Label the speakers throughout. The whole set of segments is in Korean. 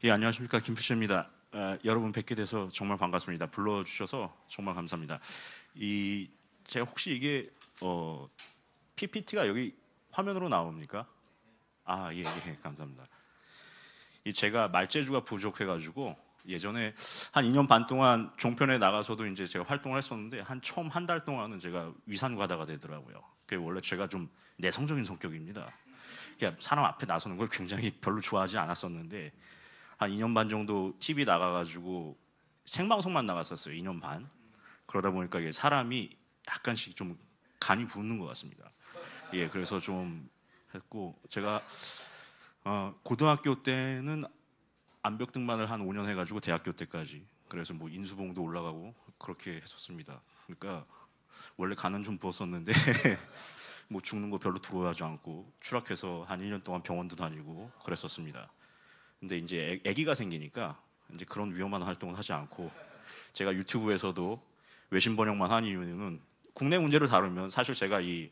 Speaker 1: 예, 안녕하십니까, 김프시입니다. 여러분 뵙게 돼서 정말 반갑습니다. 불러주셔서 정말 감사합니다. 제가 혹시 이게 PPT가 여기 화면으로 나옵니까? 예, 예, 감사합니다. 제가 말재주가 부족해가지고 예전에 한 2년 반 동안 종편에 나가서도 이제 제가 활동을 했었는데 처음 한 달 동안은 제가 위산과다가 되더라고요. 원래 제가 좀 내성적인 성격입니다. 그냥 사람 앞에 나서는 걸 굉장히 별로 좋아하지 않았었는데 한 2년 반 정도 TV 나가가지고 생방송만 나갔었어요. 2년 반. 그러다 보니까 이게 사람이 약간씩 좀 간이 붙는 것 같습니다. 예, 그래서 좀 했고 제가 고등학교 때는 암벽 등반을 한 5년 해가지고 대학교 때까지 그래서 뭐 인수봉도 올라가고 그렇게 했었습니다. 그러니까 원래 간은 좀 부었었는데 뭐 죽는 거 별로 두려워하지 않고 추락해서 한 1년 동안 병원도 다니고 그랬었습니다. 근데 이제 아기가 생기니까 이제 그런 위험한 활동을 하지 않고 제가 유튜브에서도 외신 번역만 한 이유는 국내 문제를 다루면 사실 제가 이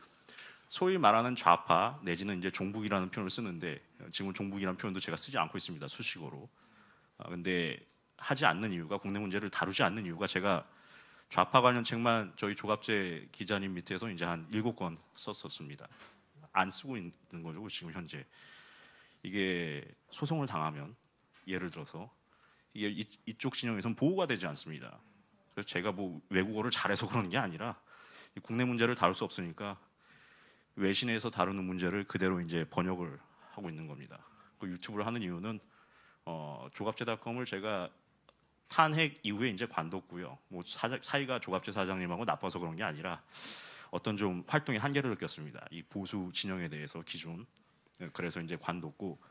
Speaker 1: 소위 말하는 좌파 내지는 이제 종북이라는 표현을 쓰는데 지금 종북이라는 표현도 제가 쓰지 않고 있습니다. 수식어로. 근데 하지 않는 이유가 국내 문제를 다루지 않는 이유가 제가 좌파 관련 책만 저희 조갑재 기자님 밑에서 이제 한 7권 썼었습니다. 안 쓰고 있는 거죠 지금 현재. 이게 소송을 당하면 예를 들어서 이게 이쪽 진영에서는 보호가 되지 않습니다. 그래서 제가 뭐 외국어를 잘해서 그러는 게 아니라 국내 문제를 다룰 수 없으니까 외신에서 다루는 문제를 그대로 이제 번역을 하고 있는 겁니다. 그 유튜브를 하는 이유는 조갑재닷컴을 제가 탄핵 이후에 이제 관뒀고요. 뭐 사이가 조갑재 사장님하고 나빠서 그런 게 아니라 어떤 좀 활동의 한계를 느꼈습니다. 이 보수 진영에 대해서 기존. 그래서 이제 관뒀고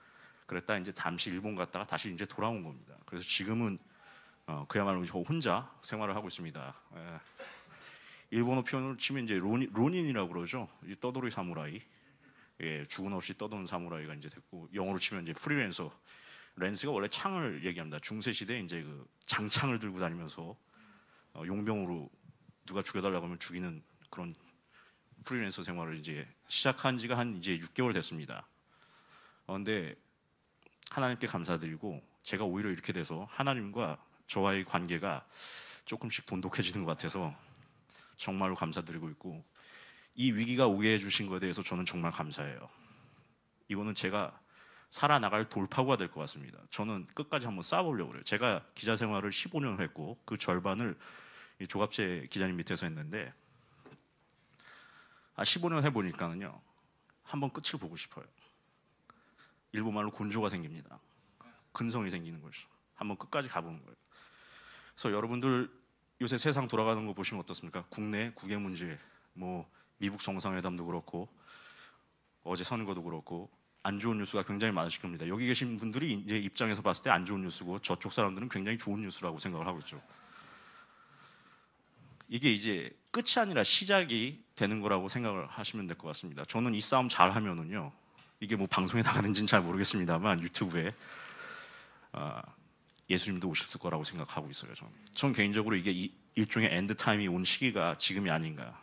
Speaker 1: 그랬다 이제 잠시 일본 갔다가 다시 이제 돌아온 겁니다. 그래서 지금은 그야말로 저 혼자 생활을 하고 있습니다. 일본어 표현을 치면 이제 로닌이라고 그러죠. 이 떠돌이 사무라이. 예, 죽은 없이 떠도는 사무라이가 이제 됐고 영어로 치면 이제 프리랜서. 랜스가 원래 창을 얘기합니다. 중세 시대에 이제 그 장창을 들고 다니면서 용병으로 누가 죽여달라고 하면 죽이는 그런 프리랜서 생활을 이제 시작한 지가 한 이제 6개월 됐습니다. 근데 하나님께 감사드리고 제가 오히려 이렇게 돼서 하나님과 저와의 관계가 조금씩 돈독해지는 것 같아서 정말로 감사드리고 있고 이 위기가 오게 해주신 것에 대해서 저는 정말 감사해요. 이거는 제가 살아나갈 돌파구가 될 것 같습니다. 저는 끝까지 한번 싸워보려고 그래요. 제가 기자 생활을 15년을 했고 그 절반을 이 조갑재 기자님 밑에서 했는데 15년 해보니까는요 한번 끝을 보고 싶어요. 일본말로 곤조가 생깁니다. 근성이 생기는 거죠. 한번 끝까지 가보는 거예요. 그래서 여러분들 요새 세상 돌아가는 거 보시면 어떻습니까? 국내 국외 문제, 뭐 미국 정상회담도 그렇고 어제 선거도 그렇고 안 좋은 뉴스가 굉장히 많으실 겁니다. 여기 계신 분들이 이제 입장에서 봤을 때 안 좋은 뉴스고 저쪽 사람들은 굉장히 좋은 뉴스라고 생각을 하고 있죠. 이게 이제 끝이 아니라 시작이 되는 거라고 생각을 하시면 될 것 같습니다. 저는 이 싸움 잘 하면은요. 이게 뭐 방송에 나가는지는 잘 모르겠습니다만 유튜브에 예수님도 오실 거라고 생각하고 있어요. 전 개인적으로 이게 일종의 엔드 타임이 온 시기가 지금이 아닌가.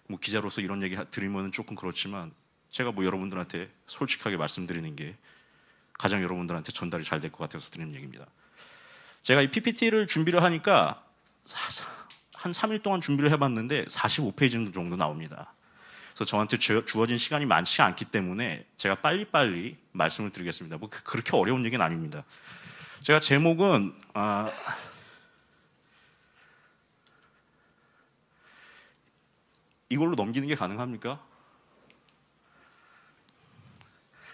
Speaker 1: 뭐 기자로서 이런 얘기 드리면 조금 그렇지만 제가 뭐 여러분들한테 솔직하게 말씀드리는 게 가장 여러분들한테 전달이 잘 될 것 같아서 드리는 얘기입니다. 제가 이 PPT를 준비를 하니까 한 3일 동안 준비를 해봤는데 45페이지 정도 나옵니다. 그래서 저한테 주어진 시간이 많지 않기 때문에 제가 빨리빨리 말씀을 드리겠습니다. 뭐 그렇게 어려운 얘기는 아닙니다. 제가 제목은 이걸로 넘기는 게 가능합니까?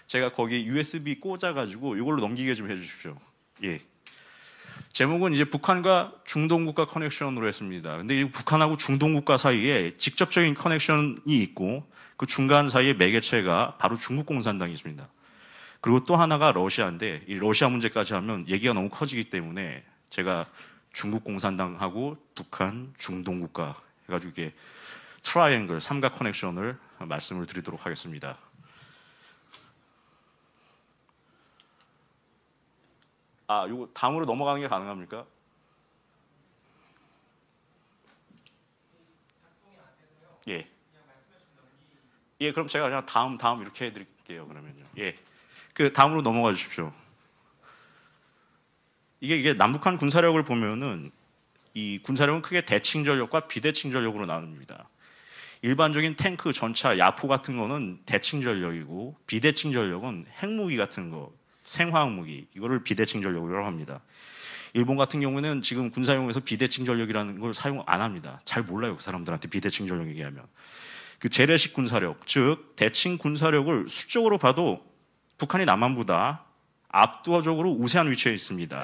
Speaker 1: 제가 거기 USB 꽂아가지고 이걸로 넘기게 좀 해주십시오. 예. 제목은 이제 북한과 중동국가 커넥션으로 했습니다. 근데 이 북한하고 중동국가 사이에 직접적인 커넥션이 있고 그 중간 사이에 매개체가 바로 중국 공산당이 있습니다. 그리고 또 하나가 러시아인데 이 러시아 문제까지 하면 얘기가 너무 커지기 때문에 제가 중국 공산당하고 북한, 중동국가 해가지고 이게 트라이앵글, 삼각 커넥션을 말씀을 드리도록 하겠습니다. 요거 다음으로 넘어가는 게 가능합니까? 예. 예, 그럼 제가 그냥 다음 이렇게 해드릴게요. 그러면요. 예. 그 다음으로 넘어가 주십시오. 이게 남북한 군사력을 보면은 이 군사력은 크게 대칭 전력과 비대칭 전력으로 나눕니다. 일반적인 탱크, 전차, 야포 같은 거는 대칭 전력이고 비대칭 전력은 핵무기 같은 거, 생화학 무기 이거를 비대칭 전력이라고 합니다. 일본 같은 경우는 지금 군사용에서 비대칭 전력이라는 걸 사용 안 합니다. 잘 몰라요, 그 사람들한테 비대칭 전력 얘기하면. 그 재래식 군사력, 즉 대칭 군사력을 수적으로 봐도 북한이 남한보다 압도적으로 우세한 위치에 있습니다.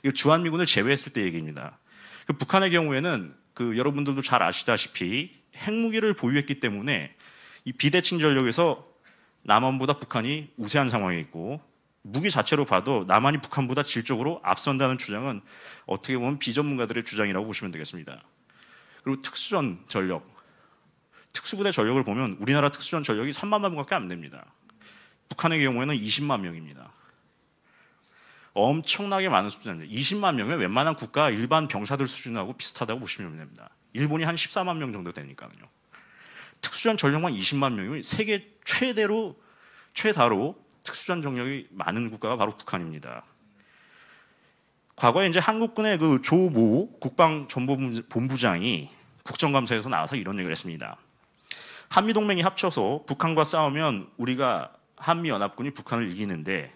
Speaker 1: 이 주한미군을 제외했을 때 얘기입니다. 그 북한의 경우에는 그 여러분들도 잘 아시다시피 핵무기를 보유했기 때문에 이 비대칭 전력에서 남한보다 북한이 우세한 상황에 있고, 무기 자체로 봐도 남한이 북한보다 질적으로 앞선다는 주장은 어떻게 보면 비전문가들의 주장이라고 보시면 되겠습니다. 그리고 특수전 전력, 특수부대 전력을 보면 우리나라 특수전 전력이 3만 명밖에 안 됩니다. 북한의 경우에는 20만 명입니다. 엄청나게 많은 수준입니다. 20만 명은 웬만한 국가 일반 병사들 수준하고 비슷하다고 보시면 됩니다. 일본이 한 14만 명 정도 되니까요. 특수전 전력만 20만 명이면 세계 최다로 특수전 전력이 많은 국가가 바로 북한입니다. 과거에 이제 한국군의 그 조모 국방정보본부장이 국정감사에서 나와서 이런 얘기를 했습니다. 한미동맹이 합쳐서 북한과 싸우면 우리가 한미연합군이 북한을 이기는데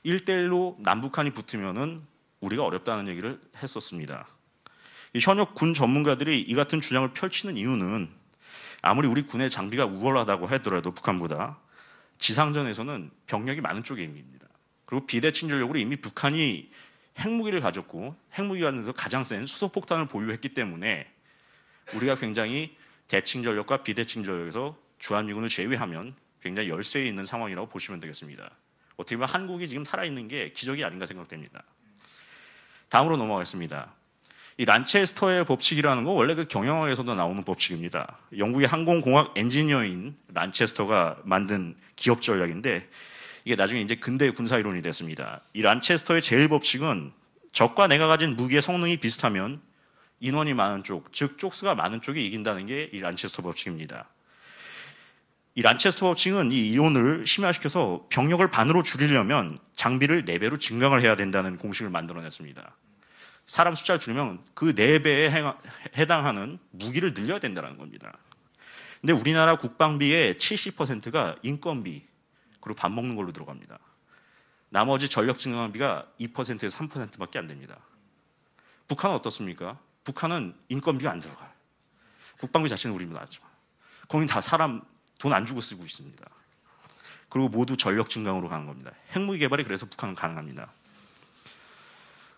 Speaker 1: 1대1로 남북한이 붙으면은 우리가 어렵다는 얘기를 했었습니다. 현역 군 전문가들이 이 같은 주장을 펼치는 이유는 아무리 우리 군의 장비가 우월하다고 하더라도 북한보다 지상전에서는 병력이 많은 쪽에 있습니다. 그리고 비대칭 전력으로 이미 북한이 핵무기를 가졌고 핵무기가 가장 센 수소폭탄을 보유했기 때문에 우리가 굉장히 대칭 전력과 비대칭 전력에서 주한미군을 제외하면 굉장히 열세에 있는 상황이라고 보시면 되겠습니다. 어떻게 보면 한국이 지금 살아있는 게 기적이 아닌가 생각됩니다. 다음으로 넘어가겠습니다. 이 란체스터의 법칙이라는 거 원래 그 경영학에서도 나오는 법칙입니다. 영국의 항공공학 엔지니어인 란체스터가 만든 기업 전략인데 이게 나중에 이제 근대 군사 이론이 됐습니다. 이 란체스터의 제일 법칙은 적과 내가 가진 무기의 성능이 비슷하면 인원이 많은 쪽, 즉 쪽수가 많은 쪽이 이긴다는 게 이 란체스터 법칙입니다. 이 란체스터 법칙은 이 이론을 심화시켜서 병력을 반으로 줄이려면 장비를 4배로 증강을 해야 된다는 공식을 만들어냈습니다. 사람 숫자를 줄이면 그 4배에 해당하는 무기를 늘려야 된다는 겁니다. 근데 우리나라 국방비의 70%가 인건비, 그리고 밥 먹는 걸로 들어갑니다. 나머지 전력 증강비가 2%에서 3%밖에 안 됩니다. 북한은 어떻습니까? 북한은 인건비가 안 들어가요. 국방비 자체는 우리보다 낫지만. 거긴 다 사람 돈 안 주고 쓰고 있습니다. 그리고 모두 전력 증강으로 가는 겁니다. 핵무기 개발이 그래서 북한은 가능합니다.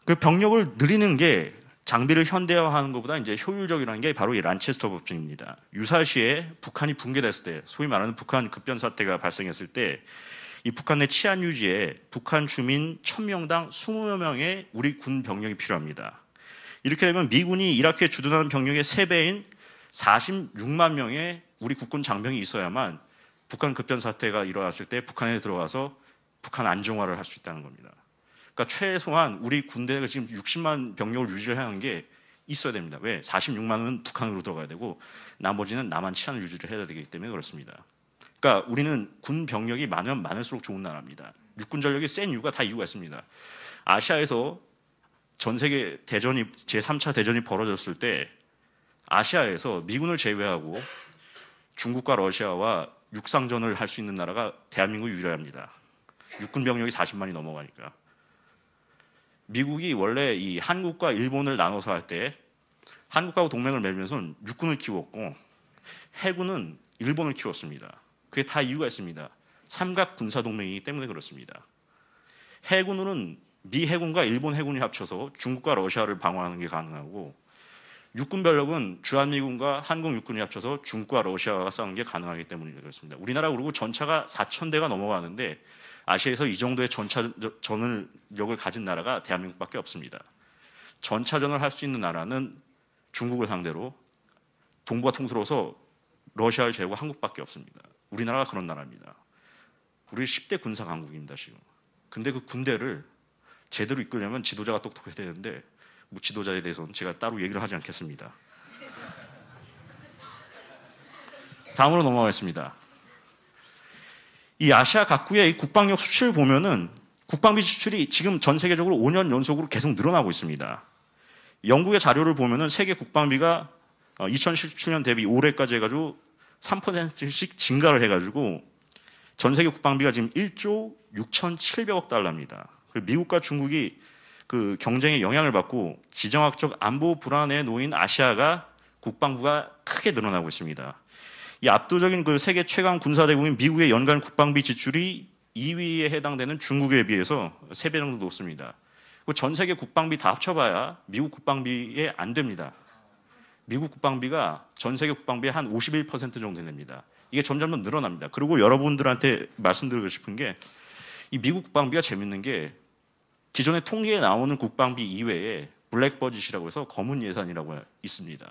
Speaker 1: 그 병력을 늘리는 게 장비를 현대화하는 것보다 이제 효율적이라는 게 바로 이 란체스터 법칙입니다. 유사시에 북한이 붕괴됐을 때, 소위 말하는 북한 급변 사태가 발생했을 때, 이 북한 내 치안 유지에 북한 주민 1000명당 20여 명의 우리 군 병력이 필요합니다. 이렇게 되면 미군이 이라크에 주둔하는 병력의 3배인 46만 명의 우리 국군 장병이 있어야만 북한 급변 사태가 일어났을 때 북한에 들어가서 북한 안정화를 할 수 있다는 겁니다. 그러니까 최소한 우리 군대가 지금 60만 병력을 유지를 하는 게 있어야 됩니다. 왜? 46만은 북한으로 들어가야 되고 나머지는 남한 치안을 유지를 해야 되기 때문에 그렇습니다. 그러니까 우리는 군 병력이 많으면 많을수록 좋은 나라입니다. 육군 전력이 센 이유가 다 이유가 있습니다. 아시아에서 전 세계 대전이 제3차 대전이 벌어졌을 때 아시아에서 미군을 제외하고 중국과 러시아와 육상전을 할 수 있는 나라가 대한민국이 유일합니다. 육군 병력이 40만이 넘어가니까. 미국이 원래 이 한국과 일본을 나눠서 할 때 한국하고 동맹을 맺으면서 육군을 키웠고 해군은 일본을 키웠습니다. 그게 다 이유가 있습니다. 삼각 군사 동맹이기 때문에 그렇습니다. 해군으로는 미 해군과 일본 해군이 합쳐서 중국과 러시아를 방어하는 게 가능하고 육군 병력은 주한미군과 한국 육군이 합쳐서 중국과 러시아가 싸우는 게 가능하기 때문에 그렇습니다. 우리나라 그리고 전차가 4,000대가 넘어가는데 아시아에서 이 정도의 전차전력을 가진 나라가 대한민국밖에 없습니다. 전차전을 할 수 있는 나라는 중국을 상대로 동부가 통틀어서 러시아를 제외하고 한국밖에 없습니다. 우리나라가 그런 나라입니다. 우리 10대 군사 강국입니다 지금. 근데 그 군대를 제대로 이끌려면 지도자가 똑똑해야 되는데 뭐 지도자에 대해서는 제가 따로 얘기를 하지 않겠습니다. 다음으로 넘어가겠습니다. 이 아시아 각국의 이 국방력 수치를 보면은 국방비 지출이 지금 전 세계적으로 5년 연속으로 계속 늘어나고 있습니다. 영국의 자료를 보면은 세계 국방비가 2017년 대비 올해까지 해가지고 3%씩 증가를 해가지고 전 세계 국방비가 지금 1조 6,700억 달러입니다. 그리고 미국과 중국이 그 경쟁에 영향을 받고 지정학적 안보 불안에 놓인 아시아가 국방부가 크게 늘어나고 있습니다. 이 압도적인 그 세계 최강 군사대국인 미국의 연간 국방비 지출이 2위에 해당되는 중국에 비해서 3배 정도 높습니다. 전 세계 국방비 다 합쳐봐야 미국 국방비에 안 됩니다. 미국 국방비가 전 세계 국방비의 한 51% 정도 됩니다. 이게 점점 더 늘어납니다. 그리고 여러분들한테 말씀드리고 싶은 게 이 미국 국방비가 재밌는 게 기존의 통계에 나오는 국방비 이외에 블랙 버짓이라고 해서 검은 예산이라고 있습니다.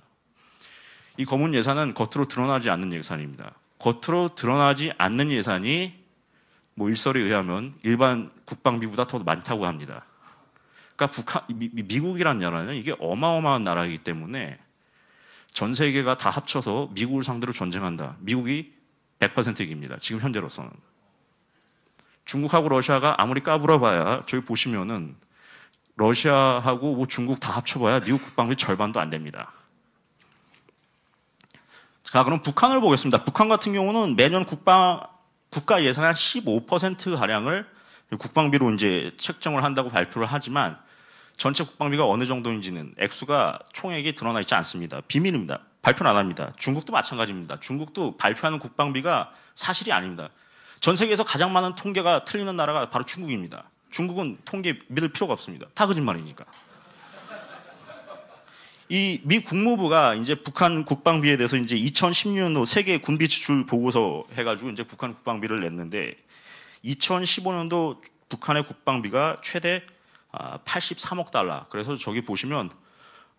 Speaker 1: 이 검은 예산은 겉으로 드러나지 않는 예산입니다. 겉으로 드러나지 않는 예산이 뭐 일설에 의하면 일반 국방비보다 더 많다고 합니다. 그러니까 미국이란 나라는 이게 어마어마한 나라이기 때문에 전 세계가 다 합쳐서 미국을 상대로 전쟁한다. 미국이 100% 이깁니다. 지금 현재로서는. 중국하고 러시아가 아무리 까불어봐야 저기 보시면은 러시아하고 뭐 중국 다 합쳐봐야 미국 국방비 절반도 안 됩니다. 자, 그럼 북한을 보겠습니다. 북한 같은 경우는 매년 국가 예산의 한 15%가량을 국방비로 이제 책정을 한다고 발표를 하지만 전체 국방비가 어느 정도인지는 액수가 총액이 드러나 있지 않습니다. 비밀입니다. 발표는 안 합니다. 중국도 마찬가지입니다. 중국도 발표하는 국방비가 사실이 아닙니다. 전 세계에서 가장 많은 통계가 틀리는 나라가 바로 중국입니다. 중국은 통계 믿을 필요가 없습니다. 다 거짓말이니까. 이 미 국무부가 이제 북한 국방비에 대해서 이제 2016년도 세계 군비 지출 보고서 해가지고 이제 북한 국방비를 냈는데 2015년도 북한의 국방비가 최대 83억 달러. 그래서 저기 보시면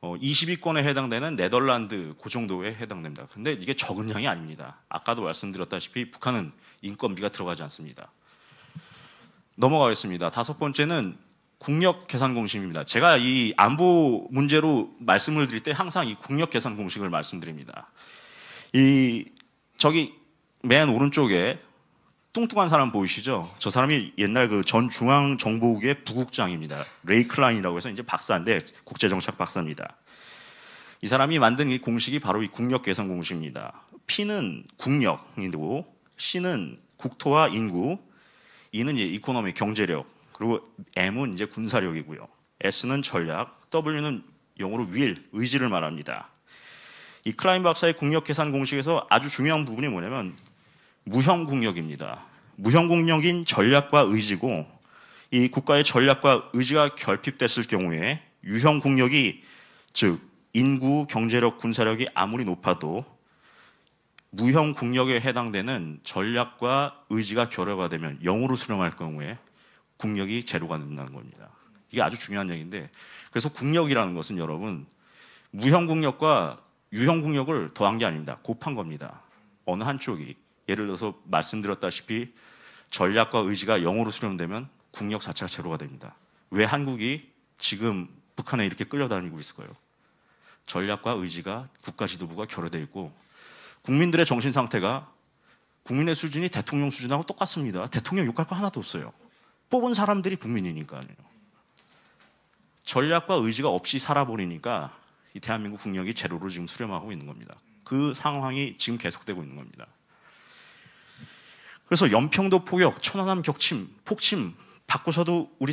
Speaker 1: 20위권에 해당되는 네덜란드 그 정도에 해당됩니다. 근데 이게 적은 양이 아닙니다. 아까도 말씀드렸다시피 북한은 인건비가 들어가지 않습니다. 넘어가겠습니다. 다섯 번째는 국력 계산 공식입니다. 제가 이 안보 문제로 말씀을 드릴 때 항상 이 국력 계산 공식을 말씀드립니다. 저기 맨 오른쪽에 뚱뚱한 사람 보이시죠? 저 사람이 옛날 그 전 중앙정보국의 부국장입니다. 레이 클라인이라고 해서 이제 박사인데 국제정책 박사입니다. 이 사람이 만든 이 공식이 바로 이 국력 계산 공식입니다. P는 국력이고 C는 국토와 인구, E는 이제 이코노미 경제력, 그리고 M은 이제 군사력이고요. S는 전략, W는 영어로 will, 의지를 말합니다. 이 클라인 박사의 국력 계산 공식에서 아주 중요한 부분이 뭐냐면 무형 국력입니다. 무형 국력인 전략과 의지고 이 국가의 전략과 의지가 결핍됐을 경우에 유형 국력이 즉 인구, 경제력, 군사력이 아무리 높아도 무형 국력에 해당되는 전략과 의지가 결여가 되면 0으로 수렴할 경우에 국력이 제로가 된다는 겁니다. 이게 아주 중요한 얘기인데 그래서 국력이라는 것은 여러분 무형 국력과 유형 국력을 더한 게 아닙니다. 곱한 겁니다. 어느 한쪽이 예를 들어서 말씀드렸다시피 전략과 의지가 0으로 수렴되면 국력 자체가 제로가 됩니다. 왜 한국이 지금 북한에 이렇게 끌려다니고 있을까요? 전략과 의지가 국가 지도부가 결여되어 있고 국민들의 정신 상태가 국민의 수준이 대통령 수준하고 똑같습니다. 대통령 욕할 거 하나도 없어요. 뽑은 사람들이 국민이니까요. 전략과 의지가 없이 살아버리니까 이 대한민국 국력이 제로로 지금 수렴하고 있는 겁니다. 그 상황이 지금 계속되고 있는 겁니다. 그래서 연평도 포격, 천안함 격침, 폭침 받고서도 우리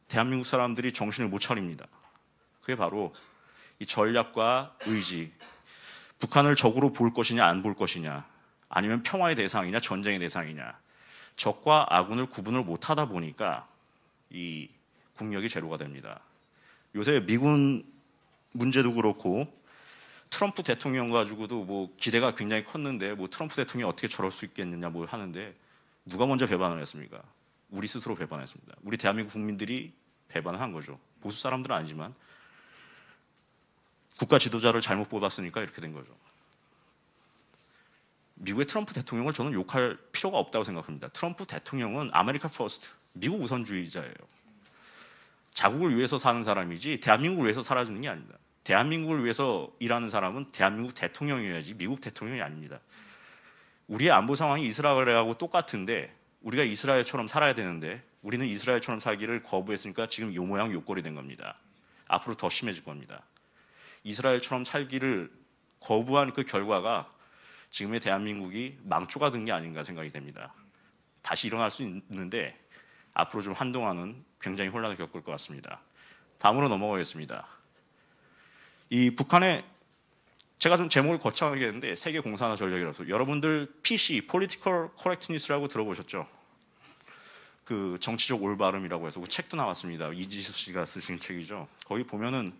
Speaker 1: 대한민국 사람들이 정신을 못 차립니다. 그게 바로 이 전략과 의지, 북한을 적으로 볼 것이냐 안 볼 것이냐, 아니면 평화의 대상이냐 전쟁의 대상이냐, 적과 아군을 구분을 못하다 보니까 이 국력이 제로가 됩니다. 요새 미군 문제도 그렇고 트럼프 대통령 가지고도 뭐 기대가 굉장히 컸는데 뭐 트럼프 대통령이 어떻게 저럴 수 있겠느냐 뭐 하는데 누가 먼저 배반을 했습니까? 우리 스스로 배반했습니다. 우리 대한민국 국민들이 배반을 한 거죠. 보수 사람들은 아니지만 국가 지도자를 잘못 뽑았으니까 이렇게 된 거죠. 미국의 트럼프 대통령을 저는 욕할 필요가 없다고 생각합니다. 트럼프 대통령은 아메리카 퍼스트, 미국 우선주의자예요. 자국을 위해서 사는 사람이지 대한민국을 위해서 살아주는 게 아닙니다. 대한민국을 위해서 일하는 사람은 대한민국 대통령이어야지 미국 대통령이 아닙니다. 우리의 안보 상황이 이스라엘하고 똑같은데 우리가 이스라엘처럼 살아야 되는데 우리는 이스라엘처럼 살기를 거부했으니까 지금 요 모양 요 꼴이 된 겁니다. 앞으로 더 심해질 겁니다. 이스라엘처럼 살기를 거부한 그 결과가 지금의 대한민국이 망초가 된 게 아닌가 생각이 됩니다. 다시 일어날 수 있는데 앞으로 좀 한동안은 굉장히 혼란을 겪을 것 같습니다. 다음으로 넘어가겠습니다. 이 북한의 제가 좀 제목을 거창하게 했는데 세계 공산화 전략이라서 여러분들 PC Political Correctness라고 들어보셨죠? 그 정치적 올바름이라고 해서 그 책도 나왔습니다. 이지수 씨가 쓰신 책이죠. 거기 보면은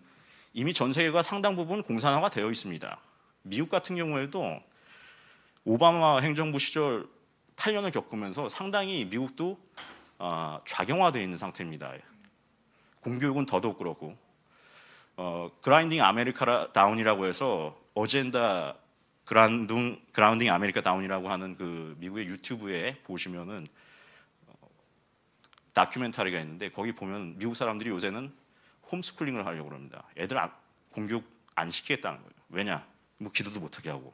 Speaker 1: 이미 전 세계가 상당 부분 공산화가 되어 있습니다. 미국 같은 경우에도 오바마 행정부 시절 8년을 겪으면서 상당히 미국도 좌경화되어 있는 상태입니다. 공교육은 더더욱 그렇고 그라인딩 아메리카 다운이라고 해서 어젠다 그라운딩 아메리카 다운이라고 하는 그 미국의 유튜브에 보시면은 다큐멘터리가 있는데 거기 보면 미국 사람들이 요새는 홈스쿨링을 하려고 합니다. 애들 공교육 안 시키겠다는 거예요. 왜냐? 뭐 기도도 못하게 하고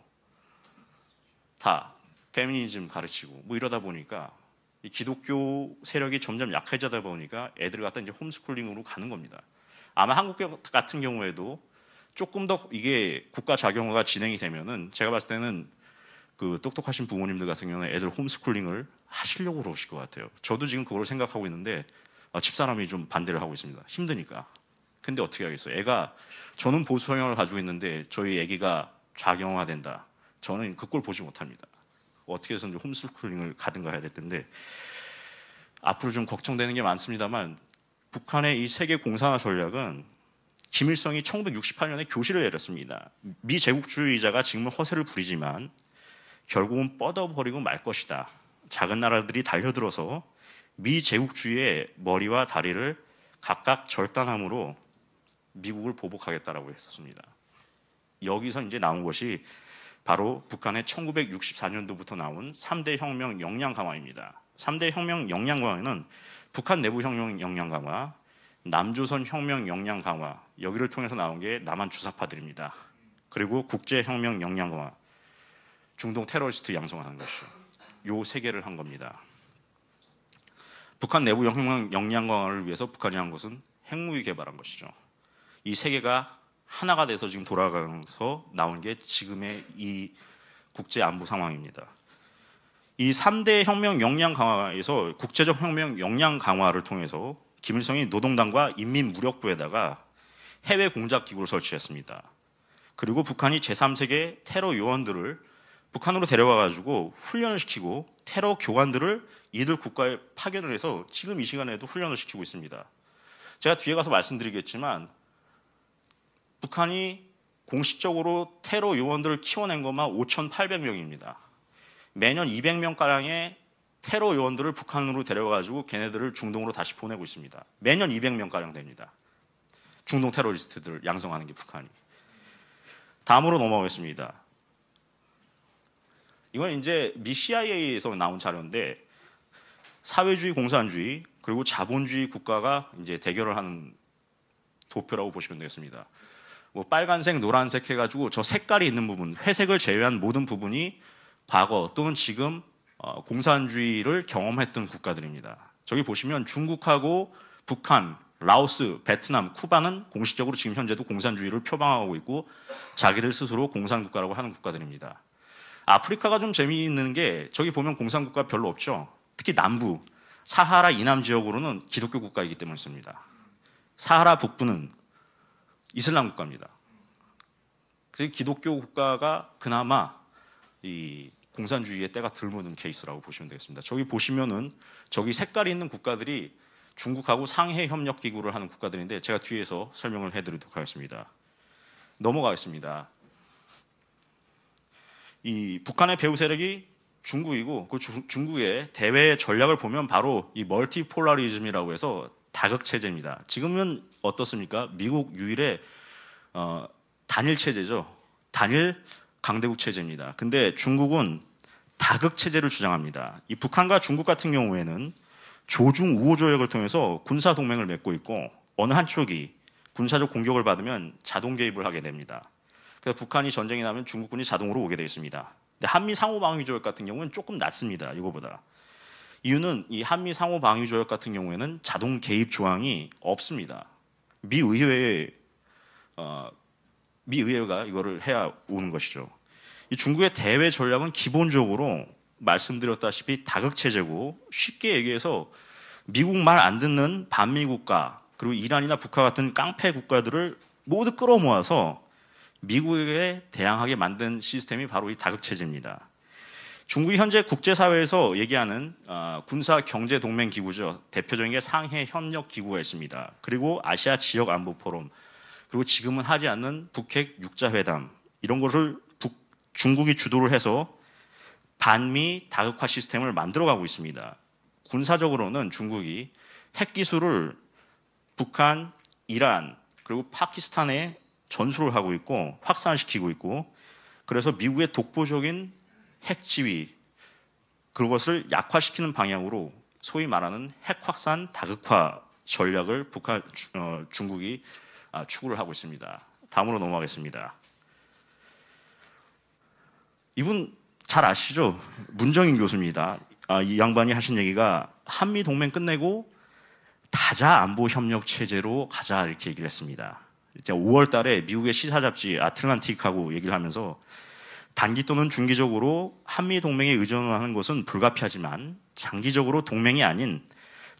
Speaker 1: 다 페미니즘 가르치고 뭐 이러다 보니까 이 기독교 세력이 점점 약해지다 보니까 애들 갖다 이제 홈스쿨링으로 가는 겁니다. 아마 한국 같은 경우에도 조금 더 이게 국가 자경화가 진행이 되면은 제가 봤을 때는 그 똑똑하신 부모님들 같은 경우는 애들 홈스쿨링을 하시려고 그러실 것 같아요. 저도 지금 그걸 생각하고 있는데 집사람이 좀 반대를 하고 있습니다. 힘드니까. 근데 어떻게 하겠어요? 애가 저는 보수 성향을 가지고 있는데 저희 애기가 좌경화된다. 저는 그 꼴 보지 못합니다. 어떻게 해서든지 홈스쿨링을 가든가 해야 될 텐데 앞으로 좀 걱정되는 게 많습니다만 북한의 이 세계 공산화 전략은 김일성이 1968년에 교시를 내렸습니다. 미제국주의자가 지금은 허세를 부리지만 결국은 뻗어버리고 말 것이다. 작은 나라들이 달려들어서 미제국주의의 머리와 다리를 각각 절단함으로 미국을 보복하겠다라고 했었습니다. 여기서 이제 나온 것이 바로 북한의 1964년도부터 나온 3대 혁명 역량 강화입니다. 3대 혁명 역량 강화는 북한 내부 혁명 역량 강화, 남조선 혁명 역량 강화, 여기를 통해서 나온 게 남한 주사파들입니다. 그리고 국제 혁명 역량 강화, 중동 테러리스트 양성하는 것이죠. 요 세 개를 한 겁니다. 북한 내부 혁명 역량 강화를 위해서 북한이 한 것은 핵무기 개발한 것이죠. 이 세 개가 하나가 돼서 지금 돌아가면서 나온 게 지금의 이 국제 안보 상황입니다. 이 3대 혁명 역량 강화에서 국제적 혁명 역량 강화를 통해서 김일성이 노동당과 인민무력부에다가 해외 공작 기구를 설치했습니다. 그리고 북한이 제3세계 테러 요원들을 북한으로 데려와 가지고 훈련을 시키고 테러 교관들을 이들 국가에 파견을 해서 지금 이 시간에도 훈련을 시키고 있습니다. 제가 뒤에 가서 말씀드리겠지만 북한이 공식적으로 테러 요원들을 키워낸 것만 5,800명입니다. 매년 200명가량의 테러 요원들을 북한으로 데려가지고 걔네들을 중동으로 다시 보내고 있습니다. 매년 200명가량 됩니다. 중동 테러리스트들 양성하는 게 북한이. 다음으로 넘어가겠습니다. 이건 이제 미 CIA에서 나온 자료인데 사회주의, 공산주의 그리고 자본주의 국가가 이제 대결을 하는 도표라고 보시면 되겠습니다. 뭐 빨간색, 노란색 해가지고 저 색깔이 있는 부분, 회색을 제외한 모든 부분이 과거 또는 지금 공산주의를 경험했던 국가들입니다. 저기 보시면 중국하고 북한, 라오스, 베트남, 쿠바는 공식적으로 지금 현재도 공산주의를 표방하고 있고 자기들 스스로 공산국가라고 하는 국가들입니다. 아프리카가 좀 재미있는 게 저기 보면 공산국가 별로 없죠. 특히 남부, 사하라 이남 지역으로는 기독교 국가이기 때문입니다. 사하라 북부는 이슬람 국가입니다. 그래서 기독교 국가가 그나마 이 공산주의의 때가 덜 묻은 케이스라고 보시면 되겠습니다. 저기 보시면은 저기 색깔이 있는 국가들이 중국하고 상해 협력 기구를 하는 국가들인데 제가 뒤에서 설명을 해드리도록 하겠습니다. 넘어가겠습니다. 이 북한의 배후 세력이 중국이고 그 중국의 대외 전략을 보면 바로 이 멀티폴라리즘이라고 해서 다극 체제입니다. 지금은 어떻습니까? 미국 유일의 단일 체제죠. 단일 강대국 체제입니다. 근데 중국은 다극 체제를 주장합니다. 이 북한과 중국 같은 경우에는 조중 우호 조약을 통해서 군사 동맹을 맺고 있고 어느 한쪽이 군사적 공격을 받으면 자동 개입을 하게 됩니다. 그래서 북한이 전쟁이 나면 중국군이 자동으로 오게 되어 있습니다. 근데 한미 상호 방위 조약 같은 경우는 조금 낮습니다. 이거보다. 이유는 이 한미 상호 방위 조약 같은 경우에는 자동 개입 조항이 없습니다. 미 의회에 미 의회가 이거를 해야 오는 것이죠. 이 중국의 대외 전략은 기본적으로 말씀드렸다시피 다극 체제고, 쉽게 얘기해서 미국 말 안 듣는 반미 국가 그리고 이란이나 북한 같은 깡패 국가들을 모두 끌어모아서 미국에 대항하게 만든 시스템이 바로 이 다극 체제입니다. 중국이 현재 국제사회에서 얘기하는 군사 경제 동맹 기구죠. 대표적인 게 상해 협력 기구가 있습니다. 그리고 아시아 지역 안보 포럼, 그리고 지금은 하지 않는 북핵 육자회담, 이런 것을 중국이 주도를 해서 반미 다극화 시스템을 만들어가고 있습니다. 군사적으로는 중국이 핵 기술을 북한, 이란, 그리고 파키스탄에 전수를 하고 있고 확산시키고 있고, 그래서 미국의 독보적인 핵 지위, 그것을 약화시키는 방향으로 소위 말하는 핵 확산 다극화 전략을 중국이 추구를 하고 있습니다. 다음으로 넘어가겠습니다. 이분 잘 아시죠? 문정인 교수입니다. 이 양반이 하신 얘기가 한미 동맹 끝내고 다자 안보 협력 체제로 가자, 이렇게 얘기를 했습니다. 5월 달에 미국의 시사 잡지 아틀란틱하고 얘기를 하면서 단기 또는 중기적으로 한미 동맹에 의존하는 것은 불가피하지만 장기적으로 동맹이 아닌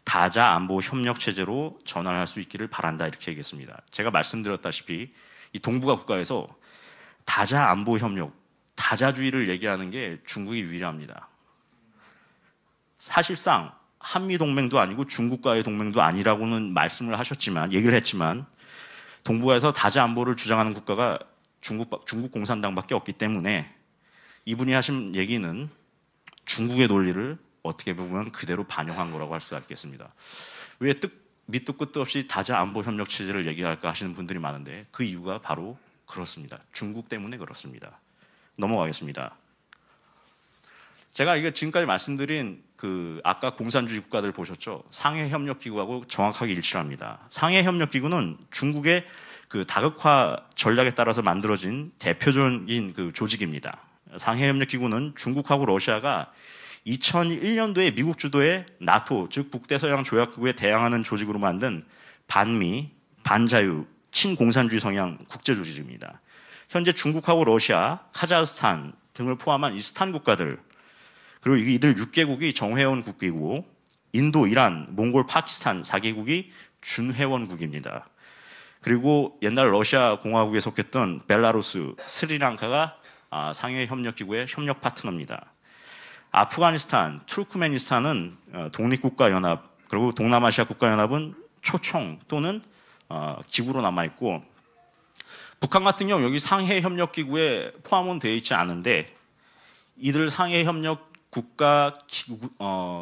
Speaker 1: 다자 안보 협력 체제로 전환할 수 있기를 바란다, 이렇게 얘기했습니다. 제가 말씀드렸다시피 이 동북아 국가에서 다자 안보 협력, 다자주의를 얘기하는 게 중국이 유일합니다. 사실상 한미 동맹도 아니고 중국과의 동맹도 아니라고는 말씀을 하셨지만, 얘기를 했지만, 동북아에서 다자 안보를 주장하는 국가가 중국 공산당밖에 없기 때문에 이분이 하신 얘기는 중국의 논리를 어떻게 보면 그대로 반영한 거라고 할 수가 있겠습니다. 왜 밑도 끝도 없이 다자 안보 협력 체제를 얘기할까 하시는 분들이 많은데, 그 이유가 바로 그렇습니다. 중국 때문에 그렇습니다. 넘어가겠습니다. 제가 이게 지금까지 말씀드린 아까 공산주의 국가들 보셨죠? 상해협력기구하고 정확하게 일치합니다. 상해협력기구는 중국의 다극화 전략에 따라서 만들어진 대표적인 조직입니다. 상해협력기구는 중국하고 러시아가 2001년도에 미국 주도의 나토, 즉 북대서양 조약기구에 대항하는 조직으로 만든 반미, 반자유, 친공산주의 성향 국제조직입니다. 현재 중국하고 러시아, 카자흐스탄 등을 포함한 이 스탄 국가들, 그리고 이들 6개국이 정회원 국이고, 인도, 이란, 몽골, 파키스탄 4개국이 준회원국입니다. 그리고 옛날 러시아 공화국에 속했던 벨라루스, 스리랑카가 상해협력기구의 협력 파트너입니다. 아프가니스탄, 투르크메니스탄은 독립국가연합, 그리고 동남아시아 국가연합은 초청 또는 기구로 남아있고, 북한 같은 경우 여기 상해협력기구에 포함은 되어 있지 않은데, 이들 상해협력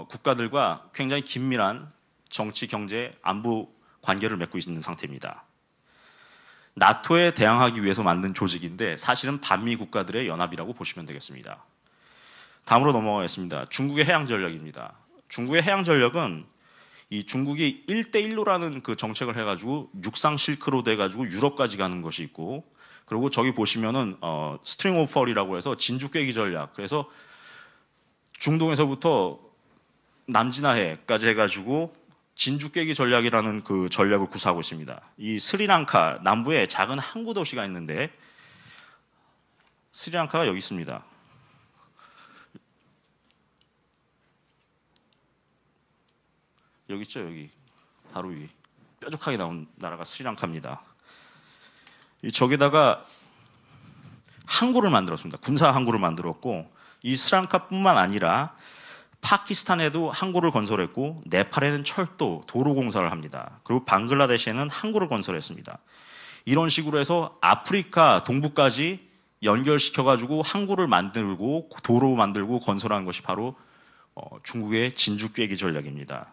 Speaker 1: 국가들과 굉장히 긴밀한 정치, 경제, 안보 관계를 맺고 있는 상태입니다. 나토에 대항하기 위해서 만든 조직인데 사실은 반미 국가들의 연합이라고 보시면 되겠습니다. 다음으로 넘어가겠습니다. 중국의 해양 전략입니다. 중국의 해양 전략은 이 중국이 1대1로라는 정책을 해가지고 육상 실크로드 해가지고 유럽까지 가는 것이 있고, 그리고 저기 보시면은 스트링 오브 펄이라고 해서 진주깨기 전략, 그래서 중동에서부터 남진아해까지 해가지고 진주깨기 전략이라는 전략을 구사하고 있습니다. 이 스리랑카 남부에 작은 항구 도시가 있는데, 스리랑카가 여기 있습니다. 여기 있죠, 여기 바로 위 뾰족하게 나온 나라가 스리랑카입니다. 저기다가 항구를 만들었습니다. 군사 항구를 만들었고, 이 스리랑카뿐만 아니라 파키스탄에도 항구를 건설했고, 네팔에는 철도, 도로 공사를 합니다. 그리고 방글라데시에는 항구를 건설했습니다. 이런 식으로 해서 아프리카 동부까지 연결시켜가지고 항구를 만들고 도로 만들고 건설한 것이 바로 중국의 진주깨기 전략입니다.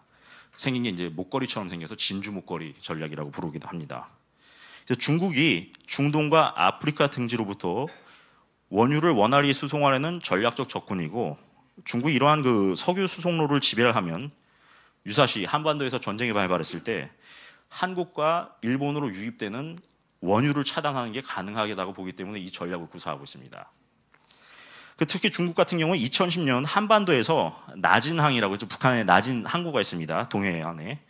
Speaker 1: 생긴 게 이제 목걸이처럼 생겨서 진주 목걸이 전략이라고 부르기도 합니다. 중국이 중동과 아프리카 등지로부터 원유를 원활히 수송하려는 전략적 접근이고, 중국이 이러한 석유 수송로를 지배를 하면 유사시 한반도에서 전쟁이 발발했을 때 한국과 일본으로 유입되는 원유를 차단하는 게 가능하다고 보기 때문에 이 전략을 구사하고 있습니다. 특히 중국 같은 경우는 2010년 한반도에서 나진항이라고 해서 북한의 나진 항구가 있습니다. 동해안에.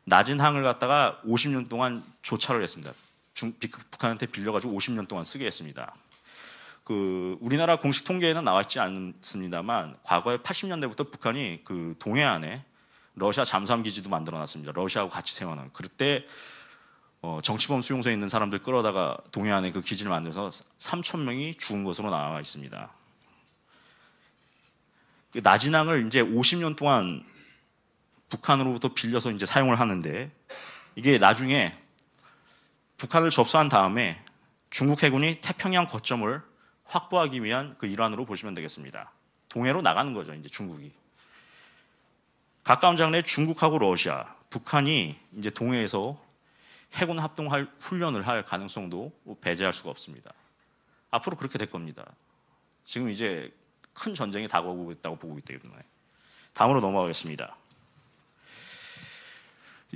Speaker 1: 나진항을 갖다가 50년 동안 조차를 했습니다. 북한한테 빌려가지고 50년 동안 쓰게 했습니다. 우리나라 공식 통계에는 나와 있지 않습니다만 과거에 80년대부터 북한이 동해안에 러시아 잠수함 기지도 만들어놨습니다. 러시아하고 같이 세워놓은. 그때 정치범 수용소에 있는 사람들 끌어다가 동해안에 그 기지를 만들어서 3,000명이 죽은 것으로 나와 있습니다. 나진항을 이제 50년 동안 북한으로부터 빌려서 이제 사용을 하는데 이게 나중에 북한을 접수한 다음에 중국 해군이 태평양 거점을 확보하기 위한 그 일환으로 보시면 되겠습니다. 동해로 나가는 거죠, 이제 중국이. 가까운 장래에 중국하고 러시아, 북한이 이제 동해에서 해군 합동할 훈련을 할 가능성도 배제할 수가 없습니다. 앞으로 그렇게 될 겁니다. 지금 이제 큰 전쟁이 다가오고 있다고 보고 있기 때문에. 다음으로 넘어가겠습니다.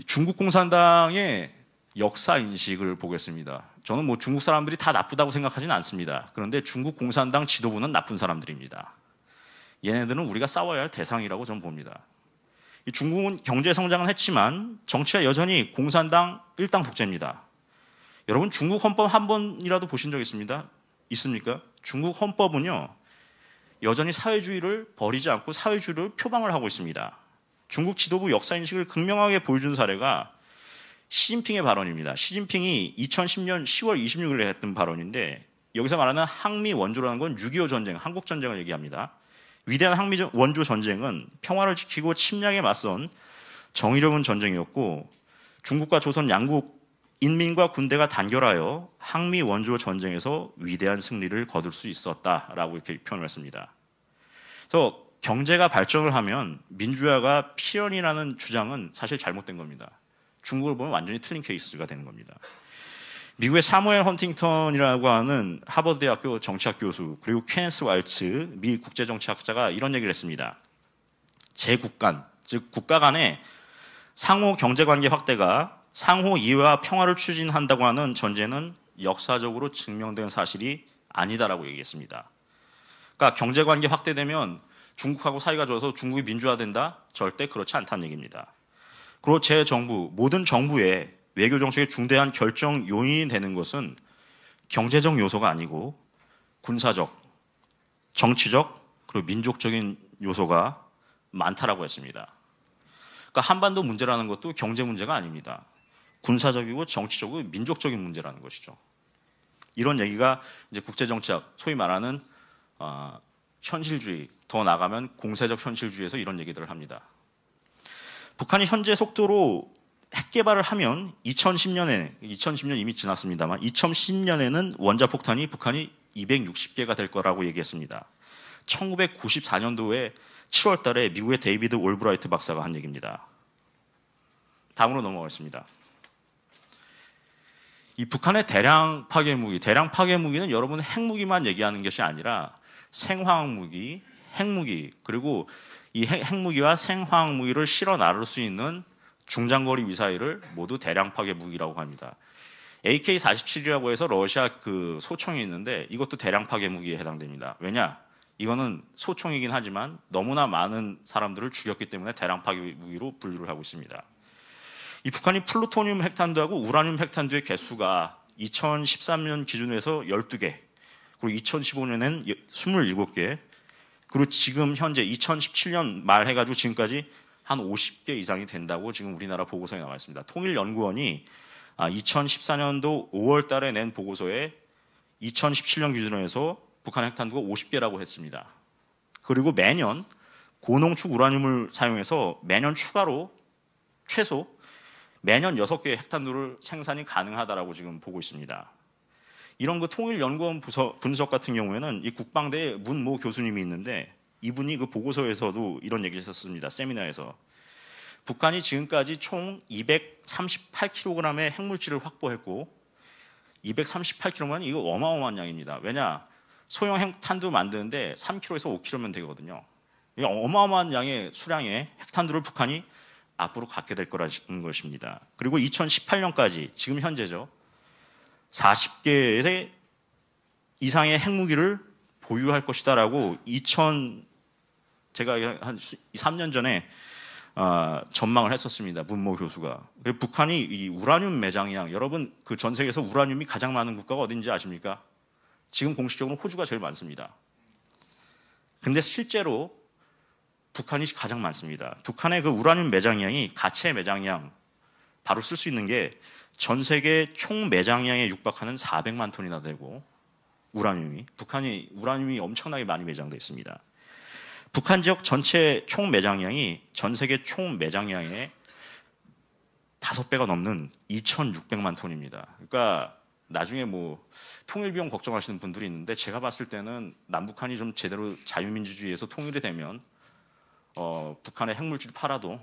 Speaker 1: 중국 공산당의 역사 인식을 보겠습니다. 저는 중국 사람들이 다 나쁘다고 생각하지는 않습니다. 그런데 중국 공산당 지도부는 나쁜 사람들입니다. 얘네들은 우리가 싸워야 할 대상이라고 저는 봅니다. 중국은 경제 성장은 했지만 정치가 여전히 공산당 일당 독재입니다. 여러분 중국 헌법 한 번이라도 보신 적 있습니까? 중국 헌법은요 여전히 사회주의를 버리지 않고 사회주의를 표방을 하고 있습니다. 중국 지도부 역사 인식을 극명하게 보여준 사례가 시진핑의 발언입니다. 시진핑이 2010년 10월 26일에 했던 발언인데 여기서 말하는 항미 원조라는 건 6.25 전쟁, 한국 전쟁을 얘기합니다. 위대한 항미 원조 전쟁은 평화를 지키고 침략에 맞선 정의로운 전쟁이었고 중국과 조선 양국 인민과 군대가 단결하여 항미 원조 전쟁에서 위대한 승리를 거둘 수 있었다라고 이렇게 표현을 했습니다. 그래서 경제가 발전을 하면 민주화가 필연이라는 주장은 사실 잘못된 겁니다. 중국을 보면 완전히 틀린 케이스가 되는 겁니다. 미국의 사무엘 헌팅턴이라고 하는 하버드대학교 정치학 교수 그리고 케네스 왈츠 미 국제정치학자가 이런 얘기를 했습니다. 제국간, 즉 국가 간의 상호 경제관계 확대가 상호 이해와 평화를 추진한다고 하는 전제는 역사적으로 증명된 사실이 아니다라고 얘기했습니다. 그러니까 경제관계 확대되면 중국하고 사이가 좋아서 중국이 민주화된다? 절대 그렇지 않다는 얘기입니다. 그리고 제 정부, 모든 정부의 외교 정책의 중대한 결정 요인이 되는 것은 경제적 요소가 아니고 군사적, 정치적, 그리고 민족적인 요소가 많다라고 했습니다. 그러니까 한반도 문제라는 것도 경제 문제가 아닙니다. 군사적이고 정치적이고 민족적인 문제라는 것이죠. 이런 얘기가 이제 국제정치학, 소위 말하는 현실주의, 더 나가면 공세적 현실주의에서 이런 얘기들을 합니다. 북한이 현재 속도로 핵 개발을 하면 2010년 이미 지났습니다만 2010년에는 원자폭탄이 북한이 260개가 될 거라고 얘기했습니다. 1994년도에 7월 달에 미국의 데이비드 올브라이트 박사가 한 얘기입니다. 다음으로 넘어가겠습니다. 이 북한의 대량 파괴 무기는 여러분 핵무기만 얘기하는 것이 아니라 생화학 무기, 핵무기, 그리고 이 핵무기와 생화학 무기를 실어 나를 수 있는 중장거리 미사일을 모두 대량 파괴 무기라고 합니다. AK-47이라고 해서 러시아 소총이 있는데 이것도 대량 파괴 무기에 해당됩니다. 왜냐? 이거는 소총이긴 하지만 너무나 많은 사람들을 죽였기 때문에 대량 파괴 무기로 분류를 하고 있습니다. 이 북한이 플루토늄 핵탄두하고 우라늄 핵탄두의 개수가 2013년 기준으로 해서 12개, 그리고 2015년에는 27개, 그리고 지금 현재 2017년 말 해가지고 지금까지 한 50개 이상이 된다고 지금 우리나라 보고서에 나와 있습니다. 통일연구원이 2014년도 5월 달에 낸 보고서에 2017년 기준으로 해서 북한 핵탄두가 50개라고 했습니다. 그리고 매년 고농축 우라늄을 사용해서 매년 추가로 최소 매년 6개의 핵탄두를 생산이 가능하다라고 지금 보고 있습니다. 이런 통일연구원 분석 같은 경우에는 이 국방대에 문모 교수님이 있는데 이분이 그 보고서에서도 이런 얘기를 했었습니다. 세미나에서. 북한이 지금까지 총 238kg의 핵물질을 확보했고 238kg면 이거 어마어마한 양입니다. 왜냐? 소형 핵탄두 만드는데 3kg에서 5kg면 되거든요. 이 어마어마한 양의 수량의 핵탄두를 북한이 앞으로 갖게 될 거라는 것입니다. 그리고 2018년까지 지금 현재죠. 40개 이상의 핵무기를 보유할 것이다라고 제가 한 3년 전에 전망을 했었습니다. 문모 교수가. 북한이 이 우라늄 매장량, 여러분 그 전 세계에서 우라늄이 가장 많은 국가가 어딘지 아십니까? 지금 공식적으로 호주가 제일 많습니다. 근데 실제로 북한이 가장 많습니다. 북한의 그 우라늄 매장량이 가채 매장량 바로 쓸 수 있는 게 전 세계 총 매장량에 육박하는 400만 톤이나 되고 북한이 우라늄이 엄청나게 많이 매장되어 있습니다. 북한 지역 전체 총 매장량이 전 세계 총 매장량의 5배가 넘는 2,600만 톤입니다. 그러니까 나중에 뭐 통일 비용 걱정하시는 분들이 있는데 제가 봤을 때는 남북한이 좀 제대로 자유민주주의에서 통일이 되면 북한의 핵물질 팔아도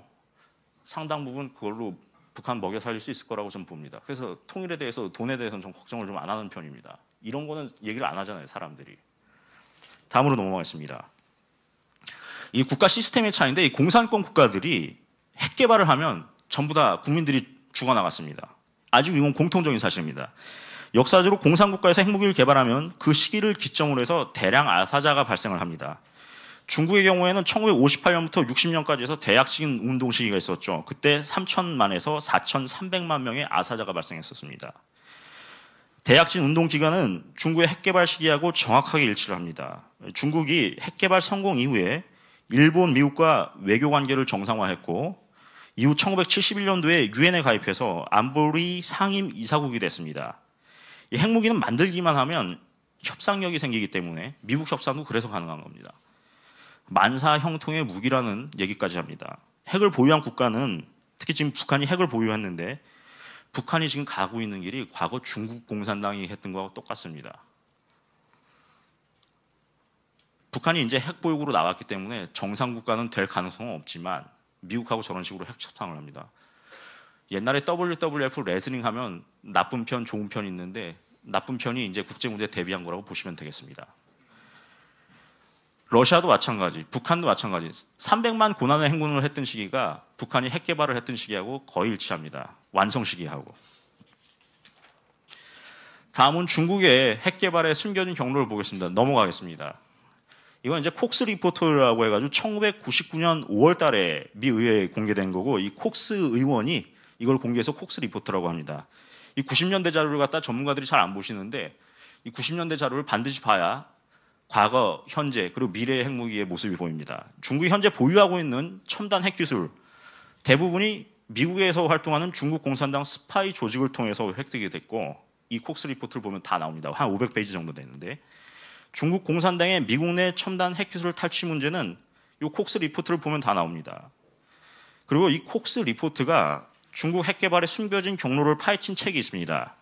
Speaker 1: 상당 부분 그걸로 북한 먹여 살릴 수 있을 거라고 저는 봅니다. 그래서 통일에 대해서 돈에 대해서는 좀 걱정을 좀 안 하는 편입니다. 이런 거는 얘기를 안 하잖아요, 사람들이. 다음으로 넘어가겠습니다. 이 국가 시스템의 차이인데 이 공산권 국가들이 핵 개발을 하면 전부 다 국민들이 죽어나갔습니다. 아직 이건 공통적인 사실입니다. 역사적으로 공산국가에서 핵무기를 개발하면 그 시기를 기점으로 해서 대량 아사자가 발생을 합니다. 중국의 경우에는 1958년부터 60년까지 해서 대약진 운동 시기가 있었죠. 그때 3천만에서 4,300만 명의 아사자가 발생했었습니다. 대약진 운동 기간은 중국의 핵개발 시기하고 정확하게 일치를 합니다. 중국이 핵개발 성공 이후에 일본, 미국과 외교 관계를 정상화했고 이후 1971년도에 유엔에 가입해서 안보리 상임 이사국이 됐습니다. 이 핵무기는 만들기만 하면 협상력이 생기기 때문에 미국 협상도 그래서 가능한 겁니다. 만사 형통의 무기라는 얘기까지 합니다. 핵을 보유한 국가는 특히 지금 북한이 핵을 보유했는데 북한이 지금 가고 있는 길이 과거 중국 공산당이 했던 거하고 똑같습니다. 북한이 이제 핵 보유국으로 나왔기 때문에 정상 국가는 될 가능성은 없지만 미국하고 저런 식으로 핵 협상을 합니다. 옛날에 WWF 레슬링 하면 나쁜 편, 좋은 편이 있는데 나쁜 편이 이제 국제 무대에 대비한 거라고 보시면 되겠습니다. 러시아도 마찬가지, 북한도 마찬가지. 300만 고난의 행군을 했던 시기가 북한이 핵 개발을 했던 시기하고 거의 일치합니다. 완성 시기하고. 다음은 중국의 핵 개발의 숨겨진 경로를 보겠습니다. 넘어가겠습니다. 이건 이제 콕스 리포트라고 해가지고 1999년 5월 달에 미 의회에 공개된 거고 이 콕스 의원이 이걸 공개해서 콕스 리포트라고 합니다. 이 90년대 자료를 갖다 전문가들이 잘 안 보시는데 이 90년대 자료를 반드시 봐야 과거, 현재, 그리고 미래의 핵무기의 모습이 보입니다. 중국이 현재 보유하고 있는 첨단 핵기술 대부분이 미국에서 활동하는 중국 공산당 스파이 조직을 통해서 획득이 됐고 이 콕스 리포트를 보면 다 나옵니다. 한 500페이지 정도 되는데 중국 공산당의 미국 내 첨단 핵기술 탈취 문제는 이 콕스 리포트를 보면 다 나옵니다. 그리고 이 콕스 리포트가 중국 핵 개발의 숨겨진 경로를 파헤친 책이 있습니다.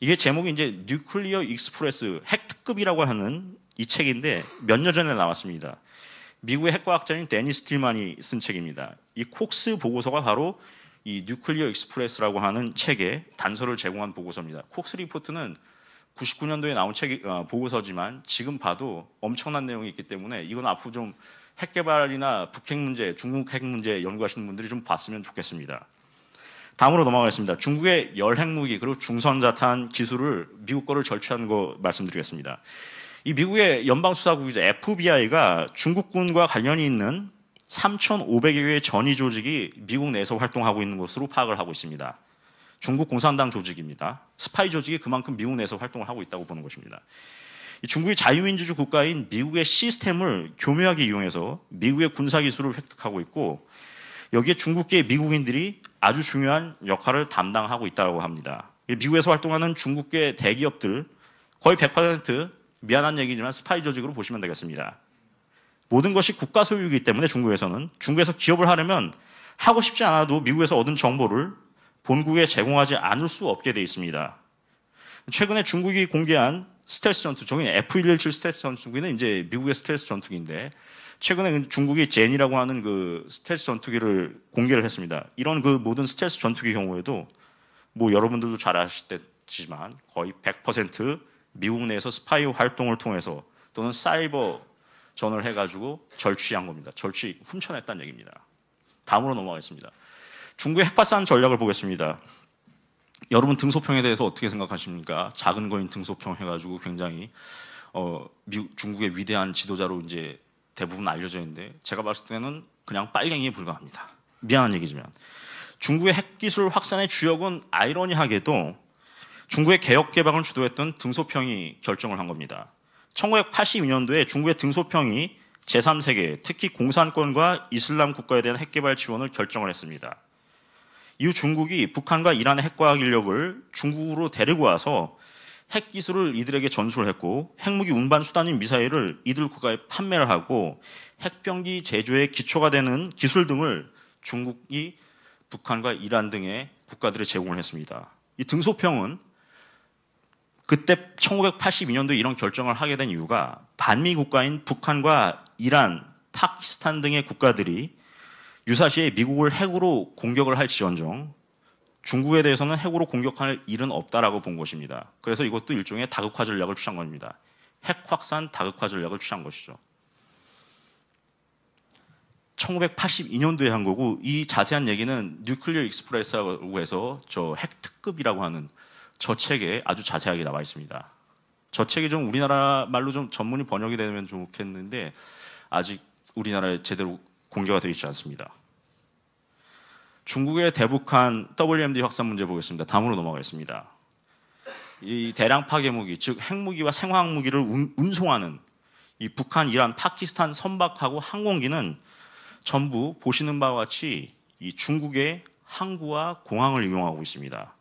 Speaker 1: 이게 제목이 이제 뉴클리어 익스프레스 핵특급이라고 하는 이 책인데 몇 년 전에 나왔습니다. 미국의 핵과학자인 데니스 틸만이 쓴 책입니다. 이 콕스 보고서가 바로 이 뉴클리어 익스프레스라고 하는 책의 단서를 제공한 보고서입니다. 콕스 리포트는 99년도에 나온 보고서지만 지금 봐도 엄청난 내용이 있기 때문에 이건 앞으로 좀 핵 개발이나 북핵 문제, 중국 핵 문제 연구하시는 분들이 좀 봤으면 좋겠습니다. 다음으로 넘어가겠습니다. 중국의 열핵무기 그리고 중선자탄 기술을 미국 거를 절취하는 거 말씀드리겠습니다. 이 미국의 연방수사국이죠. FBI가 중국군과 관련이 있는 3,500여 개의 전위 조직이 미국 내에서 활동하고 있는 것으로 파악을 하고 있습니다. 중국 공산당 조직입니다. 스파이 조직이 그만큼 미국 내에서 활동을 하고 있다고 보는 것입니다. 중국이 자유민주주의 국가인 미국의 시스템을 교묘하게 이용해서 미국의 군사기술을 획득하고 있고 여기에 중국계 미국인들이 아주 중요한 역할을 담당하고 있다고 합니다. 미국에서 활동하는 중국계 대기업들 거의 100% 미안한 얘기지만 스파이 조직으로 보시면 되겠습니다. 모든 것이 국가 소유이기 때문에 중국에서 기업을 하려면 하고 싶지 않아도 미국에서 얻은 정보를 본국에 제공하지 않을 수 없게 되어 있습니다. 최근에 중국이 공개한 스텔스 전투기, F-117 스텔스 전투기는 이제 미국의 스텔스 전투기인데 최근에 중국이 제니라고 하는 그 스텔스 전투기를 공개를 했습니다. 이런 그 모든 스텔스 전투기 경우에도 뭐 여러분들도 잘 아시겠지만 거의 100% 미국 내에서 스파이 활동을 통해서 또는 사이버 전을 해가지고 절취한 겁니다. 훔쳐냈다는 얘기입니다. 다음으로 넘어가겠습니다. 중국의 핵발산 전략을 보겠습니다. 여러분 등소평에 대해서 어떻게 생각하십니까? 작은 거인 등소평 해가지고 굉장히 중국의 위대한 지도자로 이제 대부분 알려져 있는데 제가 봤을 때는 그냥 빨갱이에 불과합니다. 미안한 얘기지만 중국의 핵기술 확산의 주역은 아이러니하게도 중국의 개혁 개방을 주도했던 등소평이 결정을 한 겁니다. 1982년도에 중국의 등소평이 제3세계, 특히 공산권과 이슬람 국가에 대한 핵개발 지원을 결정을 했습니다. 이후 중국이 북한과 이란의 핵과학 인력을 중국으로 데리고 와서 핵기술을 이들에게 전수를 했고 핵무기 운반 수단인 미사일을 이들 국가에 판매를 하고 핵병기 제조의 기초가 되는 기술 등을 중국이 북한과 이란 등의 국가들에 제공을 했습니다. 이 등소평은 그때 1982년도에 이런 결정을 하게 된 이유가 반미 국가인 북한과 이란, 파키스탄 등의 국가들이 유사시에 미국을 핵으로 공격을 할지언정 중국에 대해서는 핵으로 공격할 일은 없다라고 본 것입니다. 그래서 이것도 일종의 다극화 전략을 취한 겁니다. 핵 확산 다극화 전략을 취한 것이죠. 1982년도에 한 거고 이 자세한 얘기는 뉴클리어 익스프레스라고 해서 저 핵 특급이라고 하는 저 책에 아주 자세하게 나와 있습니다. 저 책이 좀 우리나라 말로 좀 전문이 번역이 되면 좋겠는데 아직 우리나라에 제대로 공개가 되어 있지 않습니다. 중국의 대북한 WMD 확산 문제 보겠습니다. 다음으로 넘어가겠습니다. 이 대량 파괴 무기, 즉 핵무기와 생화학 무기를 운송하는 이 북한, 이란, 파키스탄 선박하고 항공기는 전부 보시는 바와 같이 이 중국의 항구와 공항을 이용하고 있습니다.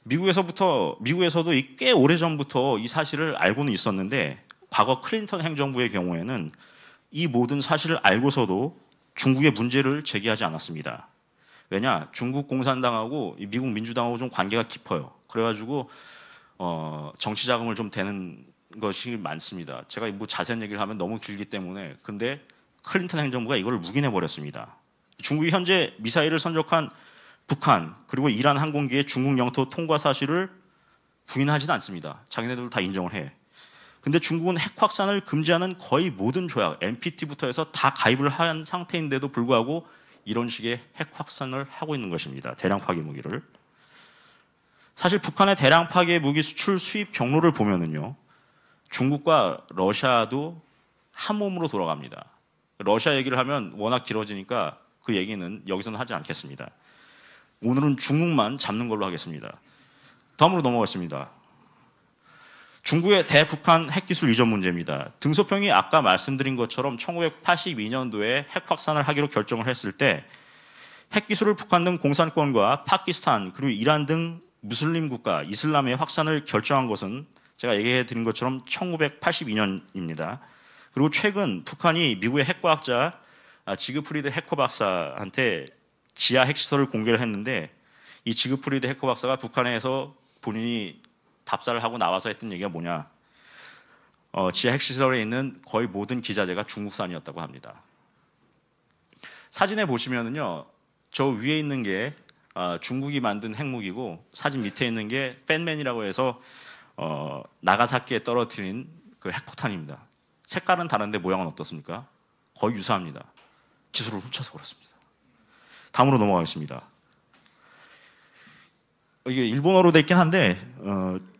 Speaker 1: 미국에서도 꽤 오래전부터 이 사실을 알고는 있었는데 과거 클린턴 행정부의 경우에는 이 모든 사실을 알고서도 중국의 문제를 제기하지 않았습니다. 왜냐? 중국 공산당하고 미국 민주당하고 좀 관계가 깊어요. 그래가지고 정치 자금을 좀 대는 것이 많습니다. 제가 뭐 자세한 얘기를 하면 너무 길기 때문에 근데 클린턴 행정부가 이걸 묵인해 버렸습니다. 중국이 현재 미사일을 선적한 북한 그리고 이란 항공기의 중국 영토 통과 사실을 부인하지는 않습니다. 자기네들도 다 인정을 해. 근데 중국은 핵 확산을 금지하는 거의 모든 조약, NPT부터 해서 다 가입을 한 상태인데도 불구하고 이런 식의 핵 확산을 하고 있는 것입니다. 대량 파괴 무기를. 사실 북한의 대량 파괴 무기 수출 수입 경로를 보면은요. 중국과 러시아도 한 몸으로 돌아갑니다. 러시아 얘기를 하면 워낙 길어지니까 그 얘기는 여기서는 하지 않겠습니다. 오늘은 중국만 잡는 걸로 하겠습니다. 다음으로 넘어가겠습니다. 중국의 대북한 핵기술 이전 문제입니다. 등소평이 아까 말씀드린 것처럼 1982년도에 핵 확산을 하기로 결정을 했을 때 핵기술을 북한 등 공산권과 파키스탄 그리고 이란 등 무슬림 국가, 이슬람의 확산을 결정한 것은 제가 얘기해 드린 것처럼 1982년입니다. 그리고 최근 북한이 미국의 핵과학자 지그프리드 해커 박사한테 지하 핵시설을 공개를 했는데 이 지그프리드 해커 박사가 북한에서 본인이 답사를 하고 나와서 했던 얘기가 뭐냐? 지하 핵시설에 있는 거의 모든 기자재가 중국산이었다고 합니다. 사진에 보시면은요, 저 위에 있는 게 중국이 만든 핵무기고 사진 밑에 있는 게 팬맨이라고 해서 나가사키에 떨어뜨린 그 핵폭탄입니다. 색깔은 다른데 모양은 어떻습니까? 거의 유사합니다. 기술을 훔쳐서 그렇습니다. 다음으로 넘어가겠습니다. 이게 일본어로 돼 있긴 한데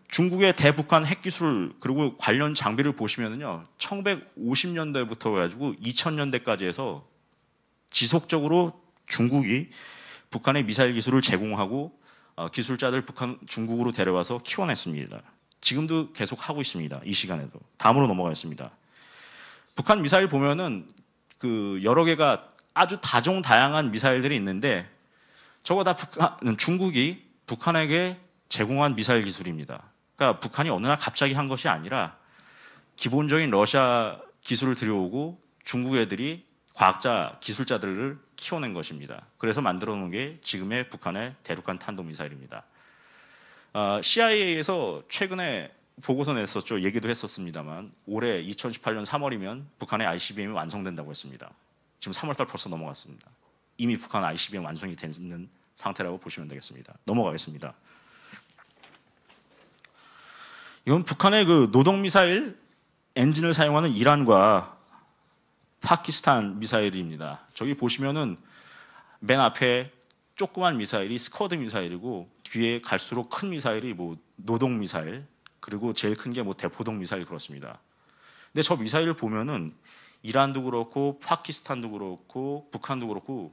Speaker 1: 중국의 대북한 핵기술 그리고 관련 장비를 보시면은요 1950년대부터 가지고 2000년대까지 해서 지속적으로 중국이 북한의 미사일 기술을 제공하고 기술자들 중국으로 데려와서 키워냈습니다. 지금도 계속 하고 있습니다. 이 시간에도. 다음으로 넘어가겠습니다. 북한 미사일 보면은 그 여러 개가 아주 다종다양한 미사일들이 있는데 저거 다 중국이 북한에게 제공한 미사일 기술입니다. 그러니까 북한이 어느 날 갑자기 한 것이 아니라 기본적인 러시아 기술을 들여오고 중국 애들이 과학자, 기술자들을 키워낸 것입니다. 그래서 만들어 놓은 게 지금의 북한의 대륙간 탄도미사일입니다. CIA에서 최근에 보고서 냈었죠. 얘기도 했었습니다만 올해 2018년 3월이면 북한의 ICBM이 완성된다고 했습니다. 지금 3월달 벌써 넘어갔습니다. 이미 북한 ICBM 완성이 되는 상태라고 보시면 되겠습니다. 넘어가겠습니다. 이건 북한의 그 노동미사일 엔진을 사용하는 이란과 파키스탄 미사일입니다. 저기 보시면은 맨 앞에 조그만 미사일이 스커드 미사일이고 뒤에 갈수록 큰 미사일이 뭐 노동 미사일, 그리고 제일 큰 게 뭐 대포동 미사일 그렇습니다. 근데 저 미사일을 보면은 이란도 그렇고 파키스탄도 그렇고 북한도 그렇고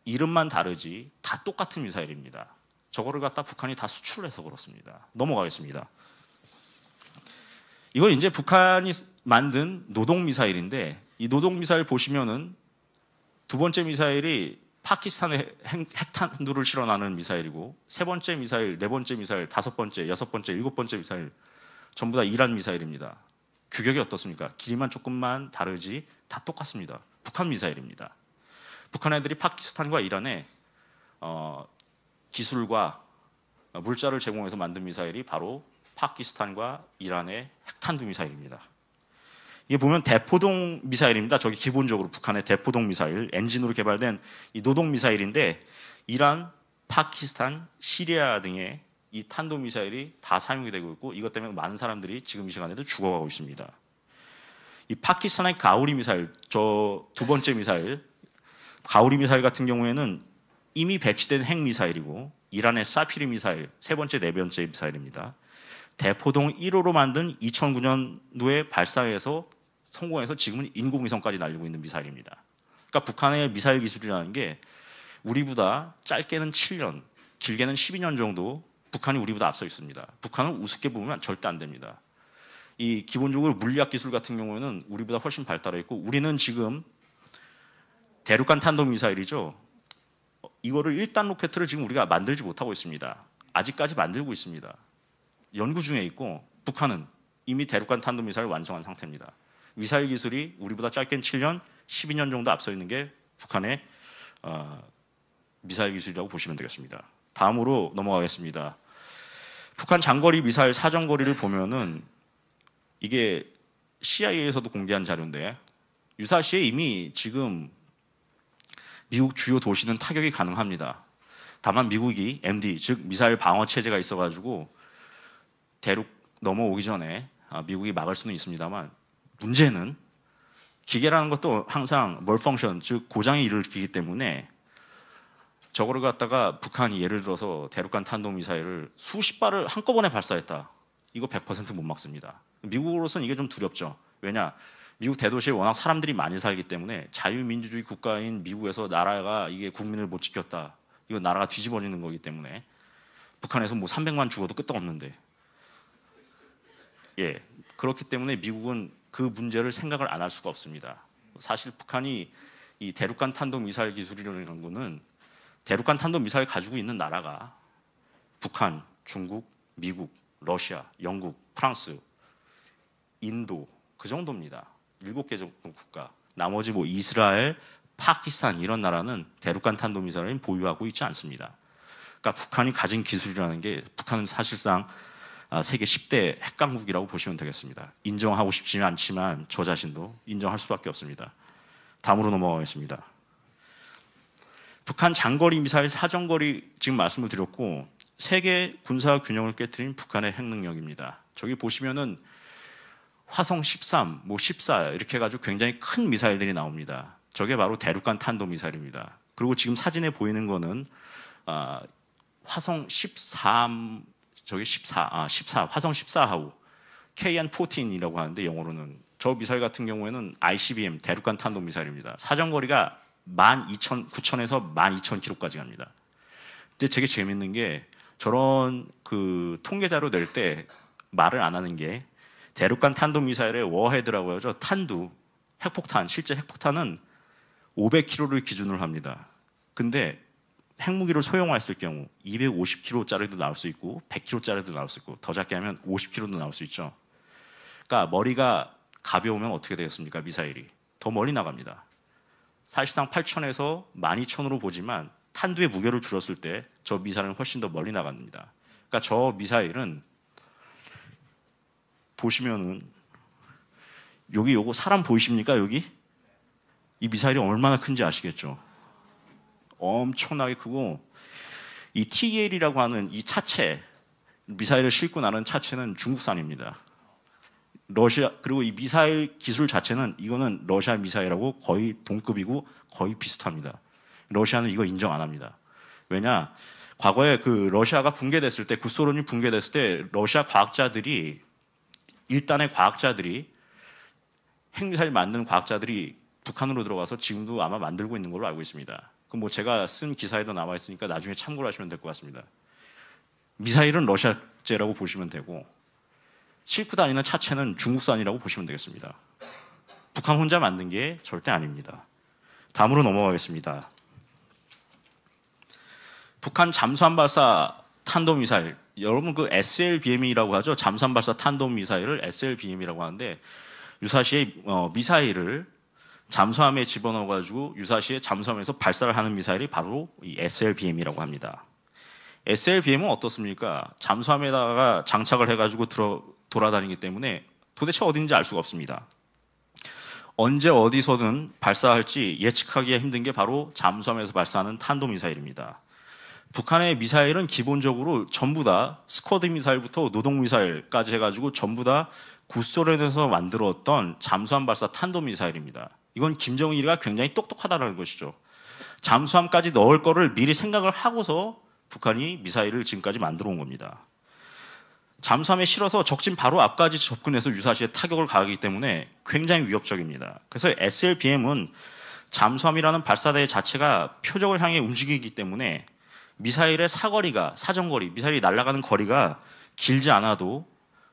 Speaker 1: 이름만 다르지 다 똑같은 미사일입니다. 저거를 갖다 북한이 다 수출을 해서 그렇습니다. 넘어가겠습니다. 이건 이제 북한이 만든 노동 미사일인데 이 노동 미사일 보시면은 두 번째 미사일이 파키스탄에 핵탄두를 실어나는 미사일이고 세 번째 미사일, 네 번째 미사일, 다섯 번째, 여섯 번째, 일곱 번째 미사일 전부 다 이란 미사일입니다. 규격이 어떻습니까? 길이만 조금만 다르지 다 똑같습니다. 북한 미사일입니다. 북한 애들이 파키스탄과 이란에 기술과 물자를 제공해서 만든 미사일이 바로 파키스탄과 이란의 핵탄두 미사일입니다. 이게 보면 대포동 미사일입니다. 저기 기본적으로 북한의 대포동 미사일 엔진으로 개발된 이 노동 미사일인데 이란, 파키스탄, 시리아 등의 이 탄도 미사일이 다 사용이 되고 있고 이것 때문에 많은 사람들이 지금 이 시간에도 죽어가고 있습니다. 이 파키스탄의 가우리 미사일, 저 두 번째 미사일, 가우리 미사일 같은 경우에는 이미 배치된 핵 미사일이고 이란의 사피리 미사일 세 번째, 네 번째 미사일입니다. 대포동 1호로 만든 2009년도에 발사해서 성공해서 지금은 인공위성까지 날리고 있는 미사일입니다. 그러니까 북한의 미사일 기술이라는 게 우리보다 짧게는 7년, 길게는 12년 정도 북한이 우리보다 앞서 있습니다. 북한은 우습게 보면 절대 안 됩니다. 이 기본적으로 물리학 기술 같은 경우에는 우리보다 훨씬 발달해 있고 우리는 지금 대륙간 탄도미사일이죠. 이거를 1단 로켓을 지금 우리가 만들지 못하고 있습니다. 아직까지 만들고 있습니다. 연구 중에 있고 북한은 이미 대륙간 탄도미사일 완성한 상태입니다. 미사일 기술이 우리보다 짧게는 7년, 12년 정도 앞서 있는 게 북한의 미사일 기술이라고 보시면 되겠습니다. 다음으로 넘어가겠습니다. 북한 장거리 미사일 사정거리를 보면은 이게 CIA에서도 공개한 자료인데 유사시에 이미 지금 미국 주요 도시는 타격이 가능합니다. 다만 미국이 MD, 즉 미사일 방어 체제가 있어가지고 대륙 넘어오기 전에 미국이 막을 수는 있습니다만 문제는 기계라는 것도 항상 멀펑션, 즉 고장이 일으키기 때문에 저거를 갖다가 북한이 예를 들어서 대륙간 탄도미사일을 수십 발을 한꺼번에 발사했다. 이거 100% 못 막습니다. 미국으로서는 이게 좀 두렵죠. 왜냐? 미국 대도시에 워낙 사람들이 많이 살기 때문에 자유민주주의 국가인 미국에서 나라가 이게 국민을 못 지켰다. 이거 나라가 뒤집어지는 거기 때문에 북한에서 뭐 300만 죽어도 끄떡없는데 예, 그렇기 때문에 미국은 그 문제를 생각을 안 할 수가 없습니다. 사실 북한이 이 대륙간 탄도미사일 기술이라는 거는 대륙간 탄도미사일 가지고 있는 나라가 북한, 중국, 미국, 러시아, 영국, 프랑스, 인도 그 정도입니다. 7개 정도 국가. 나머지 뭐 이스라엘, 파키스탄 이런 나라는 대륙간 탄도미사일을 보유하고 있지 않습니다. 그러니까 북한이 가진 기술이라는 게 북한은 사실상 세계 10대 핵강국이라고 보시면 되겠습니다. 인정하고 싶지 않지만 저 자신도 인정할 수밖에 없습니다. 다음으로 넘어가겠습니다. 북한 장거리 미사일 사정거리 지금 말씀을 드렸고 세계 군사 균형을 깨트린 북한의 핵 능력입니다. 저기 보시면은 화성 13, 뭐 14 이렇게 해가지고 굉장히 큰 미사일들이 나옵니다. 저게 바로 대륙간 탄도 미사일입니다. 그리고 지금 사진에 보이는 거는 화성 13, 저게 14 화성 14하고 KN-14이라고 하는데 영어로는 저 미사일 같은 경우에는 ICBM 대륙간 탄도 미사일입니다. 사정거리가 9,000에서 12,000km까지 갑니다. 근데 되게 재밌는 게 저런 그 통계 자료 낼 때 말을 안 하는 게 대륙간 탄도 미사일의 워헤드라고 하죠. 탄두, 핵폭탄, 실제 핵폭탄은 500km를 기준으로 합니다. 근데 핵무기를 소형화했을 경우 250km짜리도 나올 수 있고 100km짜리도 나올 수 있고 더 작게 하면 50km도 나올 수 있죠. 그러니까 머리가 가벼우면 어떻게 되겠습니까? 미사일이 더 멀리 나갑니다. 사실상 8,000에서 12,000으로 보지만 탄두의 무게를 줄였을 때 저 미사일은 훨씬 더 멀리 나갑니다. 그러니까 저 미사일은 보시면은 여기 요거 사람 보이십니까? 여기 이 미사일이 얼마나 큰지 아시겠죠? 엄청나게 크고 이 TL이라고 하는 이 차체 미사일을 싣고 나는 차체는 중국산입니다. 러시아 그리고 이 미사일 기술 자체는 이거는 러시아 미사일하고 거의 동급이고 거의 비슷합니다. 러시아는 이거 인정 안 합니다. 왜냐? 과거에 그 러시아가 붕괴됐을 때, 구소련이 붕괴됐을 때 러시아 과학자들이, 일단의 과학자들이, 핵미사일 만드는 과학자들이 북한으로 들어가서 지금도 아마 만들고 있는 걸로 알고 있습니다. 그 뭐 제가 쓴 기사에도 나와 있으니까 나중에 참고를 하시면 될 것 같습니다. 미사일은 러시아제라고 보시면 되고 싣고 다니는 차체는 중국산이라고 보시면 되겠습니다. 북한 혼자 만든 게 절대 아닙니다. 다음으로 넘어가겠습니다. 북한 잠수함 발사 탄도미사일, 여러분 그 SLBM이라고 하죠. 잠수함 발사 탄도미사일을 SLBM이라고 하는데 유사시에 미사일을 잠수함에 집어넣어가지고 유사시에 잠수함에서 발사를 하는 미사일이 바로 이 SLBM이라고 합니다. SLBM은 어떻습니까? 잠수함에다가 장착을 해가지고 돌아다니기 때문에 도대체 어딘지 알 수가 없습니다. 언제 어디서든 발사할지 예측하기가 힘든 게 바로 잠수함에서 발사하는 탄도미사일입니다. 북한의 미사일은 기본적으로 전부 다 스쿼드 미사일부터 노동 미사일까지 해가지고 전부 다 구소련에서 만들었던 잠수함 발사 탄도미사일입니다. 이건 김정일이가 굉장히 똑똑하다는 것이죠. 잠수함까지 넣을 거를 미리 생각을 하고서 북한이 미사일을 지금까지 만들어 온 겁니다. 잠수함에 실어서 적진 바로 앞까지 접근해서 유사시에 타격을 가하기 때문에 굉장히 위협적입니다. 그래서 SLBM은 잠수함이라는 발사대 자체가 표적을 향해 움직이기 때문에 미사일의 사정거리, 미사일이 날아가는 거리가 길지 않아도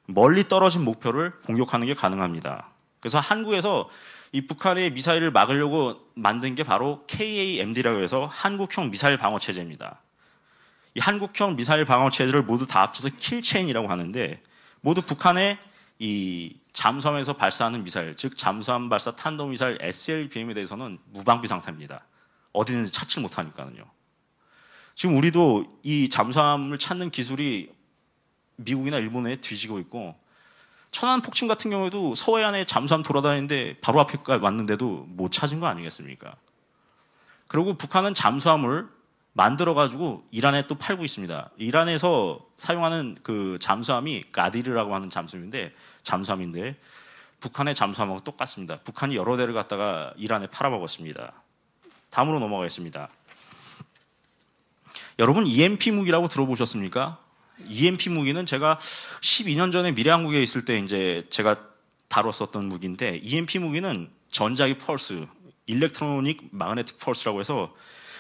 Speaker 1: 멀리 떨어진 목표를 공격하는 게 가능합니다. 그래서 한국에서 이 북한의 미사일을 막으려고 만든 게 바로 KAMD라고 해서 한국형 미사일 방어 체제입니다. 이 한국형 미사일 방어 체제를 모두 다 합쳐서 킬체인이라고 하는데 모두 북한의 이 잠수함에서 발사하는 미사일, 즉 잠수함 발사 탄도미사일 SLBM에 대해서는 무방비 상태입니다. 어디든지 찾지 못하니까요. 지금 우리도 이 잠수함을 찾는 기술이 미국이나 일본에 뒤지고 있고 천안 폭침 같은 경우에도 서해안에 잠수함 돌아다니는데 바로 앞에까지 왔는데도 못 찾은 거 아니겠습니까? 그리고 북한은 잠수함을 만들어가지고 이란에 또 팔고 있습니다. 이란에서 사용하는 그 잠수함이 가디르라고 하는 잠수함인데 북한의 잠수함하고 똑같습니다. 북한이 여러 대를 갖다가 이란에 팔아먹었습니다. 다음으로 넘어가겠습니다. 여러분 EMP 무기라고 들어보셨습니까? EMP 무기는 제가 12년 전에 미래한국에 있을 때 이제 제가 다뤘었던 무기인데 EMP 무기는 전자기 펄스, 일렉트로닉 마그네틱 펄스라고 해서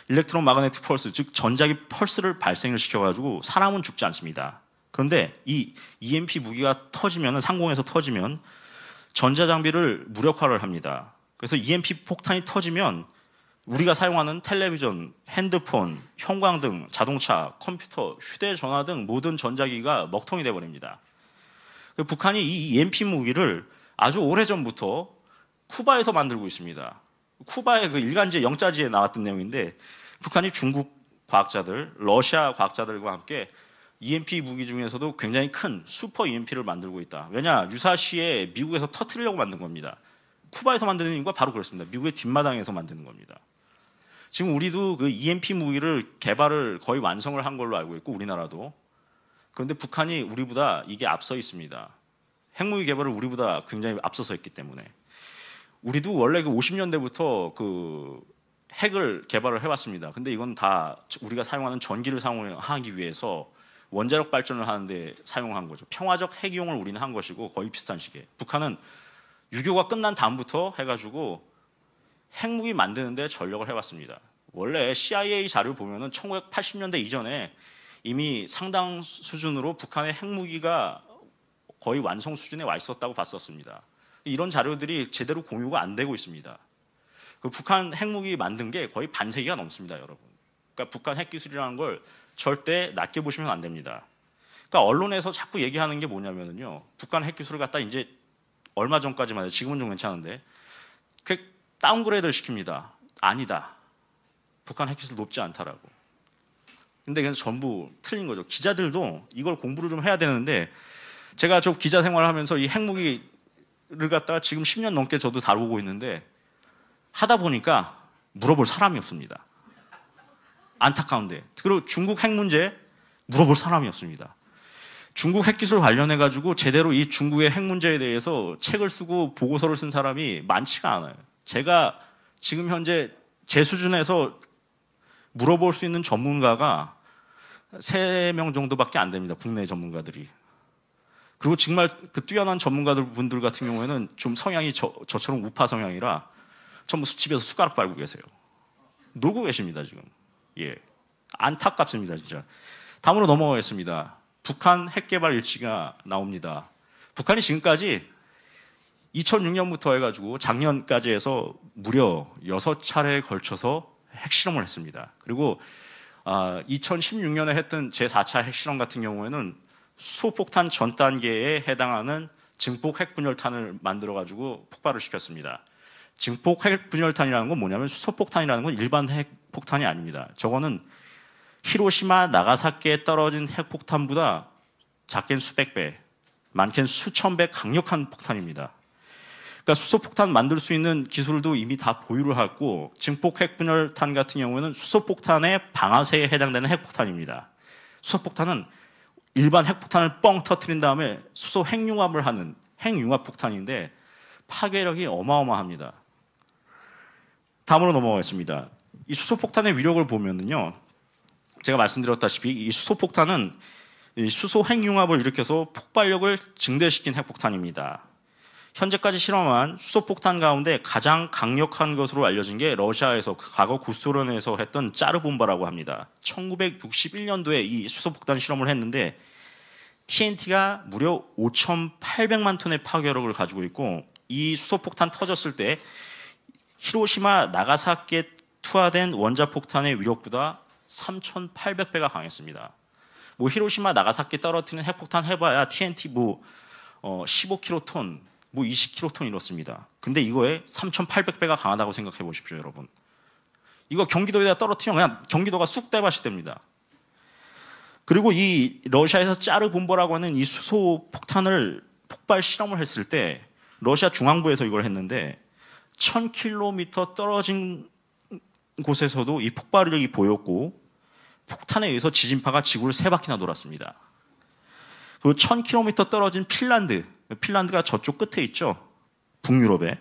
Speaker 1: 일렉트론 마그네틱 펄스, 즉 전자기 펄스를 발생을 시켜가지고 사람은 죽지 않습니다. 그런데 이 EMP 무기가 터지면, 상공에서 터지면 전자장비를 무력화를 합니다. 그래서 EMP 폭탄이 터지면 우리가 사용하는 텔레비전, 핸드폰, 형광등, 자동차, 컴퓨터, 휴대전화 등 모든 전자기기가 먹통이 돼버립니다. 북한이 이 EMP 무기를 아주 오래전부터 쿠바에서 만들고 있습니다. 쿠바의 그 일간지 영자지에 나왔던 내용인데 북한이 중국 과학자들, 러시아 과학자들과 함께 EMP 무기 중에서도 굉장히 큰 슈퍼 EMP를 만들고 있다. 왜냐? 유사시에 미국에서 터뜨리려고 만든 겁니다. 쿠바에서 만드는 이유가 바로 그렇습니다. 미국의 뒷마당에서 만드는 겁니다. 지금 우리도 그 EMP 무기를 개발을 거의 완성을 한 걸로 알고 있고 우리나라도. 그런데 북한이 우리보다 이게 앞서 있습니다. 핵무기 개발을 우리보다 굉장히 앞서서 있기 때문에. 우리도 원래 그 50년대부터 그 핵을 개발을 해왔습니다. 근데 이건 다 우리가 사용하는 전기를 사용하기 위해서 원자력 발전을 하는데 사용한 거죠. 평화적 핵이용을 우리는 한 것이고 거의 비슷한 시기에. 북한은 유교가 끝난 다음부터 해가지고 핵무기 만드는데 전력을 해왔습니다. 원래 CIA 자료 보면은 1980년대 이전에 이미 상당 수준으로 북한의 핵무기가 거의 완성 수준에 와 있었다고 봤었습니다. 이런 자료들이 제대로 공유가 안 되고 있습니다. 그 북한 핵무기 만든 게 거의 반세기가 넘습니다, 여러분. 그러니까 북한 핵기술이라는 걸 절대 낮게 보시면 안 됩니다. 그러니까 언론에서 자꾸 얘기하는 게 뭐냐면요, 북한 핵기술을 갖다 이제 얼마 전까지만 해도 지금은 좀 괜찮은데 그 다운그레이드를 시킵니다. 아니다. 북한 핵기술 높지 않다라고. 근데 그냥 전부 틀린 거죠. 기자들도 이걸 공부를 좀 해야 되는데 제가 저 기자 생활을 하면서 이 핵무기를 갖다가 지금 10년 넘게 저도 다루고 있는데 하다 보니까 물어볼 사람이 없습니다. 안타까운데. 그리고 중국 핵 문제 물어볼 사람이 없습니다. 중국 핵기술 관련해가지고 제대로 이 중국의 핵 문제에 대해서 책을 쓰고 보고서를 쓴 사람이 많지가 않아요. 제가 지금 현재 제 수준에서 물어볼 수 있는 전문가가 3명 정도밖에 안 됩니다. 국내 전문가들이. 그리고 정말 그 뛰어난 전문가들 분들 같은 경우에는 좀 성향이 저처럼 우파 성향이라 전부 집에서 숟가락 빨고 계세요. 놀고 계십니다 지금. 예, 안타깝습니다 진짜. 다음으로 넘어가겠습니다. 북한 핵개발 일치가 나옵니다. 북한이 지금까지 2006년부터 해가지고 작년까지 해서 무려 6차례에 걸쳐서 핵실험을 했습니다. 그리고 2016년에 했던 제4차 핵실험 같은 경우에는 수소폭탄 전 단계에 해당하는 증폭 핵분열탄을 만들어가지고 폭발을 시켰습니다. 증폭 핵분열탄이라는 건 뭐냐면 수소폭탄이라는 건 일반 핵폭탄이 아닙니다. 저거는 히로시마, 나가사키에 떨어진 핵폭탄보다 작게는 수백 배, 많게는 수천 배 강력한 폭탄입니다. 그러니까 수소폭탄 만들 수 있는 기술도 이미 다 보유를 하고 증폭 핵분열탄 같은 경우에는 수소폭탄의 방아쇠에 해당되는 핵폭탄입니다. 수소폭탄은 일반 핵폭탄을 뻥 터뜨린 다음에 수소 핵융합을 하는 핵융합 폭탄인데 파괴력이 어마어마합니다. 다음으로 넘어가겠습니다. 이 수소폭탄의 위력을 보면은요, 제가 말씀드렸다시피 이 수소폭탄은 이 수소 핵융합을 일으켜서 폭발력을 증대시킨 핵폭탄입니다. 현재까지 실험한 수소폭탄 가운데 가장 강력한 것으로 알려진 게 러시아에서 과거 구소련에서 했던 짜르본바라고 합니다. 1961년도에 이 수소폭탄 실험을 했는데 TNT가 무려 5,800만 톤의 파괴력을 가지고 있고 이 수소폭탄 터졌을 때 히로시마, 나가사키에 투하된 원자폭탄의 위력보다 3,800배가 강했습니다. 뭐 히로시마, 나가사키 떨어뜨리는 핵폭탄 해봐야 TNT 15킬로톤, 20킬로톤 이렇습니다. 근데 이거에 3,800배가 강하다고 생각해 보십시오, 여러분. 이거 경기도에다 떨어뜨리면 그냥 경기도가 쑥대밭이 됩니다. 그리고 이 러시아에서 짜르본바라고 하는 이 수소폭탄을 폭발 실험을 했을 때 러시아 중앙부에서 이걸 했는데 1,000km 떨어진 곳에서도 이 폭발력이 보였고 폭탄에 의해서 지진파가 지구를 3바퀴나 돌았습니다. 그리고 1,000km 떨어진 핀란드가 저쪽 끝에 있죠. 북유럽에.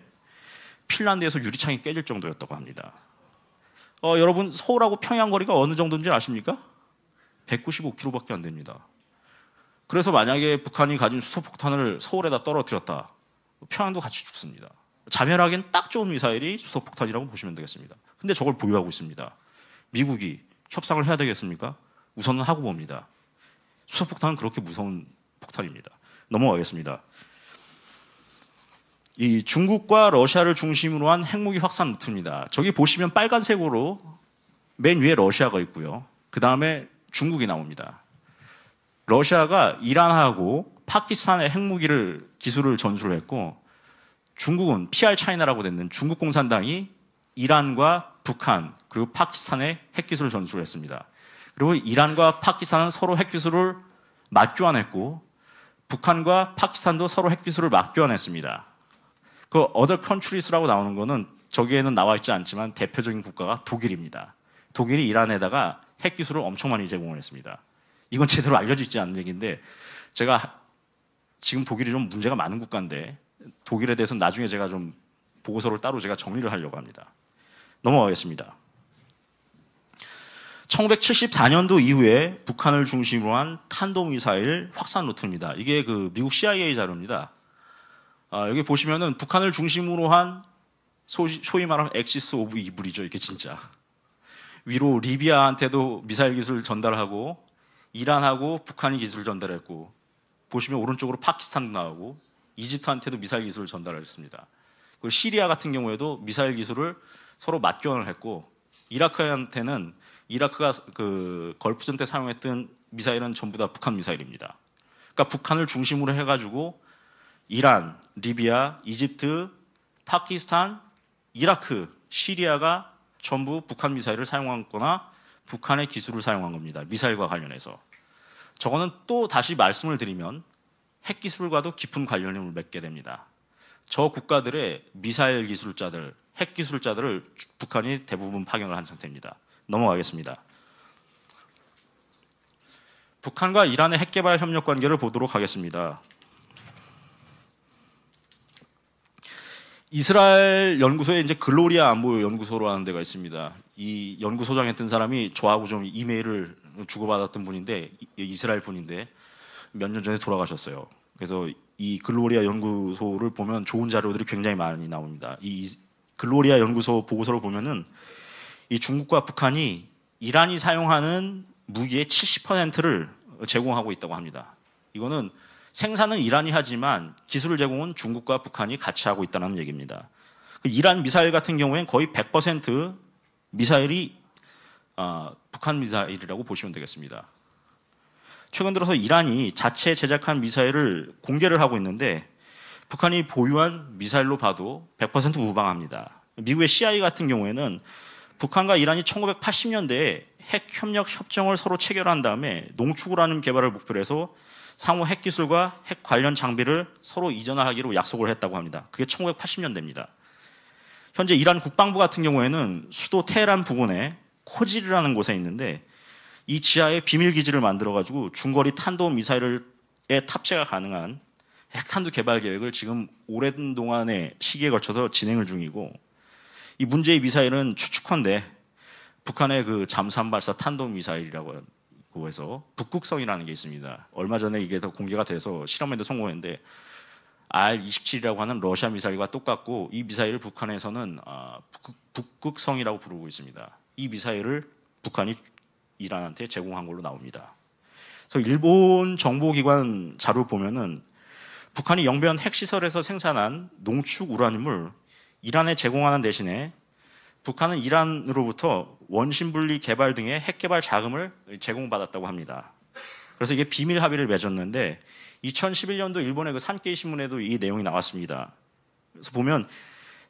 Speaker 1: 핀란드에서 유리창이 깨질 정도였다고 합니다. 여러분 서울하고 평양 거리가 어느 정도인지 아십니까? 195km밖에 안 됩니다. 그래서 만약에 북한이 가진 수소폭탄을 서울에다 떨어뜨렸다. 평양도 같이 죽습니다. 자멸하기엔 딱 좋은 미사일이 수소폭탄이라고 보시면 되겠습니다. 근데 저걸 보유하고 있습니다. 미국이 협상을 해야 되겠습니까? 우선은 하고 봅니다. 수소폭탄은 그렇게 무서운 폭탄입니다. 넘어가겠습니다. 이 중국과 러시아를 중심으로 한 핵무기 확산 루트입니다. 저기 보시면 빨간색으로 맨 위에 러시아가 있고요. 그 다음에 중국이 나옵니다. 러시아가 이란하고 파키스탄의 핵무기를 기술을 전수를 했고 중국은 PR 차이나라고 되는 중국 공산당이 이란과 북한 그리고 파키스탄의 핵기술을 전수를 했습니다. 그리고 이란과 파키스탄은 서로 핵기술을 맞교환했고 북한과 파키스탄도 서로 핵기술을 맞교환했습니다. 그 other countries라고 나오는 거는 저기에는 나와 있지 않지만 대표적인 국가가 독일입니다. 독일이 이란에다가 핵기술을 엄청 많이 제공을 했습니다. 이건 제대로 알려져 있지 않은 얘기인데 제가 지금 독일이 좀 문제가 많은 국가인데 독일에 대해서는 나중에 제가 좀 보고서를 따로 제가 정리를 하려고 합니다. 넘어가겠습니다. 1974년도 이후에 북한을 중심으로 한 탄도미사일 확산 루트입니다. 이게 그 미국 CIA 자료입니다. 여기 보시면은 북한을 중심으로 한 소위 말하면 엑시스 오브 이블이죠. 이게 진짜. 위로 리비아한테도 미사일 기술 전달하고 이란하고 북한이 기술을 전달했고 보시면 오른쪽으로 파키스탄도 나오고 이집트한테도 미사일 기술을 전달했습니다. 그리고 시리아 같은 경우에도 미사일 기술을 서로 맞교환을 했고 이라크한테는 이라크가 그 걸프전 때 사용했던 미사일은 전부 다 북한 미사일입니다. 그러니까 북한을 중심으로 해가지고 이란, 리비아, 이집트, 파키스탄, 이라크, 시리아가 전부 북한 미사일을 사용했거나 북한의 기술을 사용한 겁니다. 미사일과 관련해서. 저거는 또 다시 말씀을 드리면 핵기술과도 깊은 관련을 맺게 됩니다. 저 국가들의 미사일 기술자들, 핵 기술자들을 북한이 대부분 파견을 한 상태입니다. 넘어가겠습니다. 북한과 이란의 핵개발 협력 관계를 보도록 하겠습니다. 이스라엘 연구소에 이제 글로리아 안보 연구소로 하는 데가 있습니다. 이 연구소장에 뜬 사람이 저하고 좀 이메일을 주고받았던 분인데 이스라엘 분인데 몇 년 전에 돌아가셨어요. 그래서 이 글로리아 연구소를 보면 좋은 자료들이 굉장히 많이 나옵니다. 이 글로리아 연구소 보고서를 보면은 이 중국과 북한이 이란이 사용하는 무기의 70%를 제공하고 있다고 합니다. 이거는 생산은 이란이 하지만 기술 제공은 중국과 북한이 같이 하고 있다는 얘기입니다. 이란 미사일 같은 경우에는 거의 100% 미사일이 북한 미사일이라고 보시면 되겠습니다. 최근 들어서 이란이 자체 제작한 미사일을 공개를 하고 있는데 북한이 보유한 미사일로 봐도 100% 무방합니다. 미국의 CIA 같은 경우에는 북한과 이란이 1980년대에 핵 협력 협정을 서로 체결한 다음에 농축우라늄 개발을 목표로 해서 상호 핵 기술과 핵 관련 장비를 서로 이전하기로 약속을 했다고 합니다. 그게 1980년대입니다. 현재 이란 국방부 같은 경우에는 수도 테헤란 부근에 코질이라는 곳에 있는데 이 지하에 비밀 기지를 만들어가지고 중거리 탄도 미사일에 탑재가 가능한 핵탄두 개발 계획을 지금 오랜 동안의 시기에 걸쳐서 진행을 중이고, 이 문제의 미사일은 추측컨대 북한의 그 잠수함 발사 탄도 미사일이라고 해서 북극성이라는 게 있습니다. 얼마 전에 이게 더 공개가 돼서 실험에도 성공했는데 R-27이라고 하는 러시아 미사일과 똑같고, 이 미사일을 북한에서는 북극성이라고 부르고 있습니다. 이 미사일을 북한이 이란한테 제공한 걸로 나옵니다. 그래서 일본 정보기관 자료를 보면은 북한이 영변 핵시설에서 생산한 농축 우라늄을 이란에 제공하는 대신에 북한은 이란으로부터 원심분리 개발 등의 핵 개발 자금을 제공받았다고 합니다. 그래서 이게 비밀 합의를 맺었는데 2011년도 일본의 그 산케이 신문에도 이 내용이 나왔습니다. 그래서 보면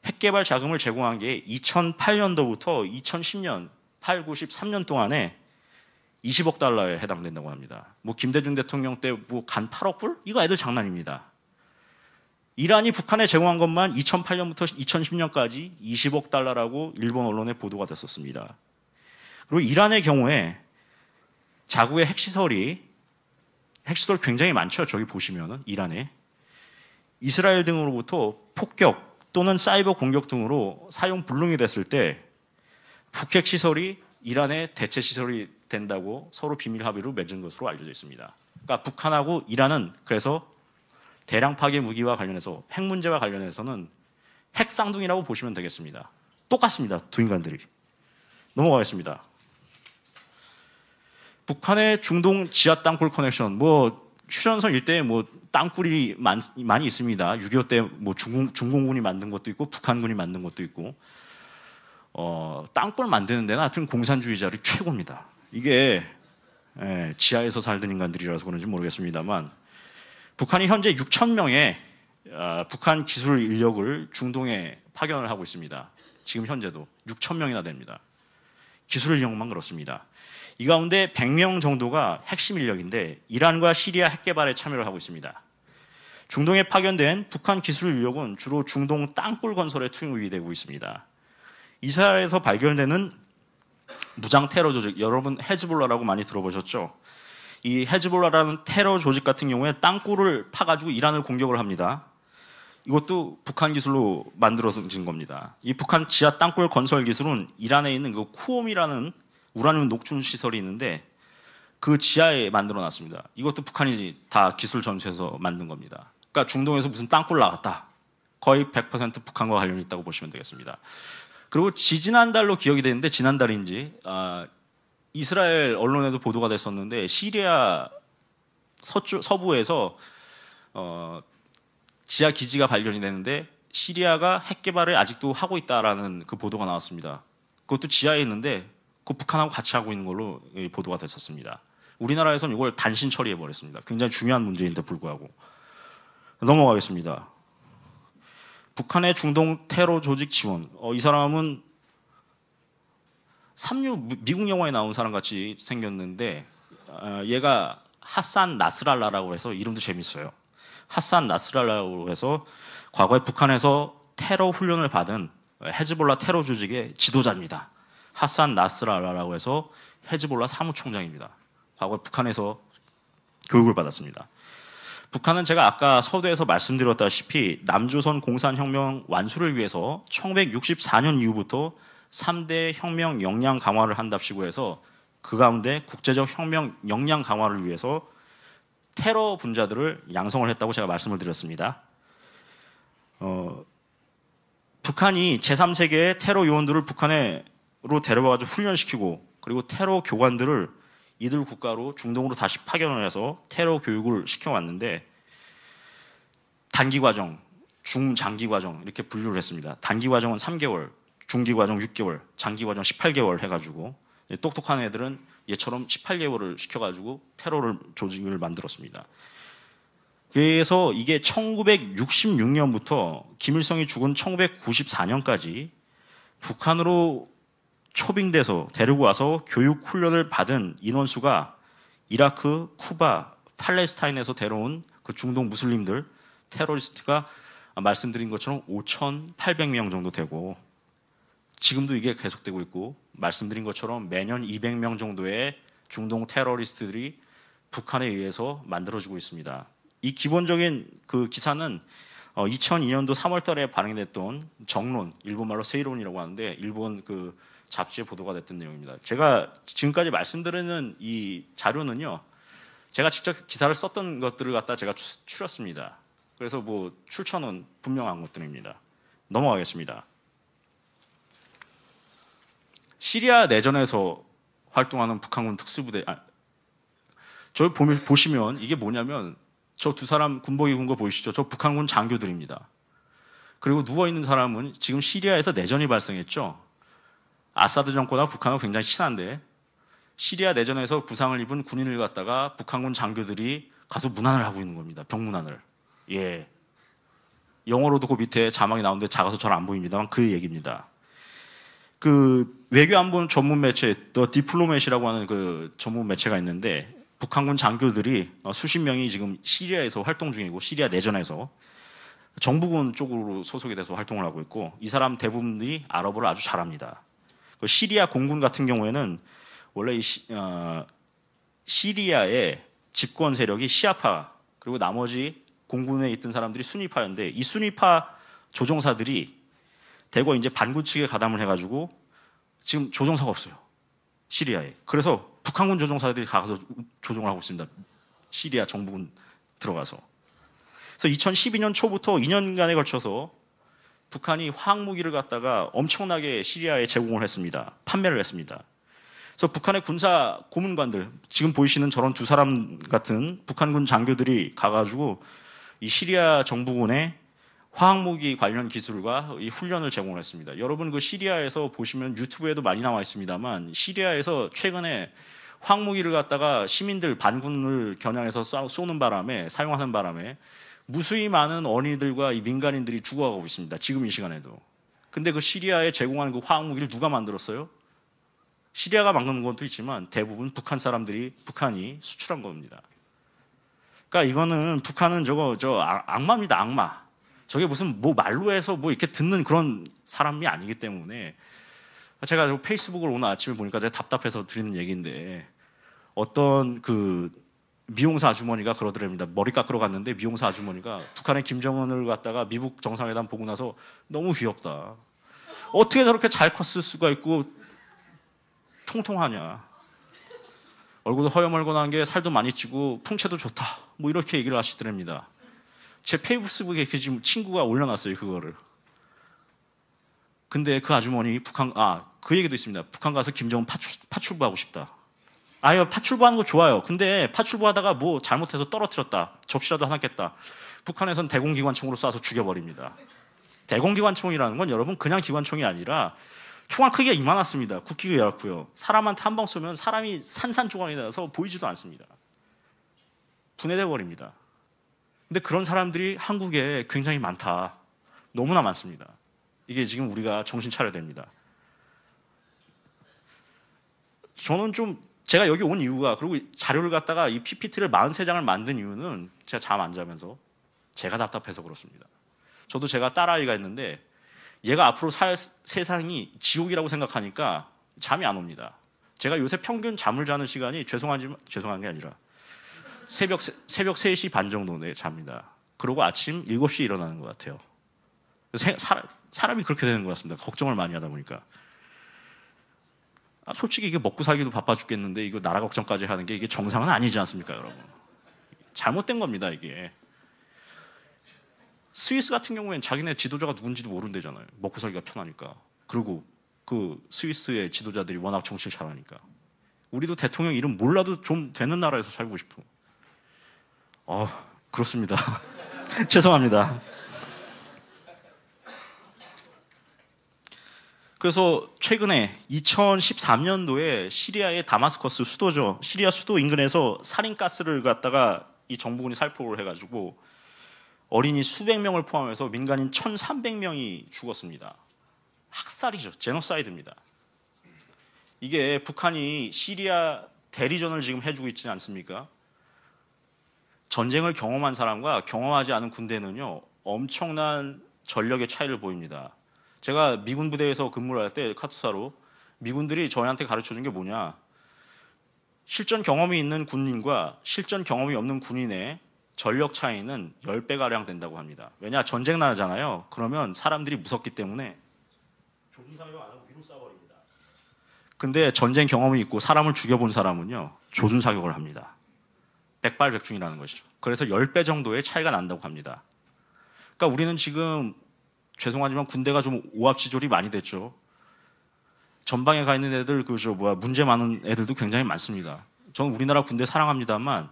Speaker 1: 핵 개발 자금을 제공한 게 2008년도부터 2010년 8, 9, 13년 동안에 20억 달러에 해당된다고 합니다. 뭐 김대중 대통령 때 뭐 간 8억 불? 이거 애들 장난입니다. 이란이 북한에 제공한 것만 2008년부터 2010년까지 20억 달러라고 일본 언론에 보도가 됐었습니다. 그리고 이란의 경우에 자국의 핵시설 굉장히 많죠. 저기 보시면은 이란에 이스라엘 등으로부터 폭격 또는 사이버 공격 등으로 사용 불능이 됐을 때 북핵 시설이 이란의 대체 시설이 된다고 서로 비밀 합의로 맺은 것으로 알려져 있습니다. 그러니까 북한하고 이란은 그래서 대량 파괴 무기와 관련해서 핵 문제와 관련해서는 핵 쌍둥이라고 보시면 되겠습니다. 똑같습니다. 두 인간들이. 넘어가겠습니다. 북한의 중동 지하 땅굴 커넥션, 뭐 휴전선 일대에 뭐 땅굴이 많이 있습니다. 6.25 때 뭐 중공군이 만든 것도 있고 북한군이 만든 것도 있고, 땅굴 만드는 데는 하여튼 공산주의자들이 최고입니다. 이게 지하에서 살던 인간들이라서 그런지 모르겠습니다만 북한이 현재 6천 명의 북한 기술 인력을 중동에 파견을 하고 있습니다. 지금 현재도 6천 명이나 됩니다. 기술 인력만 그렇습니다. 이 가운데 100명 정도가 핵심 인력인데 이란과 시리아 핵 개발에 참여를 하고 있습니다. 중동에 파견된 북한 기술 인력은 주로 중동 땅굴 건설에 투입이 되고 있습니다. 이스라엘에서 발견되는 무장 테러 조직, 여러분 헤즈볼라라고 많이 들어보셨죠? 이 헤즈볼라라는 테러 조직 같은 경우에 땅굴을 파가지고 이란을 공격을 합니다. 이것도 북한 기술로 만들어진 겁니다. 이 북한 지하 땅굴 건설 기술은 이란에 있는 그 쿠옴이라는 우라늄 녹춘 시설이 있는데 그 지하에 만들어놨습니다. 이것도 북한이 다 기술 전수해서 만든 겁니다. 그러니까 중동에서 무슨 땅굴 나갔다. 거의 100% 북한과 관련이 있다고 보시면 되겠습니다. 그리고 지지난달로 기억이 되는데 지난달인지 이스라엘 언론에도 보도가 됐었는데 시리아 서부에서 지하 기지가 발견이 되는데 시리아가 핵 개발을 아직도 하고 있다라는 그 보도가 나왔습니다. 그것도 지하에 있는데 그 북한하고 같이 하고 있는 걸로 보도가 됐었습니다. 우리나라에서는 이걸 단신 처리해 버렸습니다. 굉장히 중요한 문제인데 불구하고. 넘어가겠습니다. 북한의 중동 테러 조직 지원. 이 사람은 미국 영화에 나온 사람 같이 생겼는데 얘가 하산 나스랄라라고 해서 이름도 재밌어요. 하산 나스랄라라고 해서 과거에 북한에서 테러 훈련을 받은 헤즈볼라 테러 조직의 지도자입니다. 하산 나스랄라라고 해서 헤즈볼라 사무총장입니다. 과거에 북한에서 교육을 받았습니다. 북한은 제가 아까 서두에서 말씀드렸다시피 남조선 공산혁명 완수를 위해서 1964년 이후부터 3대 혁명 역량 강화를 한답시고 해서 그 가운데 국제적 혁명 역량 강화를 위해서 테러 분자들을 양성을 했다고 제가 말씀을 드렸습니다. 북한이 제3세계의 테러 요원들을 북한으로 데려와가지고 훈련시키고 그리고 테러 교관들을 이들 국가로 중동으로 다시 파견을 해서 테러 교육을 시켜왔는데 단기 과정, 중장기 과정 이렇게 분류를 했습니다. 단기 과정은 3개월, 중기 과정 6개월, 장기 과정 18개월 해가지고 똑똑한 애들은 얘처럼 18개월을 시켜가지고 테러를 조직을 만들었습니다. 그래서 이게 1966년부터 김일성이 죽은 1994년까지 북한으로 초빙돼서 데리고 와서 교육 훈련을 받은 인원수가 이라크, 쿠바, 팔레스타인에서 데려온 그 중동 무슬림들 테러리스트가 말씀드린 것처럼 5,800명 정도 되고 지금도 이게 계속되고 있고 말씀드린 것처럼 매년 200명 정도의 중동 테러리스트들이 북한에 의해서 만들어지고 있습니다. 이 기본적인 그 기사는 2002년도 3월 달에 발행됐던 정론, 일본말로 세이론이라고 하는데 일본 그 잡지에 보도가 됐던 내용입니다. 제가 지금까지 말씀드리는 이 자료는요. 제가 직접 기사를 썼던 것들을 갖다 제가 추렸습니다. 그래서 뭐 출처는 분명한 것들입니다. 넘어가겠습니다. 시리아 내전에서 활동하는 북한군 특수부대 저 보시면 이게 뭐냐면 저 두 사람 군복 입은 거 보이시죠? 저 북한군 장교들입니다. 그리고 누워있는 사람은 지금 시리아에서 내전이 발생했죠. 아사드 정권과 북한은 굉장히 친한데 시리아 내전에서 부상을 입은 군인을 갖다가 북한군 장교들이 가서 문안을 하고 있는 겁니다. 병문안을. 예. 영어로도 그 밑에 자막이 나오는데 작아서 잘 안 보입니다만 그 얘기입니다. 그 외교안보 전문 매체 더 디플로맷이라고 하는 그 전문 매체가 있는데 북한군 장교들이 수십 명이 지금 시리아에서 활동 중이고 시리아 내전에서 정부군 쪽으로 소속이 돼서 활동을 하고 있고 이 사람 대부분이 아랍어를 아주 잘합니다. 그 시리아 공군 같은 경우에는 원래 시리아의 집권 세력이 시아파 그리고 나머지 공군에 있던 사람들이 순위파였는데 이 순위파 조종사들이 대거 이제 반군 측에 가담을 해가지고 지금 조종사가 없어요. 시리아에. 그래서 북한군 조종사들이 가서 조종을 하고 있습니다. 시리아 정부군 들어가서. 그래서 2012년 초부터 2년간에 걸쳐서 북한이 화학무기를 갖다가 엄청나게 시리아에 제공을 했습니다. 판매를 했습니다. 그래서 북한의 군사 고문관들, 지금 보이시는 저런 두 사람 같은 북한군 장교들이 가가지고 이 시리아 정부군에 화학무기 관련 기술과 이 훈련을 제공했습니다. 여러분 그 시리아에서 보시면 유튜브에도 많이 나와 있습니다만 시리아에서 최근에 화학무기를 갖다가 시민들 반군을 겨냥해서 쏘는 바람에 사용하는 바람에 무수히 많은 어린이들과 이 민간인들이 죽어가고 있습니다. 지금 이 시간에도. 근데 그 시리아에 제공하는 그 화학무기를 누가 만들었어요? 시리아가 만드는 것도 있지만 대부분 북한이 수출한 겁니다. 그러니까 이거는 북한은 악마입니다. 악마. 저게 무슨 뭐 말로 해서 뭐 이렇게 듣는 그런 사람이 아니기 때문에 제가 페이스북을 오늘 아침에 보니까 제가 답답해서 드리는 얘기인데 어떤 그 미용사 아주머니가 그러더랍니다. 머리 깎으러 갔는데 미용사 아주머니가 북한의 김정은을 갖다가 미국 정상회담 보고 나서 너무 귀엽다. 어떻게 저렇게 잘 컸을 수가 있고 통통하냐. 얼굴도 허여멀건한 게 살도 많이 찌고 풍채도 좋다. 뭐 이렇게 얘기를 하시더랍니다. 제 페이스북에 지금 친구가 올려놨어요, 그거를. 근데 그 아주머니 그 얘기도 있습니다. 북한 가서 김정은 파출부하고 싶다. 아유, 파출부하는 거 좋아요. 근데 파출부하다가 뭐 잘못해서 떨어뜨렸다. 접시라도 하나 깼다. 북한에선 대공기관총으로 쏴서 죽여버립니다. 대공기관총이라는 건 여러분 그냥 기관총이 아니라 총알 크기가 이만했습니다. 굵기가 얇고요. 사람한테 한 방 쏘면 사람이 산산조각이 나서 보이지도 않습니다. 분해돼 버립니다. 근데 그런 사람들이 한국에 굉장히 많다. 너무나 많습니다. 이게 지금 우리가 정신 차려야 됩니다. 저는 제가 여기 온 이유가 그리고 자료를 갖다가 이 PPT를 43장을 만든 이유는 제가 잠 안 자면서 제가 답답해서 그렇습니다. 저도 제가 딸아이가 있는데 얘가 앞으로 살 세상이 지옥이라고 생각하니까 잠이 안 옵니다. 제가 요새 평균 잠을 자는 시간이 죄송한 게 아니라 새벽 3시 반 정도에 잡니다. 그리고 아침 7시에 일어나는 것 같아요. 사람이 그렇게 되는 것 같습니다. 걱정을 많이 하다 보니까. 솔직히 이게 먹고 살기도 바빠 죽겠는데 이거 나라 걱정까지 하는 게 이게 정상은 아니지 않습니까, 여러분? 잘못된 겁니다, 이게. 스위스 같은 경우에는 자기네 지도자가 누군지도 모른대잖아요. 먹고 살기가 편하니까. 그리고 그 스위스의 지도자들이 워낙 정치를 잘하니까. 우리도 대통령 이름 몰라도 좀 되는 나라에서 살고 싶어. 그렇습니다. 죄송합니다. 그래서 최근에 2013년도에 시리아의 다마스커스 수도죠. 시리아 수도 인근에서 살인가스를 갖다가 이 정부군이 살포를 해가지고 어린이 수백 명을 포함해서 민간인 1,300명이 죽었습니다. 학살이죠. 제노사이드입니다. 이게 북한이 시리아 대리전을 지금 해주고 있지 않습니까? 전쟁을 경험한 사람과 경험하지 않은 군대는요, 엄청난 전력의 차이를 보입니다. 제가 미군 부대에서 근무를 할 때 카투사로 미군들이 저희한테 가르쳐준 게 뭐냐, 실전 경험이 있는 군인과 실전 경험이 없는 군인의 전력 차이는 10배가량 된다고 합니다. 왜냐, 전쟁 나잖아요. 그러면 사람들이 무섭기 때문에 조준사격 안 하고 위로 쏴버립니다. 근데 전쟁 경험이 있고 사람을 죽여본 사람은요, 조준사격을 합니다. 백발백중이라는 것이죠. 그래서 10배 정도의 차이가 난다고 합니다. 그러니까 우리는 지금 죄송하지만 군대가 좀 오합지졸이 많이 됐죠. 전방에 가 있는 애들 문제 많은 애들도 굉장히 많습니다. 저는 우리나라 군대 사랑합니다만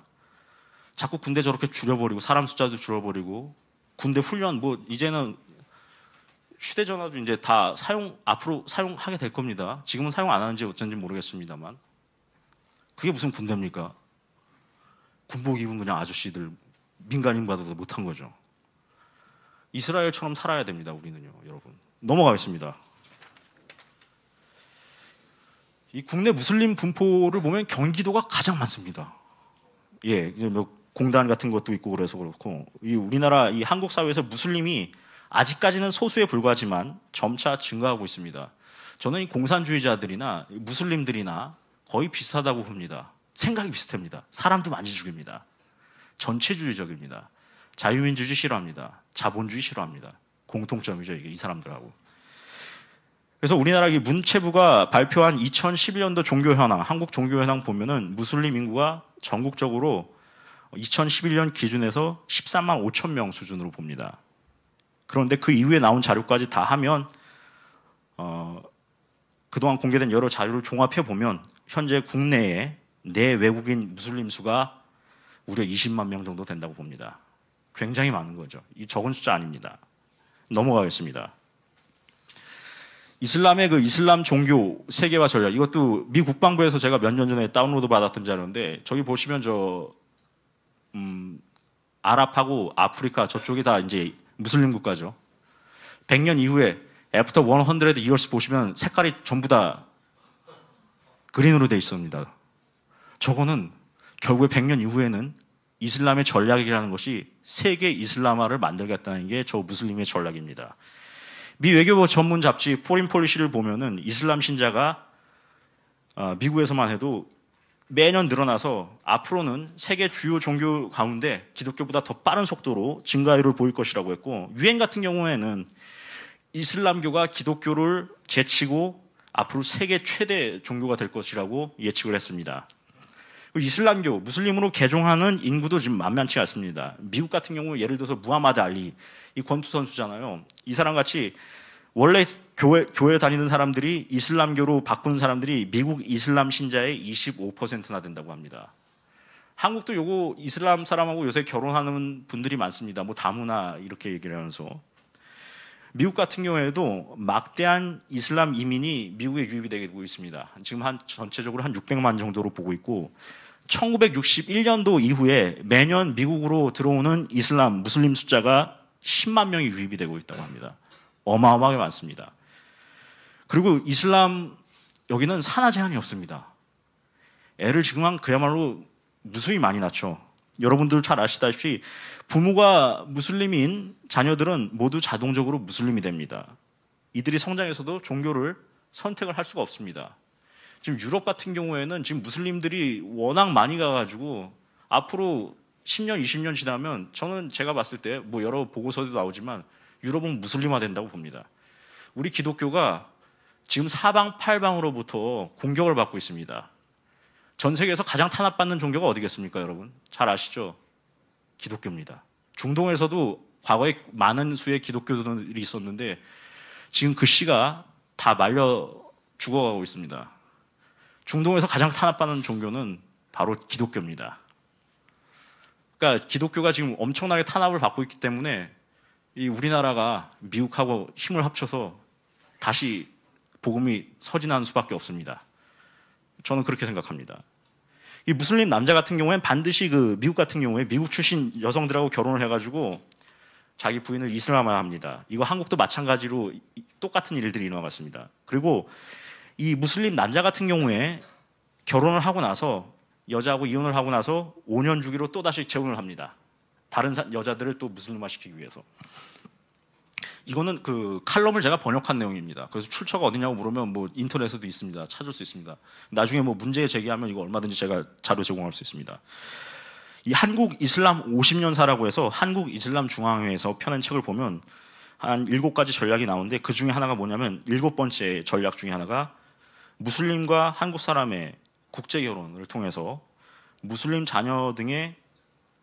Speaker 1: 자꾸 군대 저렇게 줄여버리고 사람 숫자도 줄여버리고 군대 훈련 이제는 휴대전화도 이제 다 앞으로 사용하게 될 겁니다. 지금은 사용 안 하는지 어쩐지 모르겠습니다만 그게 무슨 군대입니까? 군복 입은 그냥 아저씨들 민간인 받아도 못한 거죠. 이스라엘처럼 살아야 됩니다. 우리는요, 여러분. 넘어가겠습니다. 이 국내 무슬림 분포를 보면 경기도가 가장 많습니다. 예, 공단 같은 것도 있고 그래서 그렇고 우리나라 이 한국 사회에서 무슬림이 아직까지는 소수에 불과하지만 점차 증가하고 있습니다. 저는 이 공산주의자들이나 무슬림들이나 거의 비슷하다고 봅니다. 생각이 비슷합니다. 사람도 많이 죽입니다. 전체주의적입니다. 자유민주주의 싫어합니다. 자본주의 싫어합니다. 공통점이죠, 이게 이 사람들하고. 그래서 우리나라 문체부가 발표한 2011년도 종교 현황, 한국 종교 현황 보면은 무슬림 인구가 전국적으로 2011년 기준에서 13만 5천 명 수준으로 봅니다. 그런데 그 이후에 나온 자료까지 다 하면 그동안 공개된 여러 자료를 종합해 보면 현재 국내에 내 외국인 무슬림 수가 무려 20만 명 정도 된다고 봅니다. 굉장히 많은 거죠. 이 적은 숫자 아닙니다. 넘어가겠습니다. 이슬람의 이슬람 종교 세계화 전략, 이것도 미 국방부에서 제가 몇 년 전에 다운로드 받았던 자료인데 저기 보시면 아랍하고 아프리카 저쪽이 다 이제 무슬림 국가죠. 100년 이후에 애프터 100 years 보시면 색깔이 전부 다 그린으로 돼 있습니다. 저거는 결국에 100년 이후에는 이슬람의 전략이라는 것이 세계 이슬람화를 만들겠다는 게 저 무슬림의 전략입니다. 미 외교부 전문 잡지 포린 폴리시를 보면은 이슬람 신자가 미국에서만 해도 매년 늘어나서 앞으로는 세계 주요 종교 가운데 기독교보다 더 빠른 속도로 증가율을 보일 것이라고 했고, 유엔 같은 경우에는 이슬람교가 기독교를 제치고 앞으로 세계 최대 종교가 될 것이라고 예측을 했습니다. 이슬람교, 무슬림으로 개종하는 인구도 지금 만만치 않습니다. 미국 같은 경우 예를 들어서 무하마드 알리, 이 권투 선수잖아요. 이 사람 같이 원래 교회 다니는 사람들이 이슬람교로 바꾸는 사람들이 미국 이슬람 신자의 25%나 된다고 합니다. 한국도 요거 이슬람 사람하고 요새 결혼하는 분들이 많습니다. 다문화 이렇게 얘기를 하면서. 미국 같은 경우에도 막대한 이슬람 이민이 미국에 유입이 되고 있습니다. 지금 전체적으로 한 600만 정도로 보고 있고, 1961년도 이후에 매년 미국으로 들어오는 이슬람 무슬림 숫자가 10만 명이 유입이 되고 있다고 합니다. 어마어마하게 많습니다. 그리고 이슬람 여기는 산하 제한이 없습니다. 애를 지금 그야말로 무수히 많이 낳죠. 여러분들 잘 아시다시피 부모가 무슬림인 자녀들은 모두 자동적으로 무슬림이 됩니다. 이들이 성장해서도 종교를 선택을 할 수가 없습니다. 지금 유럽 같은 경우에는 지금 무슬림들이 워낙 많이 가가지고 앞으로 10년, 20년 지나면 저는 제가 봤을 때 여러 보고서도 나오지만 유럽은 무슬림화 된다고 봅니다. 우리 기독교가 지금 사방팔방으로부터 공격을 받고 있습니다. 전 세계에서 가장 탄압받는 종교가 어디겠습니까, 여러분? 잘 아시죠? 기독교입니다. 중동에서도 과거에 많은 수의 기독교들이 있었는데 지금 그 씨가 다 말려 죽어가고 있습니다. 중동에서 가장 탄압받는 종교는 바로 기독교입니다. 그러니까 기독교가 지금 엄청나게 탄압을 받고 있기 때문에 이 우리나라가 미국하고 힘을 합쳐서 다시 복음이 서진하는 수밖에 없습니다. 저는 그렇게 생각합니다. 이 무슬림 남자 같은 경우에는 반드시 그 미국 같은 경우에 미국 출신 여성들하고 결혼을 해가지고 자기 부인을 이슬람화합니다. 이거 한국도 마찬가지로 똑같은 일들이 일어났습니다. 그리고 이 무슬림 남자 같은 경우에 결혼을 하고 나서 여자하고 이혼을 하고 나서 5년 주기로 또 다시 재혼을 합니다. 다른 여자들을 또 무슬림화 시키기 위해서. 이거는 그 칼럼을 제가 번역한 내용입니다. 그래서 출처가 어디냐고 물으면 뭐 인터넷에도 있습니다. 찾을 수 있습니다. 나중에 뭐 문제 제기하면 이거 얼마든지 제가 자료 제공할 수 있습니다. 이 한국 이슬람 50년사라고 해서 한국 이슬람 중앙회에서 펴낸 책을 보면 한 7가지 전략이 나오는데 그 중에 하나가 뭐냐면 7번째 전략 중에 하나가 무슬림과 한국 사람의 국제 결혼을 통해서 무슬림 자녀 등의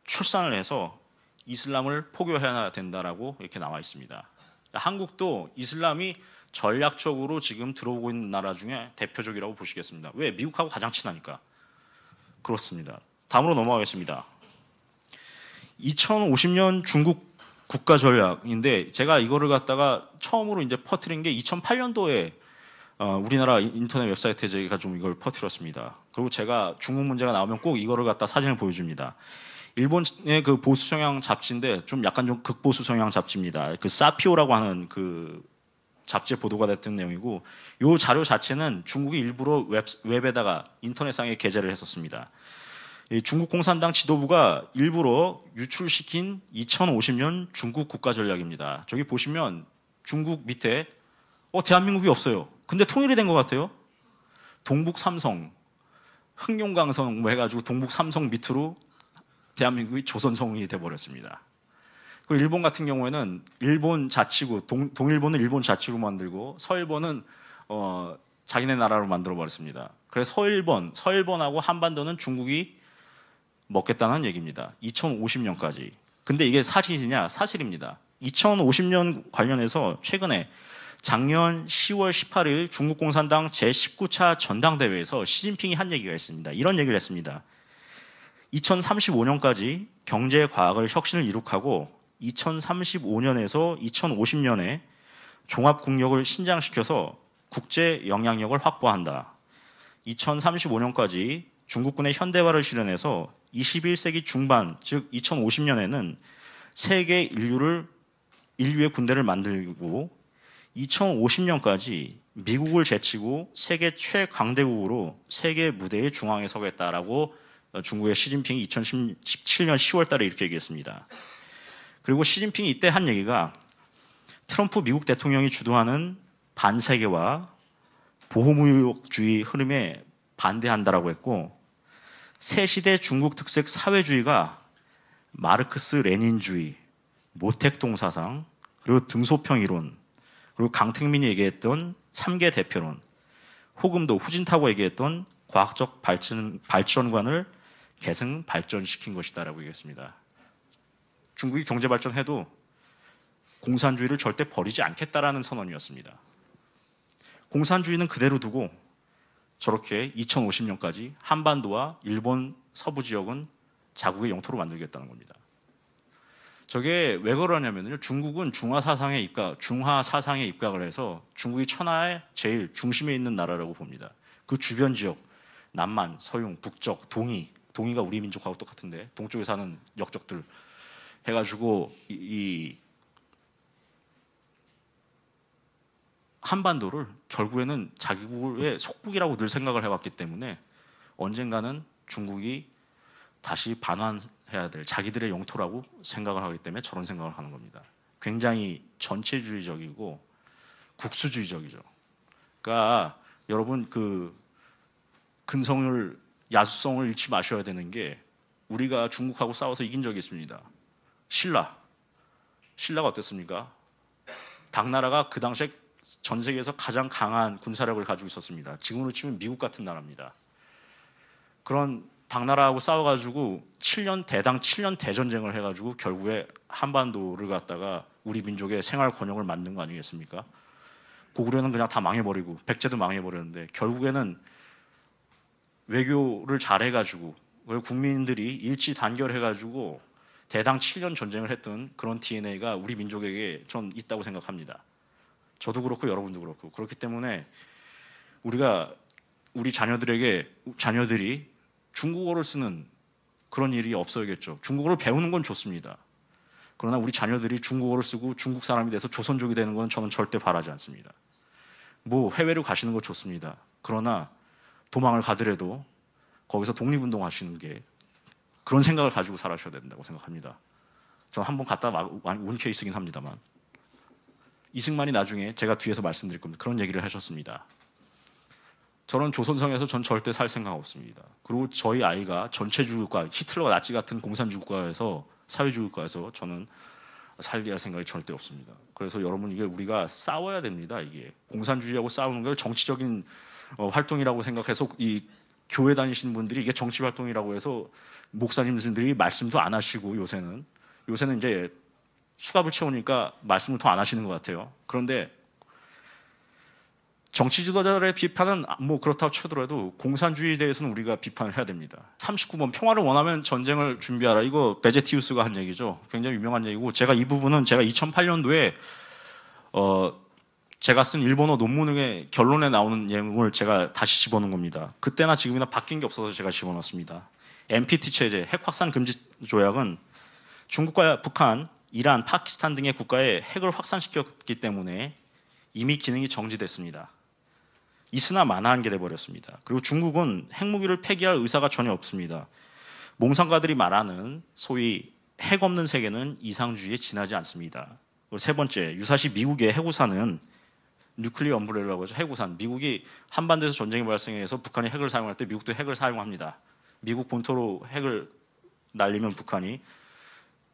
Speaker 1: 출산을 해서 이슬람을 포교해야 된다라고 이렇게 나와 있습니다. 한국도 이슬람이 전략적으로 지금 들어오고 있는 나라 중에 대표적이라고 보시겠습니다. 왜? 미국하고 가장 친하니까. 그렇습니다. 다음으로 넘어가겠습니다. 2050년 중국 국가 전략인데 제가 이거를 갖다가 처음으로 이제 퍼뜨린 게 2008년도에 우리나라 인터넷 웹사이트에 제가 좀 이걸 퍼뜨렸습니다. 그리고 제가 중국 문제가 나오면 꼭 이거를 갖다 사진을 보여줍니다. 일본의 그 보수 성향 잡지인데 좀 약간 좀 극보수 성향 잡지입니다. 그 사피오라고 하는 그 잡지에 보도가 됐던 내용이고 이 자료 자체는 중국이 일부러 웹에다가 인터넷상에 게재를 했었습니다. 중국 공산당 지도부가 일부러 유출시킨 2050년 중국 국가 전략입니다. 저기 보시면 중국 밑에 대한민국이 없어요. 근데 통일이 된 것 같아요. 동북 삼성, 흑룡강성 뭐 해가지고 동북 삼성 밑으로 대한민국이 조선성이 돼버렸습니다. 그리고 일본 같은 경우에는 일본 자치구, 동일본은 일본 자치구 만들고 서일본은 자기네 나라로 만들어버렸습니다. 그래서 서일본하고 한반도는 중국이 먹겠다는 얘기입니다. 2050년까지. 근데 이게 사실이냐? 사실입니다. 2050년 관련해서 최근에 작년 10월 18일 중국 공산당 제19차 전당대회에서 시진핑이 한 얘기가 있습니다. 이런 얘기를 했습니다. 2035년까지 경제 과학을 혁신을 이룩하고 2035년에서 2050년에 종합국력을 신장시켜서 국제 영향력을 확보한다. 2035년까지 중국군의 현대화를 실현해서 21세기 중반, 즉 2050년에는 세계 인류의 군대를 만들고 2050년까지 미국을 제치고 세계 최강대국으로 세계 무대의 중앙에 서겠다라고 중국의 시진핑이 2017년 10월 달에 이렇게 얘기했습니다. 그리고 시진핑이 이때 한 얘기가 트럼프 미국 대통령이 주도하는 반세계화 보호무역주의 흐름에 반대한다라고 했고 새시대 중국 특색 사회주의가 마르크스 레닌주의, 모택동 사상, 그리고 등소평 이론, 그리고 강택민이 얘기했던 3개 대표론, 호금도 후진타고 얘기했던 과학적 발전관을 계승 발전시킨 것이다라고 얘기했습니다. 중국이 경제 발전해도 공산주의를 절대 버리지 않겠다라는 선언이었습니다. 공산주의는 그대로 두고 저렇게 2050년까지 한반도와 일본 서부 지역은 자국의 영토로 만들겠다는 겁니다. 저게 왜 그러냐면요. 중국은 중화 사상에 입각을 해서 중국이 천하의 제일 중심에 있는 나라라고 봅니다. 그 주변 지역, 남만, 서융, 북적, 동이가 우리 민족하고 똑같은데 동쪽에 사는 역적들 해가지고 이 한반도를 결국에는 자기국의 속국이라고 늘 생각을 해왔기 때문에 언젠가는 중국이 다시 반환해야 될 자기들의 영토라고 생각을 하기 때문에 저런 생각을 하는 겁니다. 굉장히 전체주의적이고 국수주의적이죠. 그러니까 여러분 그 야수성을 잃지 마셔야 되는 게 우리가 중국하고 싸워서 이긴 적이 있습니다. 신라가 어땠습니까? 당나라가 그 당시에 전 세계에서 가장 강한 군사력을 가지고 있었습니다. 지금으로 치면 미국 같은 나라입니다. 그런 당나라하고 싸워가지고 대당 7년 대전쟁을 해가지고 결국에 한반도를 갖다가 우리 민족의 생활 권역을 만든 거 아니겠습니까? 고구려는 그냥 다 망해버리고 백제도 망해버렸는데 결국에는 외교를 잘해가지고 국민들이 일치 단결해가지고 대당 7년 전쟁을 했던 그런 DNA가 우리 민족에게 전 있다고 생각합니다. 저도 그렇고 여러분도 그렇고. 그렇기 때문에 우리가 우리 자녀들이 중국어를 쓰는 그런 일이 없어야겠죠. 중국어를 배우는 건 좋습니다. 그러나 우리 자녀들이 중국어를 쓰고 중국 사람이 돼서 조선족이 되는 건 저는 절대 바라지 않습니다. 뭐 해외로 가시는 거 좋습니다. 그러나 도망을 가더라도 거기서 독립운동 하시는 게 그런 생각을 가지고 살아셔야 된다고 생각합니다. 저는 한번 갔다 온 케이스긴 합니다만 이승만이 나중에 제가 뒤에서 말씀드릴 겁니다. 그런 얘기를 하셨습니다. 저는 조선성에서 전 절대 살 생각 없습니다. 그리고 저희 아이가 전체주의국가, 히틀러가 나치 같은 공산주의국가에서 사회주의국가에서 저는 살게 할 생각이 절대 없습니다. 그래서 여러분 이게 우리가 싸워야 됩니다. 이게 공산주의하고 싸우는 걸 정치적인 활동이라고 생각해서 이 교회 다니시는 분들이 이게 정치 활동이라고 해서 목사님들이 말씀도 안 하시고 요새는 이제 수갑을 채우니까 말씀을 더 안 하시는 것 같아요. 그런데 정치 지도자들의 비판은 뭐 그렇다고 쳐더라도 공산주의에 대해서는 우리가 비판을 해야 됩니다. 39번 평화를 원하면 전쟁을 준비하라. 이거 베제티우스가 한 얘기죠. 굉장히 유명한 얘기고 제가 이 부분은 제가 2008년도에 제가 쓴 일본어 논문의 결론에 나오는 내용을 제가 다시 집어넣은 겁니다. 그때나 지금이나 바뀐 게 없어서 제가 집어넣었습니다. NPT 체제, 핵 확산 금지 조약은 중국과 북한, 이란, 파키스탄 등의 국가에 핵을 확산시켰기 때문에 이미 기능이 정지됐습니다. 있으나 마나한 게 돼버렸습니다. 그리고 중국은 핵무기를 폐기할 의사가 전혀 없습니다. 몽상가들이 말하는 소위 핵 없는 세계는 이상주의에 지나지 않습니다. 세 번째, 유사시 미국의 핵우산은 뉴클리어 엄브레라고 해서 핵우산. 미국이 한반도에서 전쟁이 발생해서 북한이 핵을 사용할 때 미국도 핵을 사용합니다. 미국 본토로 핵을 날리면 북한이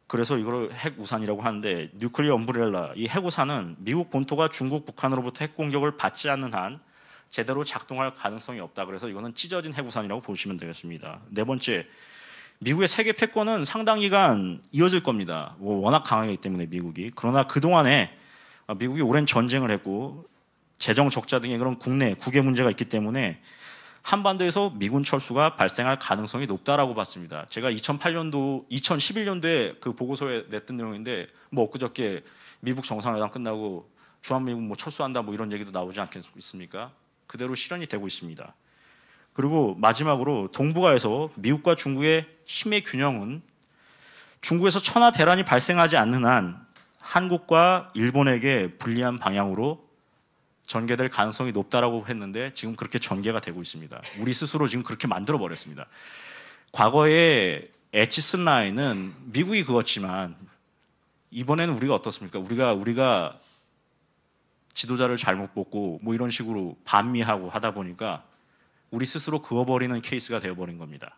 Speaker 1: 그래서 이걸 핵우산이라고 하는데 뉴클리어 엄브렐라 이 핵우산은 미국 본토가 중국, 북한으로부터 핵 공격을 받지 않는 한 제대로 작동할 가능성이 없다. 그래서 이거는 찢어진 핵우산이라고 보시면 되겠습니다. 네 번째, 미국의 세계 패권은 상당 기간 이어질 겁니다. 워낙 강하기 때문에 미국이. 그러나 그동안에 미국이 오랜 전쟁을 했고 재정 적자 등의 그런 국외 문제가 있기 때문에 한반도에서 미군 철수가 발생할 가능성이 높다라고 봤습니다. 제가 2011년도에 그 보고서에 냈던 내용인데 뭐 엊그저께 미국 정상회담 끝나고 주한미군 뭐 철수한다 뭐 이런 얘기도 나오지 않겠습니까? 그대로 실현이 되고 있습니다. 그리고 마지막으로 동북아에서 미국과 중국의 힘의 균형은 중국에서 천하 대란이 발생하지 않는 한 한국과 일본에게 불리한 방향으로 전개될 가능성이 높다라고 했는데 지금 그렇게 전개가 되고 있습니다. 우리 스스로 지금 그렇게 만들어 버렸습니다. 과거에 에치슨 라인은 미국이 그었지만 이번에는 우리가 어떻습니까? 우리가 지도자를 잘못 뽑고 뭐 이런 식으로 반미하고 하다 보니까 우리 스스로 그어버리는 케이스가 되어버린 겁니다.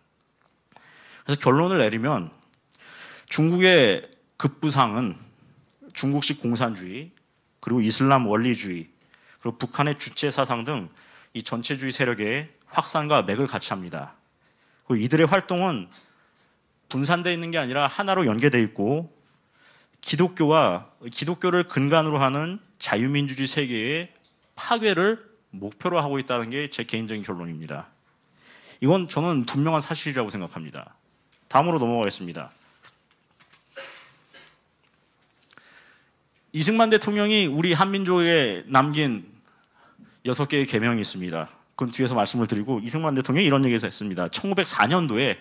Speaker 1: 그래서 결론을 내리면 중국의 급부상은 중국식 공산주의 그리고 이슬람 원리주의 그리고 북한의 주체 사상 등 이 전체주의 세력의 확산과 맥을 같이 합니다. 그리고 이들의 활동은 분산되어 있는 게 아니라 하나로 연계되어 있고 기독교를 근간으로 하는 자유민주주의 세계의 파괴를 목표로 하고 있다는 게 제 개인적인 결론입니다. 이건 저는 분명한 사실이라고 생각합니다. 다음으로 넘어가겠습니다. 이승만 대통령이 우리 한민족에 남긴 6개의 계명이 있습니다. 그건 뒤에서 말씀을 드리고 이승만 대통령이 이런 얘기를 했습니다. 1904년도에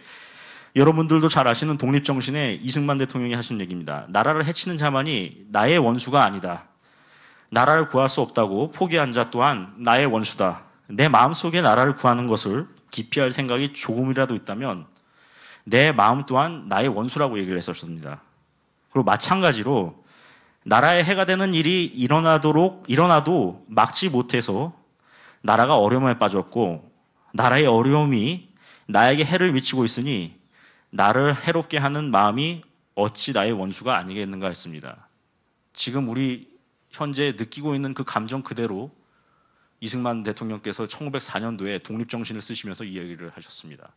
Speaker 1: 여러분들도 잘 아시는 독립정신에 이승만 대통령이 하신 얘기입니다. 나라를 해치는 자만이 나의 원수가 아니다. 나라를 구할 수 없다고 포기한 자 또한 나의 원수다. 내 마음속에 나라를 구하는 것을 기피할 생각이 조금이라도 있다면 내 마음 또한 나의 원수라고 얘기를 했었습니다. 그리고 마찬가지로 나라에 해가 되는 일이 일어나도 막지 못해서 나라가 어려움에 빠졌고 나라의 어려움이 나에게 해를 미치고 있으니 나를 해롭게 하는 마음이 어찌 나의 원수가 아니겠는가 했습니다. 지금 우리 현재 느끼고 있는 그 감정 그대로 이승만 대통령께서 1904년도에 독립정신을 쓰시면서 이 얘기를 하셨습니다.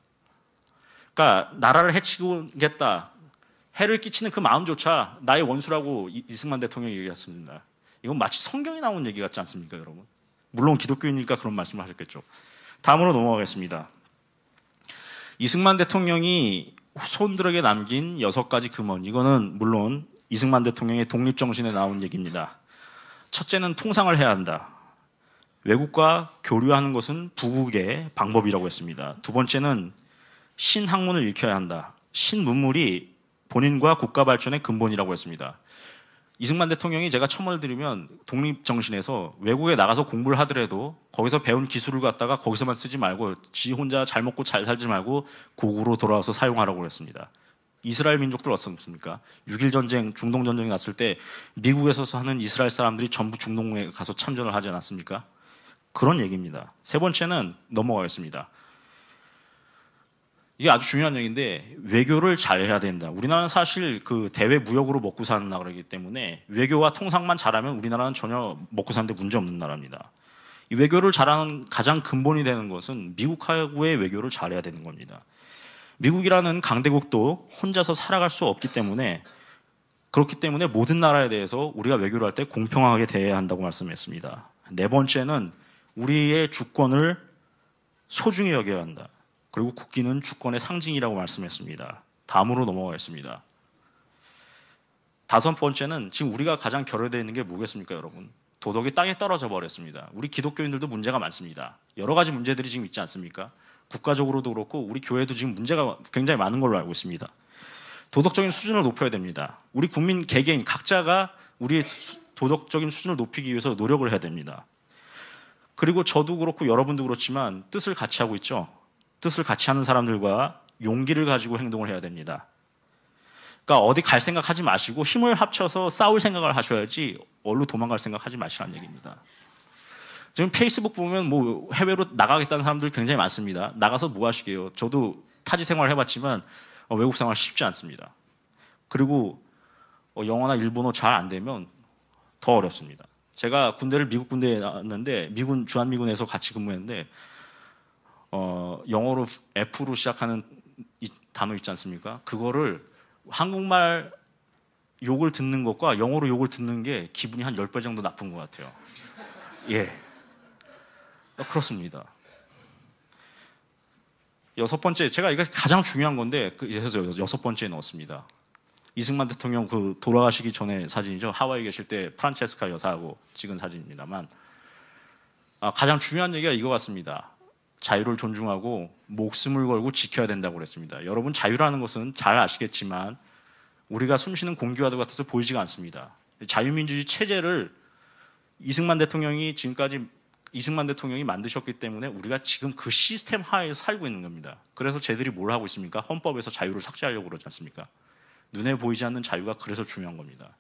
Speaker 1: 그러니까 나라를 해치겠다, 해를 끼치는 그 마음조차 나의 원수라고 이승만 대통령이 얘기했습니다. 이건 마치 성경에 나온 얘기 같지 않습니까, 여러분? 물론 기독교인이니까 그런 말씀을 하셨겠죠. 다음으로 넘어가겠습니다. 이승만 대통령이 후손들에게 남긴 6가지 금원, 이거는 물론 이승만 대통령의 독립정신에 나온 얘기입니다. 첫째는 통상을 해야 한다. 외국과 교류하는 것은 부국의 방법이라고 했습니다. 두 번째는 신학문을 익혀야 한다. 신문물이 본인과 국가 발전의 근본이라고 했습니다. 이승만 대통령이 제가 첨언을 드리면 독립정신에서 외국에 나가서 공부를 하더라도 거기서 배운 기술을 갖다가 거기서만 쓰지 말고 지 혼자 잘 먹고 잘 살지 말고 고국으로 돌아와서 사용하라고 했습니다. 이스라엘 민족들 어떻습니까? 6.1 전쟁, 중동 전쟁이 났을 때 미국에서 사는 이스라엘 사람들이 전부 중동에 가서 참전을 하지 않았습니까? 그런 얘기입니다. 세 번째는 넘어가겠습니다. 이게 아주 중요한 얘기인데 외교를 잘해야 된다. 우리나라는 사실 그 대외 무역으로 먹고 사는 나라이기 때문에 외교와 통상만 잘하면 우리나라는 전혀 먹고 사는데 문제 없는 나라입니다. 이 외교를 잘하는 가장 근본이 되는 것은 미국하고의 외교를 잘해야 되는 겁니다. 미국이라는 강대국도 혼자서 살아갈 수 없기 때문에 그렇기 때문에 모든 나라에 대해서 우리가 외교를 할 때 공평하게 대해야 한다고 말씀했습니다. 네 번째는 우리의 주권을 소중히 여겨야 한다. 그리고 국기는 주권의 상징이라고 말씀했습니다. 다음으로 넘어가겠습니다. 다섯 번째는 지금 우리가 가장 결여되어 있는 게 뭐겠습니까, 여러분? 도덕이 땅에 떨어져 버렸습니다. 우리 기독교인들도 문제가 많습니다. 여러 가지 문제들이 지금 있지 않습니까? 국가적으로도 그렇고 우리 교회도 지금 문제가 굉장히 많은 걸로 알고 있습니다. 도덕적인 수준을 높여야 됩니다. 우리 국민 개개인 각자가 우리의 도덕적인 수준을 높이기 위해서 노력을 해야 됩니다. 그리고 저도 그렇고 여러분도 그렇지만 뜻을 같이 하고 있죠. 뜻을 같이 하는 사람들과 용기를 가지고 행동을 해야 됩니다. 그러니까 어디 갈 생각 하지 마시고 힘을 합쳐서 싸울 생각을 하셔야지 얼로 도망갈 생각 하지 마시라는 얘기입니다. 지금 페이스북 보면 뭐 해외로 나가겠다는 사람들 굉장히 많습니다. 나가서 뭐 하시게요? 저도 타지 생활 해봤지만 외국 생활 쉽지 않습니다. 그리고 영어나 일본어 잘 안 되면 더 어렵습니다. 제가 군대를 미국 군대에 나왔는데 미군 주한미군에서 같이 근무했는데 영어로 F로 시작하는 단어 있지 않습니까? 그거를 한국말 욕을 듣는 것과 영어로 욕을 듣는 게 기분이 한 10배 정도 나쁜 것 같아요. 예, 그렇습니다. 여섯 번째, 제가 이거 가장 중요한 건데 그래서 여섯 번째에 넣었습니다. 이승만 대통령 그 돌아가시기 전에 사진이죠. 하와이에 계실 때 프란체스카 여사하고 찍은 사진입니다만 가장 중요한 얘기가 이거 같습니다. 자유를 존중하고 목숨을 걸고 지켜야 된다고 그랬습니다. 여러분, 자유라는 것은 잘 아시겠지만 우리가 숨쉬는 공기와도 같아서 보이지가 않습니다. 자유민주주의 체제를 이승만 대통령이 만드셨기 때문에 우리가 지금 그 시스템 하에서 살고 있는 겁니다. 그래서 쟤들이 뭘 하고 있습니까? 헌법에서 자유를 삭제하려고 그러지 않습니까? 눈에 보이지 않는 자유가 그래서 중요한 겁니다.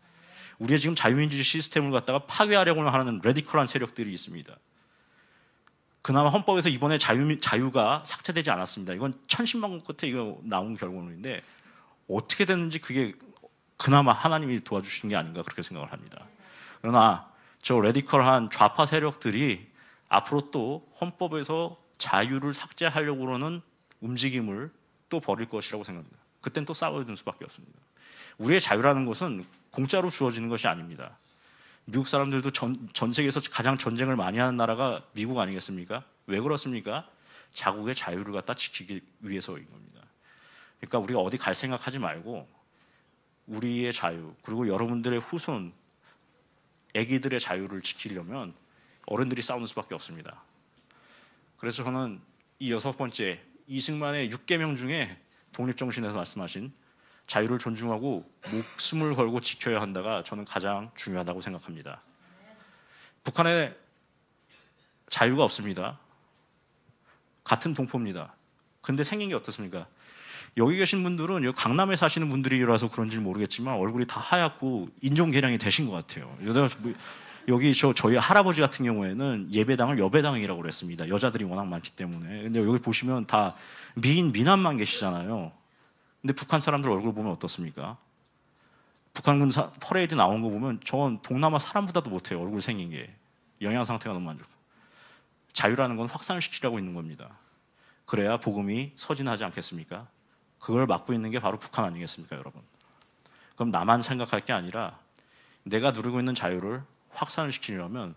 Speaker 1: 우리가 지금 자유민주주의 시스템을 갖다가 파괴하려고 하는 레디컬한 세력들이 있습니다. 그나마 헌법에서 이번에 자유가 삭제되지 않았습니다. 이건 천신만고 끝에 이거 나온 결과물인데 어떻게 됐는지 그게 그나마 하나님이 도와주신 게 아닌가 그렇게 생각을 합니다. 그러나 저 레디컬한 좌파 세력들이 앞으로 또 헌법에서 자유를 삭제하려고 그러는 움직임을 또 벌일 것이라고 생각합니다. 그땐 또 싸워야 수밖에 없습니다. 우리의 자유라는 것은 공짜로 주어지는 것이 아닙니다. 미국 사람들도 전 세계에서 가장 전쟁을 많이 하는 나라가 미국 아니겠습니까? 왜 그렇습니까? 자국의 자유를 갖다 지키기 위해서인 겁니다. 그러니까 우리가 어디 갈 생각하지 말고 우리의 자유, 그리고 여러분들의 후손, 아기들의 자유를 지키려면 어른들이 싸우는 수밖에 없습니다. 그래서 저는 이 여섯 번째 이승만의 6계명 중에 독립정신에서 말씀하신 자유를 존중하고 목숨을 걸고 지켜야 한다가 저는 가장 중요하다고 생각합니다. 북한에 자유가 없습니다. 같은 동포입니다. 근데 생긴 게 어떻습니까? 여기 계신 분들은 여기 강남에 사시는 분들이라서 그런지 모르겠지만 얼굴이 다 하얗고 인종개량이 되신 것 같아요. 여기 저희 할아버지 같은 경우에는 예배당을 여배당이라고 그랬습니다. 여자들이 워낙 많기 때문에. 근데 여기 보시면 다 미남만 계시잖아요. 근데 북한 사람들 얼굴 보면 어떻습니까? 북한 군사 퍼레이드 나온 거 보면 전 동남아 사람보다도 못해요. 얼굴 생긴 게. 영양 상태가 너무 안 좋고. 자유라는 건 확산시키려고 있는 겁니다. 그래야 복음이 서진하지 않겠습니까? 그걸 막고 있는 게 바로 북한 아니겠습니까, 여러분? 그럼 나만 생각할 게 아니라 내가 누리고 있는 자유를 확산을 시키려면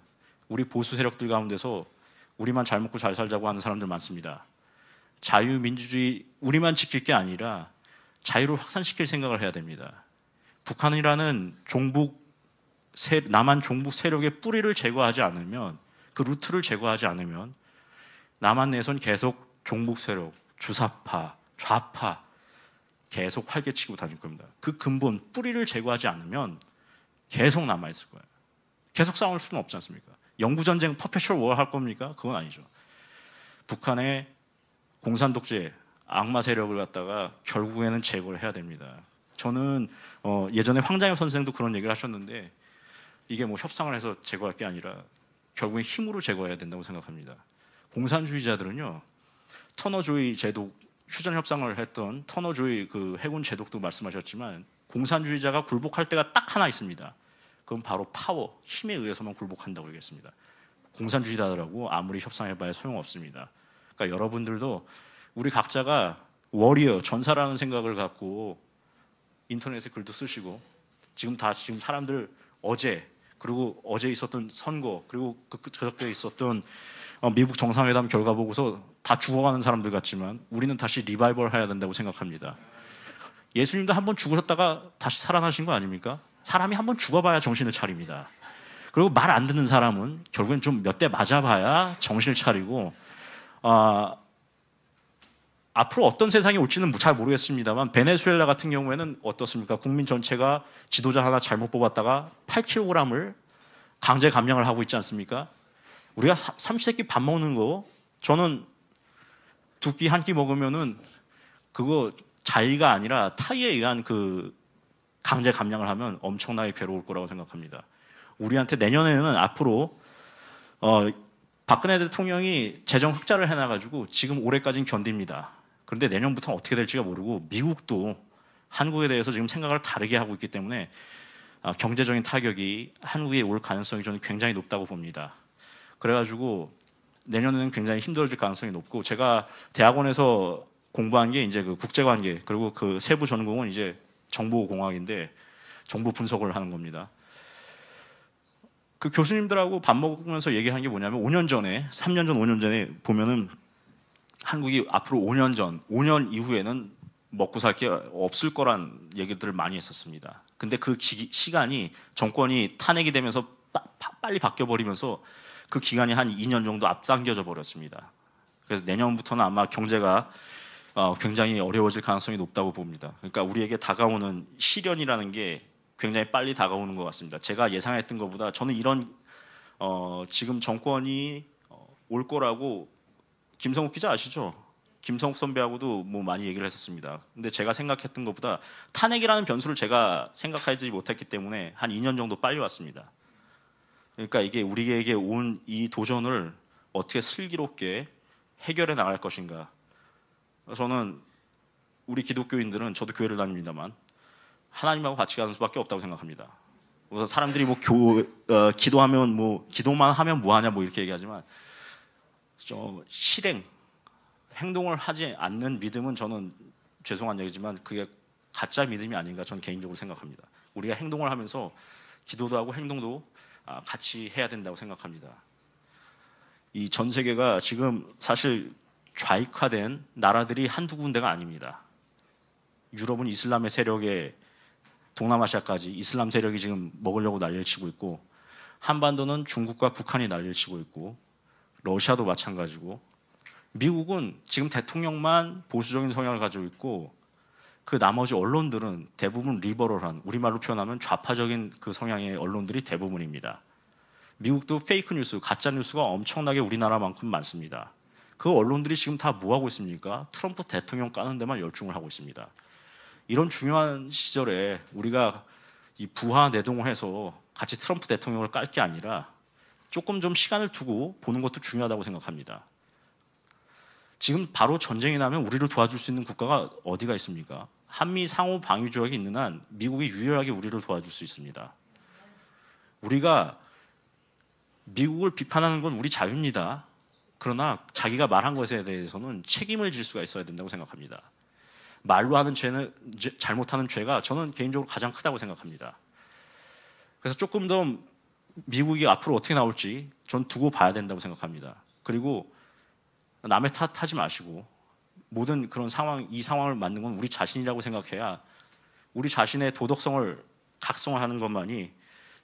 Speaker 1: 우리 보수 세력들 가운데서 우리만 잘 먹고 잘 살자고 하는 사람들 많습니다. 자유민주주의 우리만 지킬 게 아니라 자유를 확산시킬 생각을 해야 됩니다. 북한이라는 남한 종북 세력의 뿌리를 제거하지 않으면, 그 루트를 제거하지 않으면 남한 내에선 계속 종북 세력, 주사파, 좌파 계속 활개치고 다닐 겁니다. 그 근본 뿌리를 제거하지 않으면 계속 남아있을 거예요. 계속 싸울 수는 없지 않습니까? 영구전쟁 퍼페추얼 워 할 겁니까? 그건 아니죠. 북한의 공산독재 악마 세력을 갖다가 결국에는 제거를 해야 됩니다. 저는 예전에 황장엽 선생도 그런 얘기를 하셨는데 이게 뭐 협상을 해서 제거할 게 아니라 결국엔 힘으로 제거해야 된다고 생각합니다. 공산주의자들은요, 터너조이 제독, 휴전 협상을 했던 터너조이 그 해군 제독도 말씀하셨지만 공산주의자가 굴복할 때가 딱 하나 있습니다. 그건 바로 파워, 힘에 의해서만 굴복한다고 얘기했습니다. 공산주의자들하고 아무리 협상해봐야 소용없습니다. 그러니까 여러분들도 우리 각자가 워리어, 전사라는 생각을 갖고 인터넷에 글도 쓰시고 지금 사람들 그리고 어제 있었던 선거, 그리고 그저께 있었던 미국 정상회담 결과 보고서 다 죽어가는 사람들 같지만 우리는 다시 리바이벌 해야 된다고 생각합니다. 예수님도 한번 죽으셨다가 다시 살아나신 거 아닙니까? 사람이 한번 죽어봐야 정신을 차립니다. 그리고 말 안 듣는 사람은 결국엔 좀 몇 대 맞아봐야 정신을 차리고, 앞으로 어떤 세상이 올지는 잘 모르겠습니다만 베네수엘라 같은 경우에는 어떻습니까? 국민 전체가 지도자 하나 잘못 뽑았다가 8kg을 강제 감량을 하고 있지 않습니까? 우리가 삼시세끼 밥 먹는 거, 저는 두 끼 한 끼 먹으면은 그거 자의가 아니라 타의에 의한 그 강제 감량을 하면 엄청나게 괴로울 거라고 생각합니다. 우리한테 내년에는 앞으로 박근혜 대통령이 재정 흑자를 해놔가지고 지금 올해까지는 견딥니다. 그런데 내년부터는 어떻게 될지가 모르고 미국도 한국에 대해서 지금 생각을 다르게 하고 있기 때문에 경제적인 타격이 한국에 올 가능성이 저는 굉장히 높다고 봅니다. 그래가지고 내년에는 굉장히 힘들어질 가능성이 높고, 제가 대학원에서 공부한 게 이제 그 국제관계, 그리고 그 세부 전공은 이제 정보공학인데 정보 분석을 하는 겁니다. 그 교수님들하고 밥 먹으면서 얘기한 게 뭐냐면 5년 전에, 3년 전, 5년 전에 보면은 한국이 앞으로 5년 이후에는 먹고 살 게 없을 거란 얘기들을 많이 했었습니다. 근데 그 시간이 정권이 탄핵이 되면서 빨리 바뀌어버리면서 그 기간이 한 2년 정도 앞당겨져 버렸습니다. 그래서 내년부터는 아마 경제가 굉장히 어려워질 가능성이 높다고 봅니다. 그러니까 우리에게 다가오는 시련이라는 게 굉장히 빨리 다가오는 것 같습니다. 제가 예상했던 것보다 저는 이런 지금 정권이 올 거라고, 김성욱 기자 아시죠? 김성욱 선배하고도 뭐 많이 얘기를 했었습니다. 근데 제가 생각했던 것보다 탄핵이라는 변수를 제가 생각하지 못했기 때문에 한 2년 정도 빨리 왔습니다. 그러니까 이게 우리에게 온 이 도전을 어떻게 슬기롭게 해결해 나갈 것인가. 저는 우리 기독교인들은, 저도 교회를 다닙니다만, 하나님하고 같이 가는 수밖에 없다고 생각합니다. 그래서 사람들이 뭐 기도하면 기도만 하면 뭐하냐 이렇게 얘기하지만, 실행, 행동을 하지 않는 믿음은 저는 죄송한 얘기지만 그게 가짜 믿음이 아닌가 저는 개인적으로 생각합니다. 우리가 행동을 하면서 기도도 하고 행동도 같이 해야 된다고 생각합니다. 이 전 세계가 지금 사실 좌익화된 나라들이 한두 군데가 아닙니다. 유럽은 이슬람의 세력에, 동남아시아까지 이슬람 세력이 지금 먹으려고 난리를 치고 있고, 한반도는 중국과 북한이 난리를 치고 있고, 러시아도 마찬가지고, 미국은 지금 대통령만 보수적인 성향을 가지고 있고, 그 나머지 언론들은 대부분 리버럴한, 우리말로 표현하면 좌파적인 그 성향의 언론들이 대부분입니다. 미국도 페이크 뉴스, 가짜 뉴스가 엄청나게 우리나라만큼 많습니다. 그 언론들이 지금 다 뭐하고 있습니까? 트럼프 대통령 까는 데만 열중을 하고 있습니다. 이런 중요한 시절에 우리가 이 부하 내동을 해서 같이 트럼프 대통령을 깔 게 아니라 조금 좀 시간을 두고 보는 것도 중요하다고 생각합니다. 지금 바로 전쟁이 나면 우리를 도와줄 수 있는 국가가 어디가 있습니까? 한미 상호 방위 조약이 있는 한 미국이 유일하게 우리를 도와줄 수 있습니다. 우리가 미국을 비판하는 건 우리 자유입니다. 그러나 자기가 말한 것에 대해서는 책임을 질 수가 있어야 된다고 생각합니다. 말로 하는 죄는, 잘못하는 죄가 저는 개인적으로 가장 크다고 생각합니다. 그래서 조금 더 미국이 앞으로 어떻게 나올지 전 두고 봐야 된다고 생각합니다. 그리고 남의 탓하지 마시고 모든 그런 상황, 이 상황을 만든 건 우리 자신이라고 생각해야 우리 자신의 도덕성을 각성하는 것만이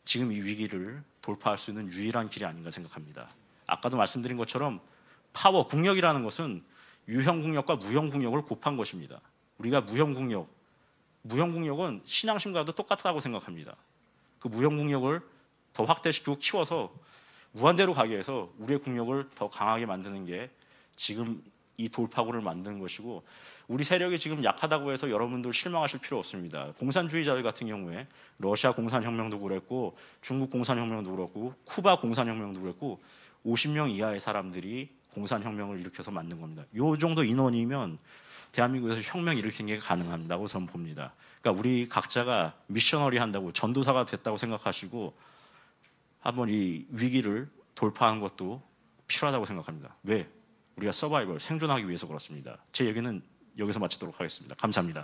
Speaker 1: 지금 이 위기를 돌파할 수 있는 유일한 길이 아닌가 생각합니다. 아까도 말씀드린 것처럼 파워, 국력이라는 것은 유형국력과 무형국력을 곱한 것입니다. 우리가 무형국력은 신앙심과도 똑같다고 생각합니다. 그 무형국력을 더 확대시키고 키워서 무한대로 가게 해서 우리의 국력을 더 강하게 만드는 게 지금 이 돌파구를 만드는 것이고, 우리 세력이 지금 약하다고 해서 여러분들 실망하실 필요 없습니다. 공산주의자들 같은 경우에 러시아 공산혁명도 그랬고 중국 공산혁명도 그렇고 쿠바 공산혁명도 그랬고 50명 이하의 사람들이 공산혁명을 일으켜서 만든 겁니다. 이 정도 인원이면 대한민국에서 혁명 일으키는 게 가능합니다고 저는 봅니다. 그러니까 우리 각자가 미셔너리 한다고 전도사가 됐다고 생각하시고 한번 이 위기를 돌파하는 것도 필요하다고 생각합니다. 왜? 우리가 서바이벌, 생존하기 위해서 그렇습니다. 제 얘기는 여기서 마치도록 하겠습니다. 감사합니다.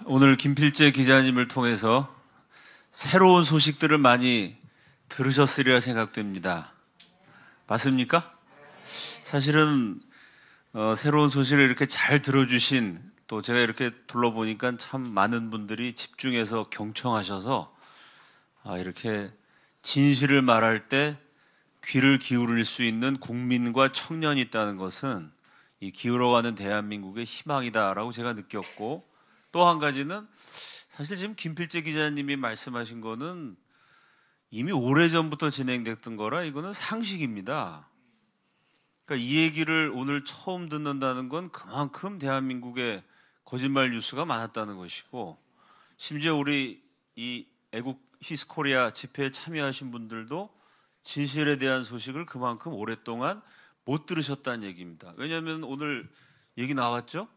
Speaker 2: 오늘 김필재 기자님을 통해서 새로운 소식들을 많이 들으셨으리라 생각됩니다. 맞습니까? 사실은 새로운 소식을 이렇게 잘 들어주신, 또 제가 이렇게 둘러보니까 참 많은 분들이 집중해서 경청하셔서 이렇게 진실을 말할 때 귀를 기울일 수 있는 국민과 청년이 있다는 것은 이 기울어가는 대한민국의 희망이다라고 제가 느꼈고, 또 한 가지는 사실 지금 김필재 기자님이 말씀하신 거는 이미 오래전부터 진행됐던 거라 이거는 상식입니다. 그러니까 이 얘기를 오늘 처음 듣는다는 건 그만큼 대한민국에 거짓말 뉴스가 많았다는 것이고, 심지어 우리 이 애국 히스코리아 집회에 참여하신 분들도 진실에 대한 소식을 그만큼 오랫동안 못 들으셨다는 얘기입니다. 왜냐하면 오늘 얘기 나왔죠?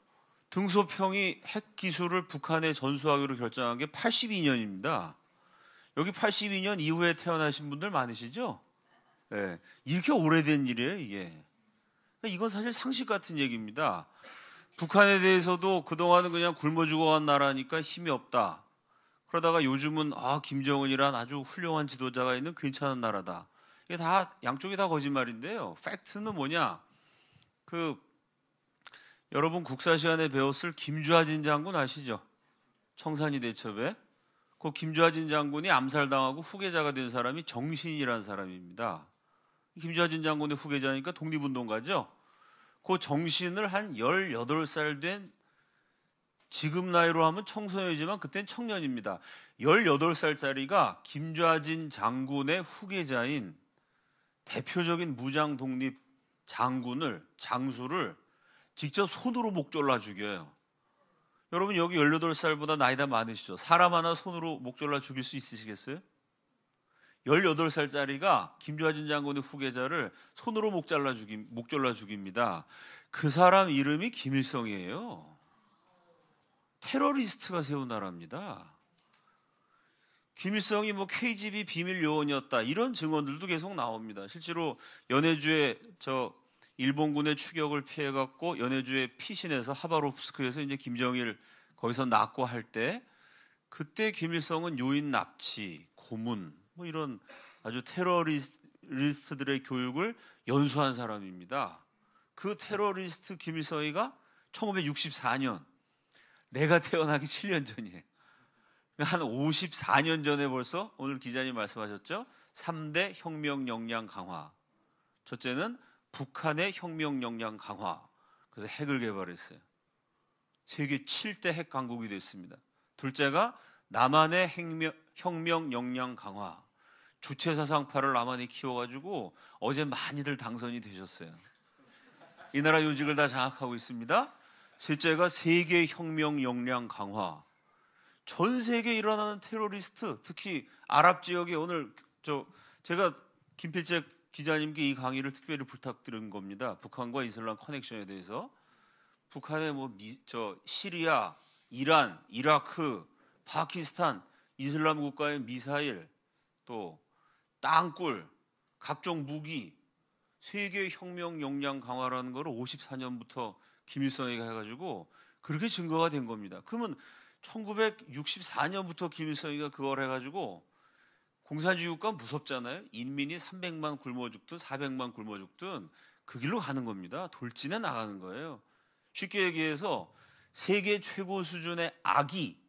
Speaker 2: 등소평이 핵 기술을 북한에 전수하기로 결정한 게 82년입니다. 여기 82년 이후에 태어나신 분들 많으시죠? 네, 이렇게 오래된 일이에요, 이게. 이건 사실 상식 같은 얘기입니다. 북한에 대해서도 그동안은 그냥 굶어 죽어간 나라니까 힘이 없다. 그러다가 요즘은 김정은이란 아주 훌륭한 지도자가 있는 괜찮은 나라다. 이게 다 양쪽이 다 거짓말인데요. 팩트는 뭐냐? 여러분 국사 시간에 배웠을 김주하진 장군 아시죠? 청산리 대첩에 그 김주하진 장군이 암살당하고 후계자가 된 사람이 정신이라는 사람입니다. 김주하진 장군의 후계자니까 독립운동가죠. 그 정신을 한 18살 된, 지금 나이로 하면 청소년이지만 그땐 청년입니다. 18살짜리가 김주하진 장군의 후계자인 대표적인 무장 독립 장수를 직접 손으로 목 졸라 죽여요. 여러분 여기 18살보다 나이가 많으시죠? 사람 하나 손으로 목 졸라 죽일 수 있으시겠어요? 18살짜리가 김주하진 장군의 후계자를 손으로 목 졸라 죽입니다. 그 사람 이름이 김일성이에요. 테러리스트가 세운 나라입니다. 김일성이 KGB 비밀 요원이었다, 이런 증언들도 계속 나옵니다. 실제로 연해주에 일본군의 추격을 피해갖고 연해주에 피신해서 하바롭스크에서 이제 김정일 거기서 낳고 할 때, 그때 김일성은 요인 납치, 고문 이런 아주 테러리스트들의 교육을 연수한 사람입니다. 그 테러리스트 김일성이가 1964년, 내가 태어나기 7년 전이에요. 한 54년 전에 벌써 오늘 기자님 말씀하셨죠? 3대 혁명 역량 강화. 첫째는 북한의 혁명 역량 강화. 그래서 핵을 개발했어요. 세계 7대 핵 강국이 됐습니다. 둘째가 남한의 혁명 역량 강화. 주체사상파를 남한에 키워가지고 어제 많이들 당선이 되셨어요. 이 나라 요직을 다 장악하고 있습니다. 셋째가 세계 혁명 역량 강화. 전 세계에 일어나는 테러리스트, 특히 아랍 지역에 오늘 제가 김필재 기자님께 이 강의를 특별히 부탁드린 겁니다. 북한과 이슬람 커넥션에 대해서. 북한의 시리아, 이란, 이라크, 파키스탄, 이슬람 국가의 미사일, 또 땅굴, 각종 무기, 세계 혁명 역량 강화라는 거를 54년부터 김일성이가 해가지고 그렇게 증거가 된 겁니다. 그러면 1964년부터 김일성이가 그걸 해가지고 공산주의 국가 무섭잖아요. 인민이 300만 굶어 죽든 400만 굶어 죽든 그 길로 가는 겁니다. 돌진해 나가는 거예요. 쉽게 얘기해서 세계 최고 수준의 악이,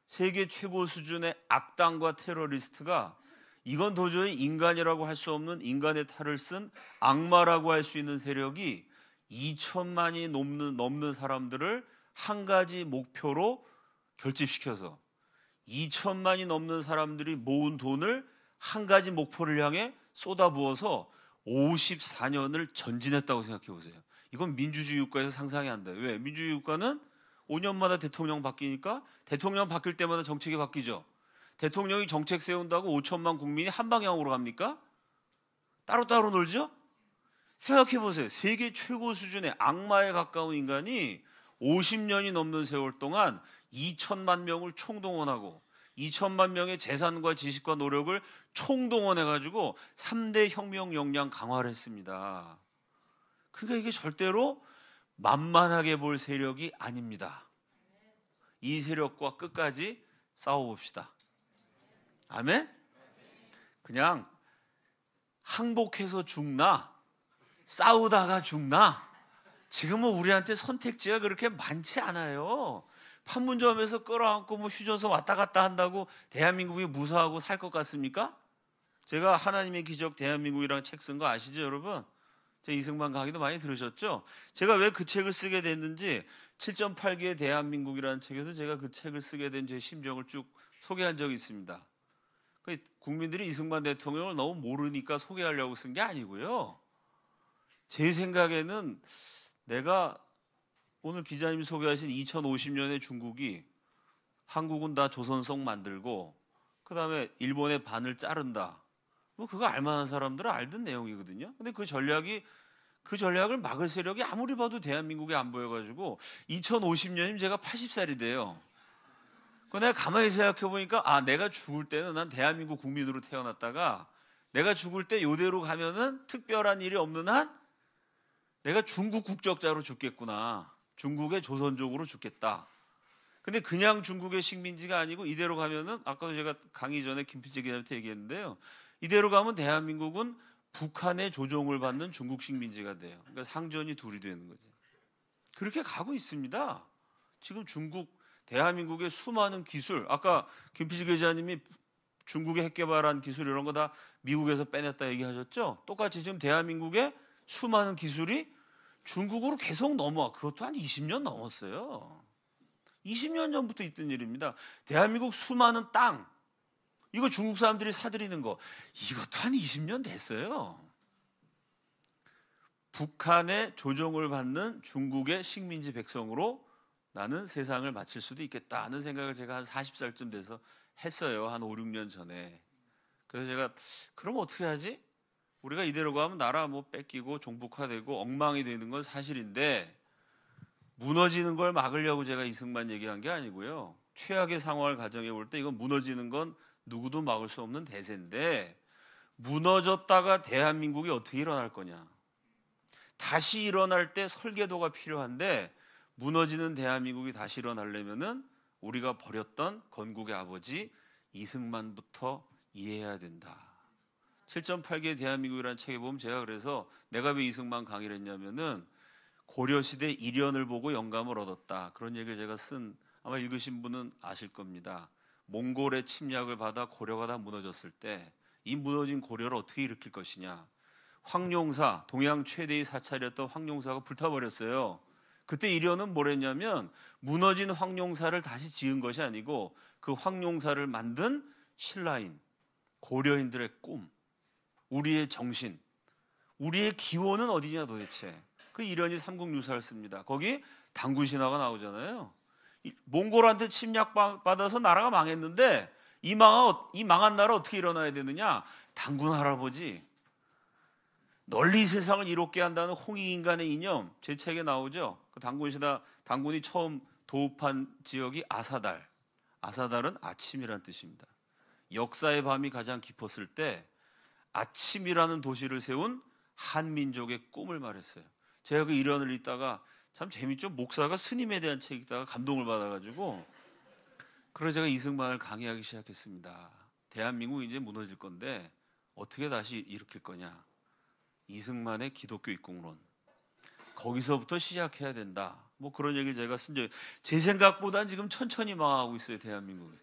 Speaker 2: 세계 최고 수준의 악당과 테러리스트가 이건 도저히 인간이라고 할 수 없는 인간의 탈을 쓴 악마라고 할 수 있는 세력이 2천만이 넘는 사람들을 한 가지 목표로 결집시켜서 2천만이 넘는 사람들이 모은 돈을 한 가지 목표를 향해 쏟아부어서 54년을 전진했다고 생각해 보세요. 이건 민주주의 국가에서 상상이 안 돼요. 왜? 민주주의 국가는 5년마다 대통령 바뀌니까 대통령 바뀔 때마다 정책이 바뀌죠. 대통령이 정책 세운다고 5천만 국민이 한 방향으로 갑니까? 따로따로 놀죠? 생각해 보세요. 세계 최고 수준의 악마에 가까운 인간이 50년이 넘는 세월 동안 2천만 명을 총동원하고 2천만 명의 재산과 지식과 노력을 총동원해가지고 3대 혁명 역량 강화를 했습니다. 그러니까 이게 절대로 만만하게 볼 세력이 아닙니다. 이 세력과 끝까지 싸워봅시다. 아멘? 그냥 항복해서 죽나 싸우다가 죽나 지금은 우리한테 선택지가 그렇게 많지 않아요. 판문점에서 끌어안고 휴전선 왔다 갔다 한다고 대한민국이 무사하고 살 것 같습니까? 제가 하나님의 기적 대한민국이라는 책 쓴 거 아시죠 여러분? 제 이승만 강의도 많이 들으셨죠? 제가 왜 그 책을 쓰게 됐는지 7.8기의 대한민국이라는 책에서 제가 그 책을 쓰게 된 제 심정을 쭉 소개한 적이 있습니다. 국민들이 이승만 대통령을 너무 모르니까 소개하려고 쓴 게 아니고요. 제 생각에는 내가 오늘 기자님이 소개하신 2050년에 중국이 한국은 다 조선성 만들고 그 다음에 일본의 반을 자른다. 뭐 그거 알만한 사람들은 알던 내용이거든요. 근데 그 전략을 막을 세력이 아무리 봐도 대한민국에 안 보여가지고 2050년이면 제가 80살이 돼요. 그 내가 가만히 생각해 보니까 내가 죽을 때는 난 대한민국 국민으로 태어났다가 내가 죽을 때 요대로 가면은 특별한 일이 없는 한 내가 중국 국적자로 죽겠구나. 중국의 조선족으로 죽겠다. 근데 그냥 중국의 식민지가 아니고 이대로 가면은 아까도 제가 강의 전에 김필재 기자님한테 얘기했는데요. 이대로 가면 대한민국은 북한의 조종을 받는 중국 식민지가 돼요. 그러니까 상전이 둘이 되는 거죠. 그렇게 가고 있습니다. 지금 대한민국의 수많은 기술, 아까 김필재 기자님이 중국의 핵 개발한 기술 이런 거 다 미국에서 빼냈다 얘기하셨죠? 똑같이 지금 대한민국의 수많은 기술이 중국으로 계속 넘어와. 그것도 한 20년 넘었어요. 20년 전부터 있던 일입니다. 대한민국 수많은 땅, 이거 중국 사람들이 사들이는 거, 이것도 한 20년 됐어요. 북한의 조종을 받는 중국의 식민지 백성으로 나는 세상을 마칠 수도 있겠다 하는 생각을 제가 한 40살쯤 돼서 했어요. 한 5, 6년 전에. 그래서 제가 그럼 어떻게 하지? 우리가 이대로 가면 나라 뺏기고 종북화되고 엉망이 되는 건 사실인데 무너지는 걸 막으려고 제가 이승만 얘기한 게 아니고요. 최악의 상황을 가정해 볼 때 이건 무너지는 건 누구도 막을 수 없는 대세인데 무너졌다가 대한민국이 어떻게 일어날 거냐. 다시 일어날 때 설계도가 필요한데 무너지는 대한민국이 다시 일어나려면은 우리가 버렸던 건국의 아버지 이승만부터 이해해야 된다. 7.8기의 대한민국이라는 책에 보면 제가 그래서 내가 왜 이승만 강의를 했냐면은 고려시대 일연을 보고 영감을 얻었다. 그런 얘기를 제가 아마 읽으신 분은 아실 겁니다. 몽골의 침략을 받아 고려가 다 무너졌을 때 이 무너진 고려를 어떻게 일으킬 것이냐. 황룡사, 동양 최대의 사찰이었던 황룡사가 불타버렸어요. 그때 일연은 뭐랬냐면 무너진 황룡사를 다시 지은 것이 아니고 그 황룡사를 만든 신라인, 고려인들의 꿈, 우리의 정신, 우리의 기원은 어디냐 도대체. 그 일연이 삼국유사를 씁니다. 거기 당군신화가 나오잖아요. 몽골한테 침략받아서 나라가 망했는데 이 망한 나라 어떻게 일어나야 되느냐? 단군 할아버지, 널리 세상을 이롭게 한다는 홍익인간의 이념, 제 책에 나오죠. 그 단군이 처음 도읍한 지역이 아사달. 아사달은 아침이란 뜻입니다. 역사의 밤이 가장 깊었을 때 아침이라는 도시를 세운 한민족의 꿈을 말했어요. 제가 그 일원을 읽다가 참 재밌죠. 목사가 스님에 대한 책 읽다가 감동을 받아가지고, 그래서 제가 이승만을 강의하기 시작했습니다. 대한민국이 이제 무너질 건데 어떻게 다시 일으킬 거냐? 이승만의 기독교 입국론, 거기서부터 시작해야 된다. 뭐 그런 얘기를 제가 쓴 적이, 제 생각보다는 지금 천천히 망하고 있어요, 대한민국이.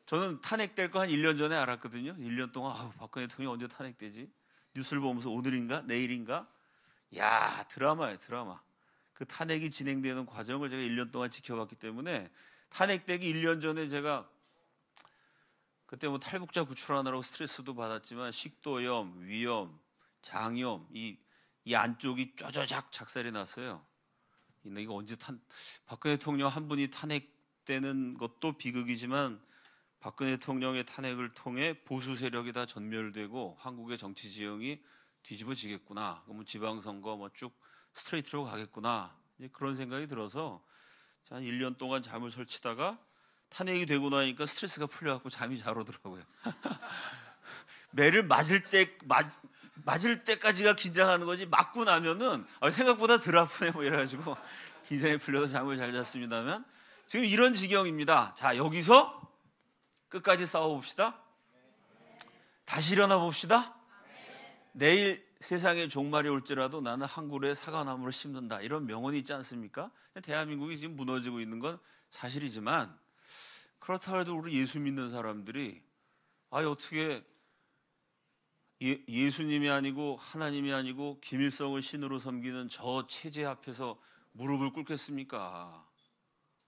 Speaker 2: 저는 탄핵될 거 한 1년 전에 알았거든요. 1년 동안 박근혜 대통령이 언제 탄핵되지? 뉴스를 보면서 오늘인가 내일인가? 야, 드라마예요, 드라마. 그 탄핵이 진행되는 과정을 제가 1년 동안 지켜봤기 때문에, 탄핵되기 1년 전에 제가 그때 뭐 탈북자 구출하느라고 스트레스도 받았지만 식도염, 위염, 장염, 이 안쪽이 쪼쪼작 작살이 났어요. 이거 언제 박근혜 대통령 한 분이 탄핵되는 것도 비극이지만, 박근혜 대통령의 탄핵을 통해 보수 세력이 다 전멸되고 한국의 정치 지형이 뒤집어지겠구나. 그러면 지방선거 뭐 쭉 스트레이트로 가겠구나. 이제 그런 생각이 들어서 한 1년 동안 잠을 설치다가 탄핵이 되고 나니까 스트레스가 풀려갖고 잠이 잘 오더라고요. 매를 맞을 때까지가 긴장하는 거지, 맞고 나면은 생각보다 덜 아프네 뭐 이래가지고 긴장이 풀려서 잠을 잘 잤습니다만, 지금 이런 지경입니다. 자, 여기서 끝까지 싸워봅시다. 다시 일어나 봅시다. 내일 세상에 종말이 올지라도 나는 한 그루의 사과나무를 심는다, 이런 명언이 있지 않습니까? 대한민국이 지금 무너지고 있는 건 사실이지만, 그렇다고 해도 우리 예수 믿는 사람들이 어떻게 예수님이 아니고 하나님이 아니고 김일성을 신으로 섬기는 저 체제 앞에서 무릎을 꿇겠습니까?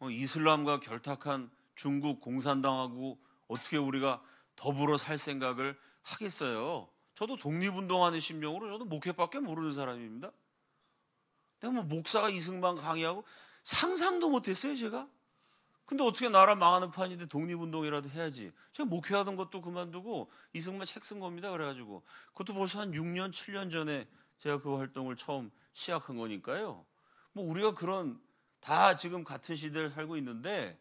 Speaker 2: 이슬람과 결탁한 중국 공산당하고 어떻게 우리가 더불어 살 생각을 하겠어요? 저도 독립운동하는 심령으로 저도 목회밖에 모르는 사람입니다. 내가 뭐 목사가 이승만 강의하고 상상도 못했어요, 제가. 근데 어떻게 나라 망하는 판인데 독립운동이라도 해야지. 제가 목회하던 것도 그만두고 이승만 책 쓴 겁니다. 그래가지고 그것도 벌써 한 6년, 7년 전에 제가 그 활동을 처음 시작한 거니까요. 뭐 우리가 그런 다 지금 같은 시대를 살고 있는데,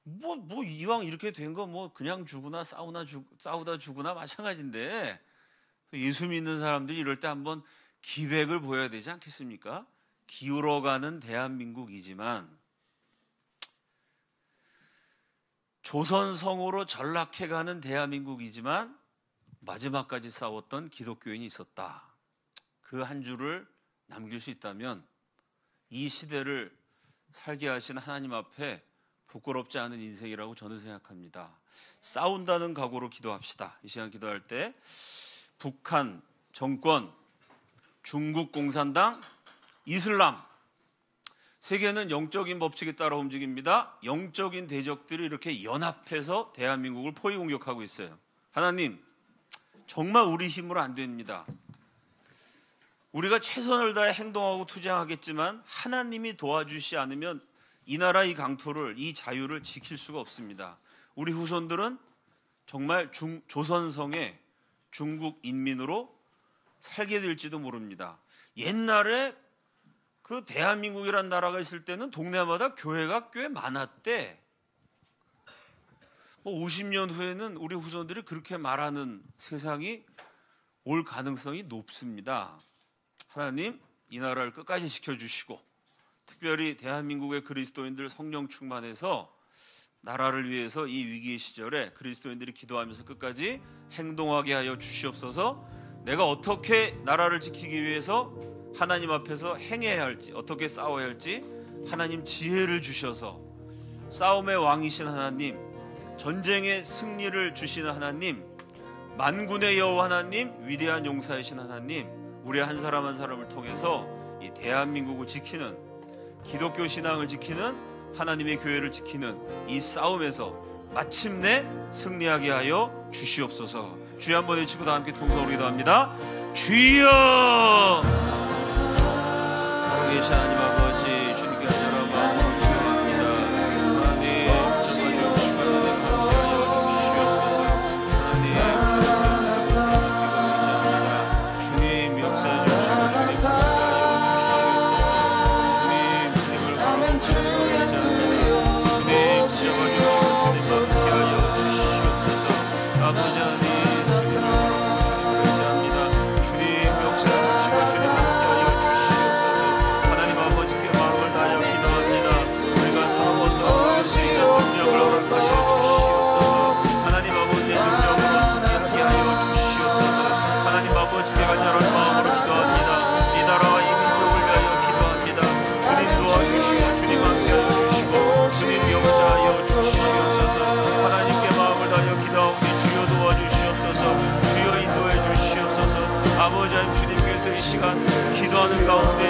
Speaker 2: 뭐 이왕 이렇게 된 거 뭐 그냥 죽으나 싸우다 죽으나 마찬가지인데, 예수 믿는 사람들이 이럴 때 한번 기백을 보여야 되지 않겠습니까? 기울어가는 대한민국이지만, 조선성으로 전락해가는 대한민국이지만 마지막까지 싸웠던 기독교인이 있었다. 그 한 줄을 남길 수 있다면 이 시대를 살게 하신 하나님 앞에 부끄럽지 않은 인생이라고 저는 생각합니다. 싸운다는 각오로 기도합시다. 이 시간 기도할 때 북한 정권, 중국 공산당, 이슬람, 세계는 영적인 법칙에 따라 움직입니다. 영적인 대적들이 이렇게 연합해서 대한민국을 포위 공격하고 있어요. 하나님, 정말 우리 힘으로 안 됩니다. 우리가 최선을 다해 행동하고 투쟁하겠지만 하나님이 도와주시지 않으면 이 나라, 이 강토를, 이 자유를 지킬 수가 없습니다. 우리 후손들은 정말 조선성의 중국 인민으로 살게 될지도 모릅니다. 옛날에 그 대한민국이란 나라가 있을 때는 동네마다 교회가 꽤 많았대. 50년 후에는 우리 후손들이 그렇게 말하는 세상이 올 가능성이 높습니다. 하나님, 이 나라를 끝까지 지켜주시고, 특별히 대한민국의 그리스도인들 성령 충만해서 나라를 위해서 이 위기의 시절에 그리스도인들이 기도하면서 끝까지 행동하게 하여 주시옵소서. 내가 어떻게 나라를 지키기 위해서 하나님 앞에서 행해야 할지, 어떻게 싸워야 할지 하나님 지혜를 주셔서, 싸움의 왕이신 하나님, 전쟁의 승리를 주시는 하나님, 만군의 여호와 하나님, 위대한 용사이신 하나님, 우리 한 사람 한 사람을 통해서 이 대한민국을 지키는, 기독교 신앙을 지키는, 하나님의 교회를 지키는 이 싸움에서 마침내 승리하게 하여 주시옵소서. 주여 한번 외치고 다 함께 통성으로 기도합니다. 주여! 살아계신 하나님 아버지, 주님께 간절한 마음으로 기도합니다. 능력을 허락하여 주시옵소서. 하나님 아버지의 능력으로 승리하게 하여 주시옵소서. 하나님 아버지께 간절한 마음으로 기도합니다. 이 나라와 이 민족을 위하여 기도합니다. 주님 도와주시고 주님 함께하여 주시고 주님 역사하여 주시옵소서. 하나님께 마음을 다하여 기도하오니 주여 도와주시옵소서. 주여 인도해 주시옵소서. 아버지 하나님, 주님께서 이 시간 기도하는 가운데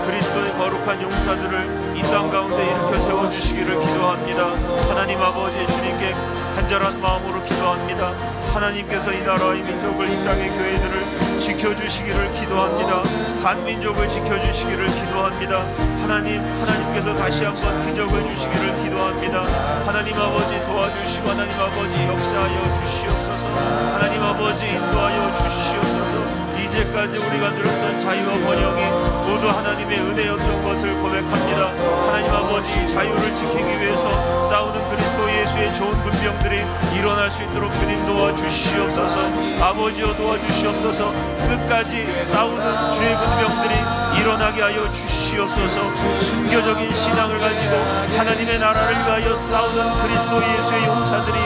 Speaker 2: 그리스도의 거룩한 용사들을 이 땅 가운데 일으켜 세워주시기를 기도합니다. 하나님 아버지, 주님께 간절한 마음으로 기도합니다. 하나님께서 이 나라의 민족을, 이 땅의 교회들을 지켜주시기를 기도합니다. 한민족을 지켜주시기를 기도합니다. 하나님께서 다시 한번 기적을 주시기를 기도합니다. 하나님 아버지 도와주시고 하나님 아버지 역사하여 주시옵소서. 하나님 아버지 인도하여 주시옵소서. 이제까지 우리가 누렸던 자유와 번영이 모두 하나님의 은혜였던 것을 고백합니다. 하나님 아버지, 자유를 지키기 위해서 싸우는 그리스도 예수의 좋은 군병들이 일어날 수 있도록 주님 도와주시옵소서. 아버지여 도와주시옵소서. 끝까지 싸우는 주의 군병들이 일어나게 하여 주시옵소서. 순교적인 신앙을 가지고 하나님의 나라를 위하여 싸우는 그리스도 예수의 용사들이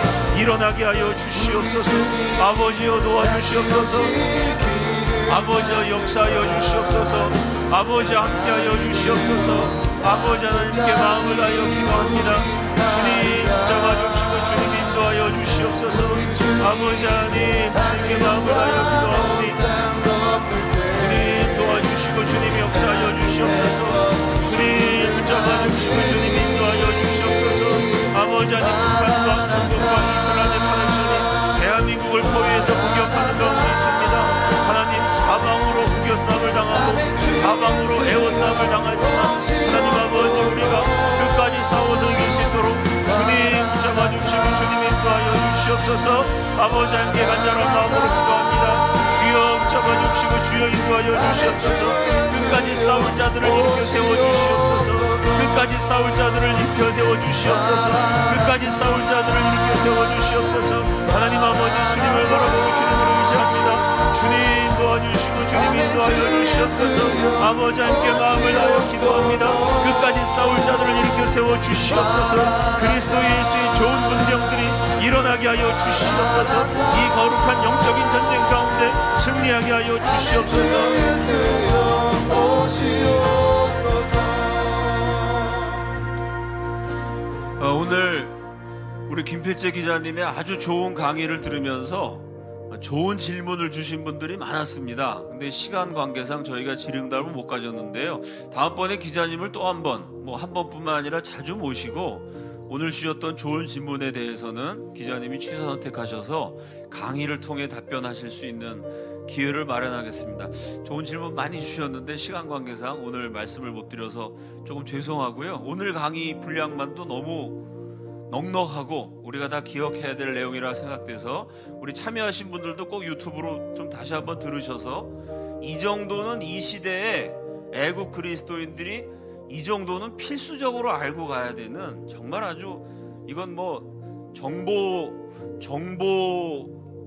Speaker 2: 일어나게 하여 주시옵소서. 아버지여 도와주시옵소서. 아버지여 역사하여 주시옵소서. 아버지 함께하여 주시옵소서. 아버지 하나님께 마음을 다하여 기도합니다. 주님 잡아주시고 주님 인도하여 주시옵소서. 아버지 하나님, 주님께 마음을 다하여 기도하오니 주님 도와주시고 주님 역사하여 주시옵소서. 주님 잡아주시고 주님 인도하여 주시옵소서. 아버지 하나님, 북한과 중국과 이슬람의 커넥션이 대한민국을 포위해서 공격하는 가운데 있습니다. 하나님, 사방으로 우겨싸움을 당하고 사방으로 애워싸움을 당하지만 하나님 아버지, 우리가 끝까지 싸워서 이길 수 있도록 주님 잡아주시고 주님 인도하여 주시옵소서. 아버지 함께 간절한 마음으로 기도합니다. 주여 잡아주시고 주여 인도하여 주시옵소서. 끝까지 싸울 자들을 일으켜 세워주시옵소서. 끝까지 싸울 자들을 일으켜 세워주시옵소서. 끝까지 싸울 자들을 일으켜 세워주시옵소서. 하나님 아버지, 주님을 바라보고 주님을 의지합니다. 주님 도와주시고 주님 인도하여 주시옵소서. 아버지 함께 마음을 다하여 기도합니다. 끝까지 싸울 자들을 일으켜 세워주시옵소서. 그리스도 예수의 좋은 군병들이 일어나게 하여 주시옵소서. 이 거룩한 영적인 전쟁 가운데 승리하게 하여 주시옵소서. 오늘 우리 김필재 기자님의 아주 좋은 강의를 들으면서 좋은 질문을 주신 분들이 많았습니다. 근데 시간 관계상 저희가 질의응답을 못 가졌는데요. 다음번에 기자님을 또 한 번뿐만 아니라 자주 모시고 오늘 주셨던 좋은 질문에 대해서는 기자님이 취사 선택하셔서 강의를 통해 답변하실 수 있는 기회를 마련하겠습니다. 좋은 질문 많이 주셨는데 시간 관계상 오늘 말씀을 못 드려서 조금 죄송하고요. 오늘 강의 분량만도 너무 넉넉하고 우리가 다 기억해야 될 내용이라 생각돼서 우리 참여하신 분들도 꼭 유튜브로 좀 다시 한번 들으셔서 이 정도는 이 시대에 애국 그리스도인들이 이 정도는 필수적으로 알고 가야 되는, 정말 아주 이건 뭐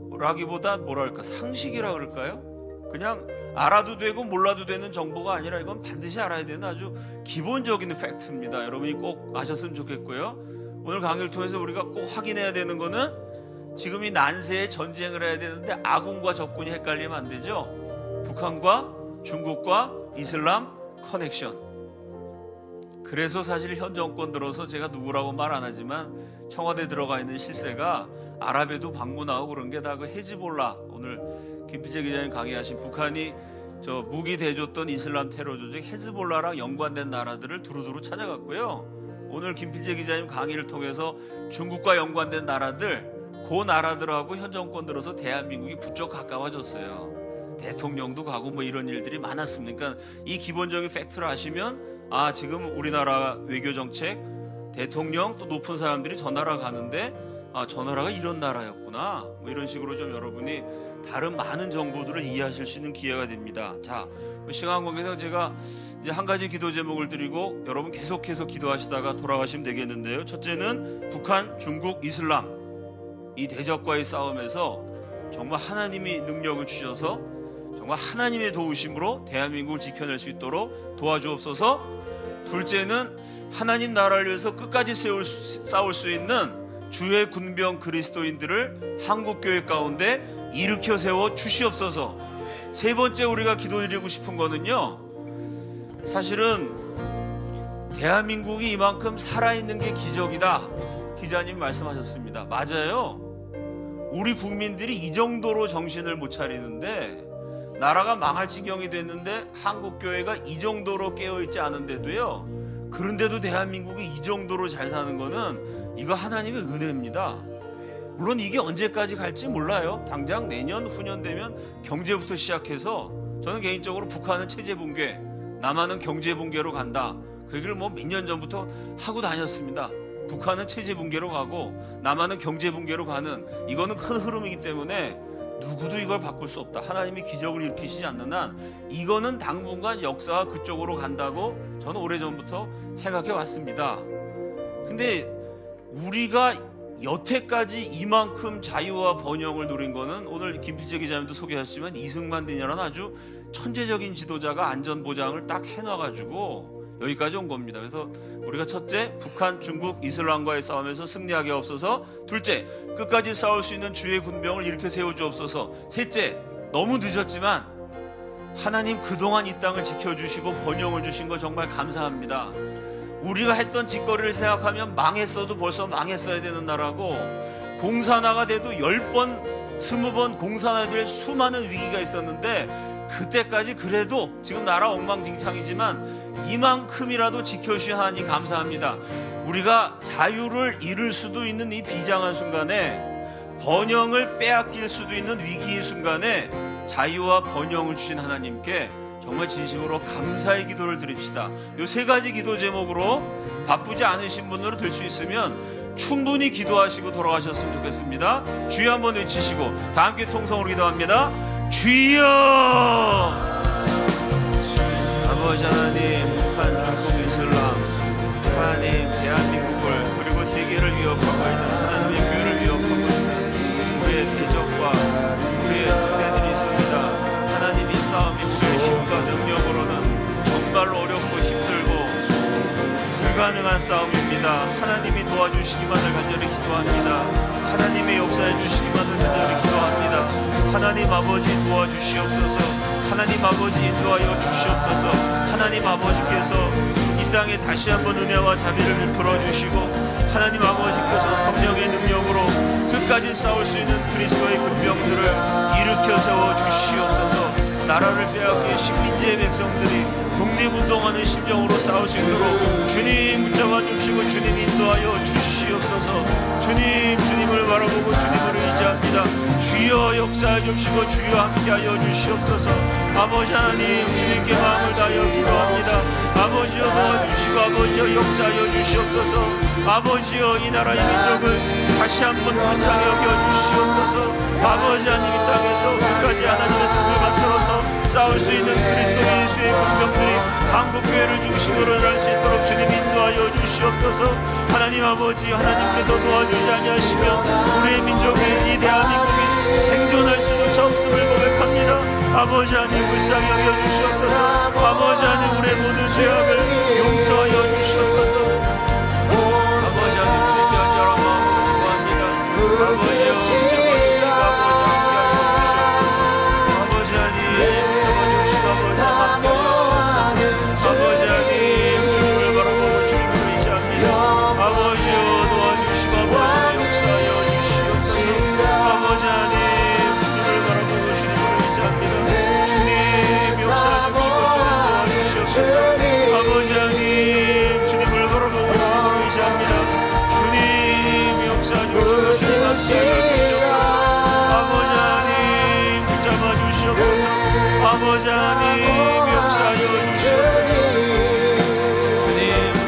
Speaker 2: 정보라기보다 뭐랄까 상식이라 그럴까요? 그냥 알아도 되고 몰라도 되는 정보가 아니라 이건 반드시 알아야 되는 아주 기본적인 팩트입니다. 여러분이 꼭 아셨으면 좋겠고요. 오늘 강의를 통해서 우리가 꼭 확인해야 되는 거는 지금 이 난세에 전쟁을 해야 되는데 아군과 적군이 헷갈리면 안 되죠. 북한과 중국과 이슬람 커넥션. 그래서 사실 현 정권 들어서 제가 누구라고 말 안 하지만 청와대 들어가 있는 실세가 아랍에도 방문하고 그런 게 다 그 헤즈볼라, 오늘 김필재 기자님 강의하신 북한이 저 무기 대줬던 이슬람 테러 조직 헤즈볼라랑 연관된 나라들을 두루두루 찾아갔고요. 오늘 김필재 기자님 강의를 통해서 중국과 연관된 나라들, 그 나라들하고 현 정권 들어서 대한민국이 부쩍 가까워졌어요. 대통령도 가고 뭐 이런 일들이 많았습니다. 그러니까 이 기본적인 팩트를 아시면 지금 우리나라 외교 정책, 대통령 또 높은 사람들이 저 나라 가는데 저 나라가 이런 나라였구나, 뭐 이런 식으로 좀 여러분이 다른 많은 정보들을 이해하실 수 있는 기회가 됩니다. 자, 시간 관계상 제가 이제 한 가지 기도 제목을 드리고 여러분 계속해서 기도하시다가 돌아가시면 되겠는데요. 첫째는 북한, 중국, 이슬람 이 대적과의 싸움에서 정말 하나님이 능력을 주셔서 정말 하나님의 도우심으로 대한민국을 지켜낼 수 있도록 도와주옵소서. 둘째는 하나님 나라를 위해서 끝까지 싸울 수 있는 주의 군병 그리스도인들을 한국교회 가운데 일으켜 세워 주시옵소서. 세 번째 우리가 기도드리고 싶은 거는요, 사실은 대한민국이 이만큼 살아있는 게 기적이다. 기자님 말씀하셨습니다. 맞아요. 우리 국민들이 이 정도로 정신을 못 차리는데, 나라가 망할 지경이 됐는데 한국교회가 이 정도로 깨어있지 않은데도요, 그런데도 대한민국이 이 정도로 잘 사는 거는 이거 하나님의 은혜입니다. 물론 이게 언제까지 갈지 몰라요. 당장 내년 후년 되면 경제부터 시작해서, 저는 개인적으로 북한은 체제 붕괴, 남한은 경제 붕괴로 간다, 그 얘기를 몇 년 전부터 하고 다녔습니다. 북한은 체제 붕괴로 가고 남한은 경제 붕괴로 가는, 이거는 큰 흐름이기 때문에 누구도 이걸 바꿀 수 없다. 하나님이 기적을 일으키시지 않는 한 이거는 당분간 역사가 그쪽으로 간다고 저는 오래전부터 생각해 왔습니다. 근데 우리가 여태까지 이만큼 자유와 번영을 누린 거는, 오늘 김필재 기자님도 소개하셨지만 이승만 대녀라는 아주 천재적인 지도자가 안전보장을 딱 해놔가지고 여기까지 온 겁니다. 그래서 우리가 첫째, 북한, 중국, 이슬람과의 싸움에서 승리하게 없어서. 둘째, 끝까지 싸울 수 있는 주의 군병을 일으켜 세워주옵소서. 셋째, 너무 늦었지만 하나님 그동안 이 땅을 지켜주시고 번영을 주신 거 정말 감사합니다. 우리가 했던 짓거리를 생각하면 망했어도 벌써 망했어야 되는 나라고, 공산화가 돼도 10번, 20번 공산화 될 수많은 위기가 있었는데, 그때까지 그래도 지금 나라 엉망진창이지만 이만큼이라도 지켜주신 하나님 감사합니다. 우리가 자유를 잃을 수도 있는 이 비장한 순간에, 번영을 빼앗길 수도 있는 위기의 순간에 자유와 번영을 주신 하나님께 정말 진심으로 감사의 기도를 드립시다. 이 세 가지 기도 제목으로 바쁘지 않으신 분으로 될 수 있으면 충분히 기도하시고 돌아가셨으면 좋겠습니다. 주여 한번 외치시고 다 함께 통성으로 기도합니다. 주여! 아버지 하나님, 북한, 중국, 이슬람, 하나님 대한민국을 그리고 세계를 위협하고 있는, 하나님의 교회를 위협하고 있는 우리의 대적과 우리의 상대들이 있습니다. 하나님, 이 싸움이 우리의 힘과 능력으로는 정말로 어렵고 힘들고 불가능한 싸움입니다. 하나님이 도와주시기만을 간절히 기도합니다. 하나님의 역사해 주시기만을 간절히 기도합니다. 하나님 아버지 도와주시옵소서. 하나님 아버지 인도하여 주시옵소서. 하나님 아버지께서 이 땅에 다시 한번 은혜와 자비를 베풀어 주시고, 하나님 아버지께서 성령의 능력으로 끝까지 싸울 수 있는 그리스도의 군병들을 일으켜 세워 주시옵소서. 나라를 빼앗긴 식민지의 백성들이 독립운동하는 심정으로 싸울 수 있도록 주님 붙잡아 주시고 주님 인도하여 주시옵소서. 주님을 바라보고 주님을 의지합니다. 주여 역사해 주시고 주여 함께하여 주시옵소서. 아버지 하나님, 주님께 마음을 다하여 기도합니다. 아버지여 도와주시고 아버지여 역사하여 주시옵소서. 아버지여 이 나라의 민족을 다시 한번 불쌍히 여겨 주시옵소서. 아버지 하나님, 이 땅에서 끝까지 하나님의 뜻을 만들어서 싸울 수 있는 그리스도 예수의 군병들이 한국교회를 중심으로 일할 수 있도록 주님 인도하여 주시옵소서. 하나님 아버지, 하나님께서 도와주지 아니하시면 우리의 민족이, 이 대한민국이 생존할 수조차 없음을 고백합니다. 아버지 하나님, 불쌍히 여겨 주시옵소서. 아버지 하나님, 우리의 모든 죄악을 용서하여 주시옵소서. 아버지 하나님, 주님께 간절한 마음으로 기도합니다. 아버지여 잡아주시고 아버지 함께하여 주시옵소서. 아버지 하나님, 잡아주시고 아버지 함께하여 주시옵소서. 아버지 하나님, 주님을 바라보고 주님을 의지합니다. 아버지여 도와주시고 아버지 역사하여 주시옵소서. 아버지 하나님, 주님을 바라보고 주님을 의지합니다. 주님 역사해 주시고 주님 도와주시옵소서. 아버지 하나님, 주님을 바라보고 주님을 의지합니다. 주님 역사해 주시고 주님 함께하여 주시옵소서. 아버지 하나님, 붙잡아 주시옵소서. 아버지 하나님, 역사하여 주시옵소서. 주님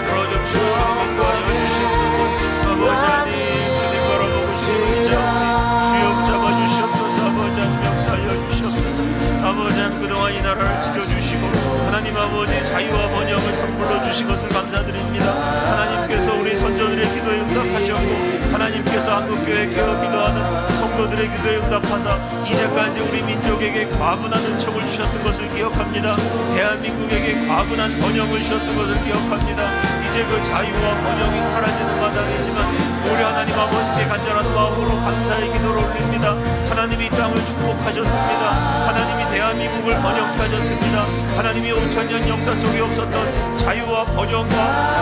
Speaker 2: 풀어주시고 주님 인도하여 주시옵소서. 아버지 하나님, 주님 바라보고 주님 의지합니다. 주여 붙잡아 주시옵소서. 아버지 하나님, 역사하여 주시옵소서. 아버지 하나님, 그동안 이 나라를 지켜주시고 하나님 아버지 자유와 번영을 선물로 주신 것을 감사드립니다. 하나님께서 우리 선조들의 기도에 응답하셨고, 하나님께서 한국교회 깨어 기도하는 성 성도들의 기도에 응답하사 이제까지 우리 민족에게 과분한 은총을 주셨던 것을 기억합니다. 대한민국에게 과분한 번영을 주셨던 것을 기억합니다. 이제 그 자유와 번영이 사라지는 마당이지만 우리 하나님 아버지께 간절한 마음으로 감사의 기도를 올립니다. 하나님이 이 땅을 축복하셨습니다. 하나님이 대한민국을 번영케 하셨습니다. 하나님이 5000년 역사 속에 없었던 자유와 번영과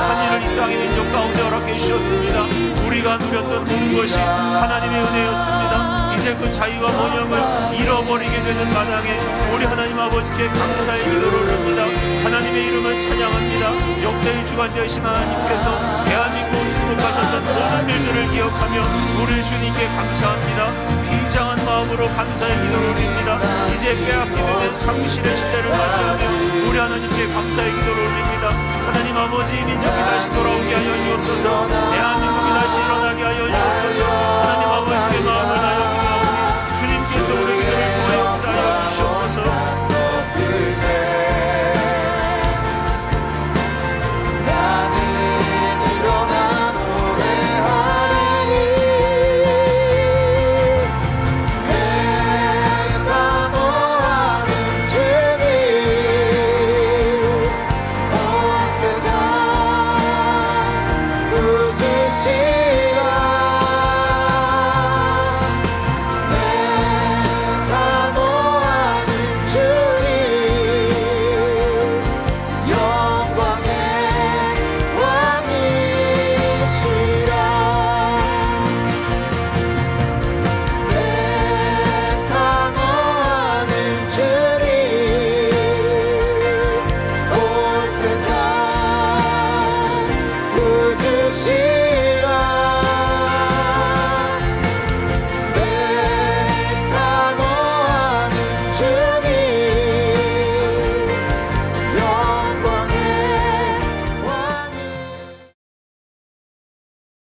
Speaker 2: 한일을 이 땅의 민족 가운데 허락해 주셨습니다. 우리가 누렸던 모든 것이 하나님의 은혜였습니다. 이제 그 자유와 번영을 잃어버리게 되는 마당에 우리 하나님 아버지께 감사의 기도를 올립니다. 하나님의 이름을 찬양합니다. 역사의 주관자이신 하나님께서 대한민국을 축복하셨던 모든 일들을 기억하며 우리 주님께 감사합니다. 비장한 마음으로 감사의 기도를 올립니다. 이제 빼앗기게 된 상실의 시대를 맞이하며 우리 하나님께 감사의 기도를 올립니다. 하나님 아버지, 민족이 다시 돌아오게 하여 주옵소서. 대한민국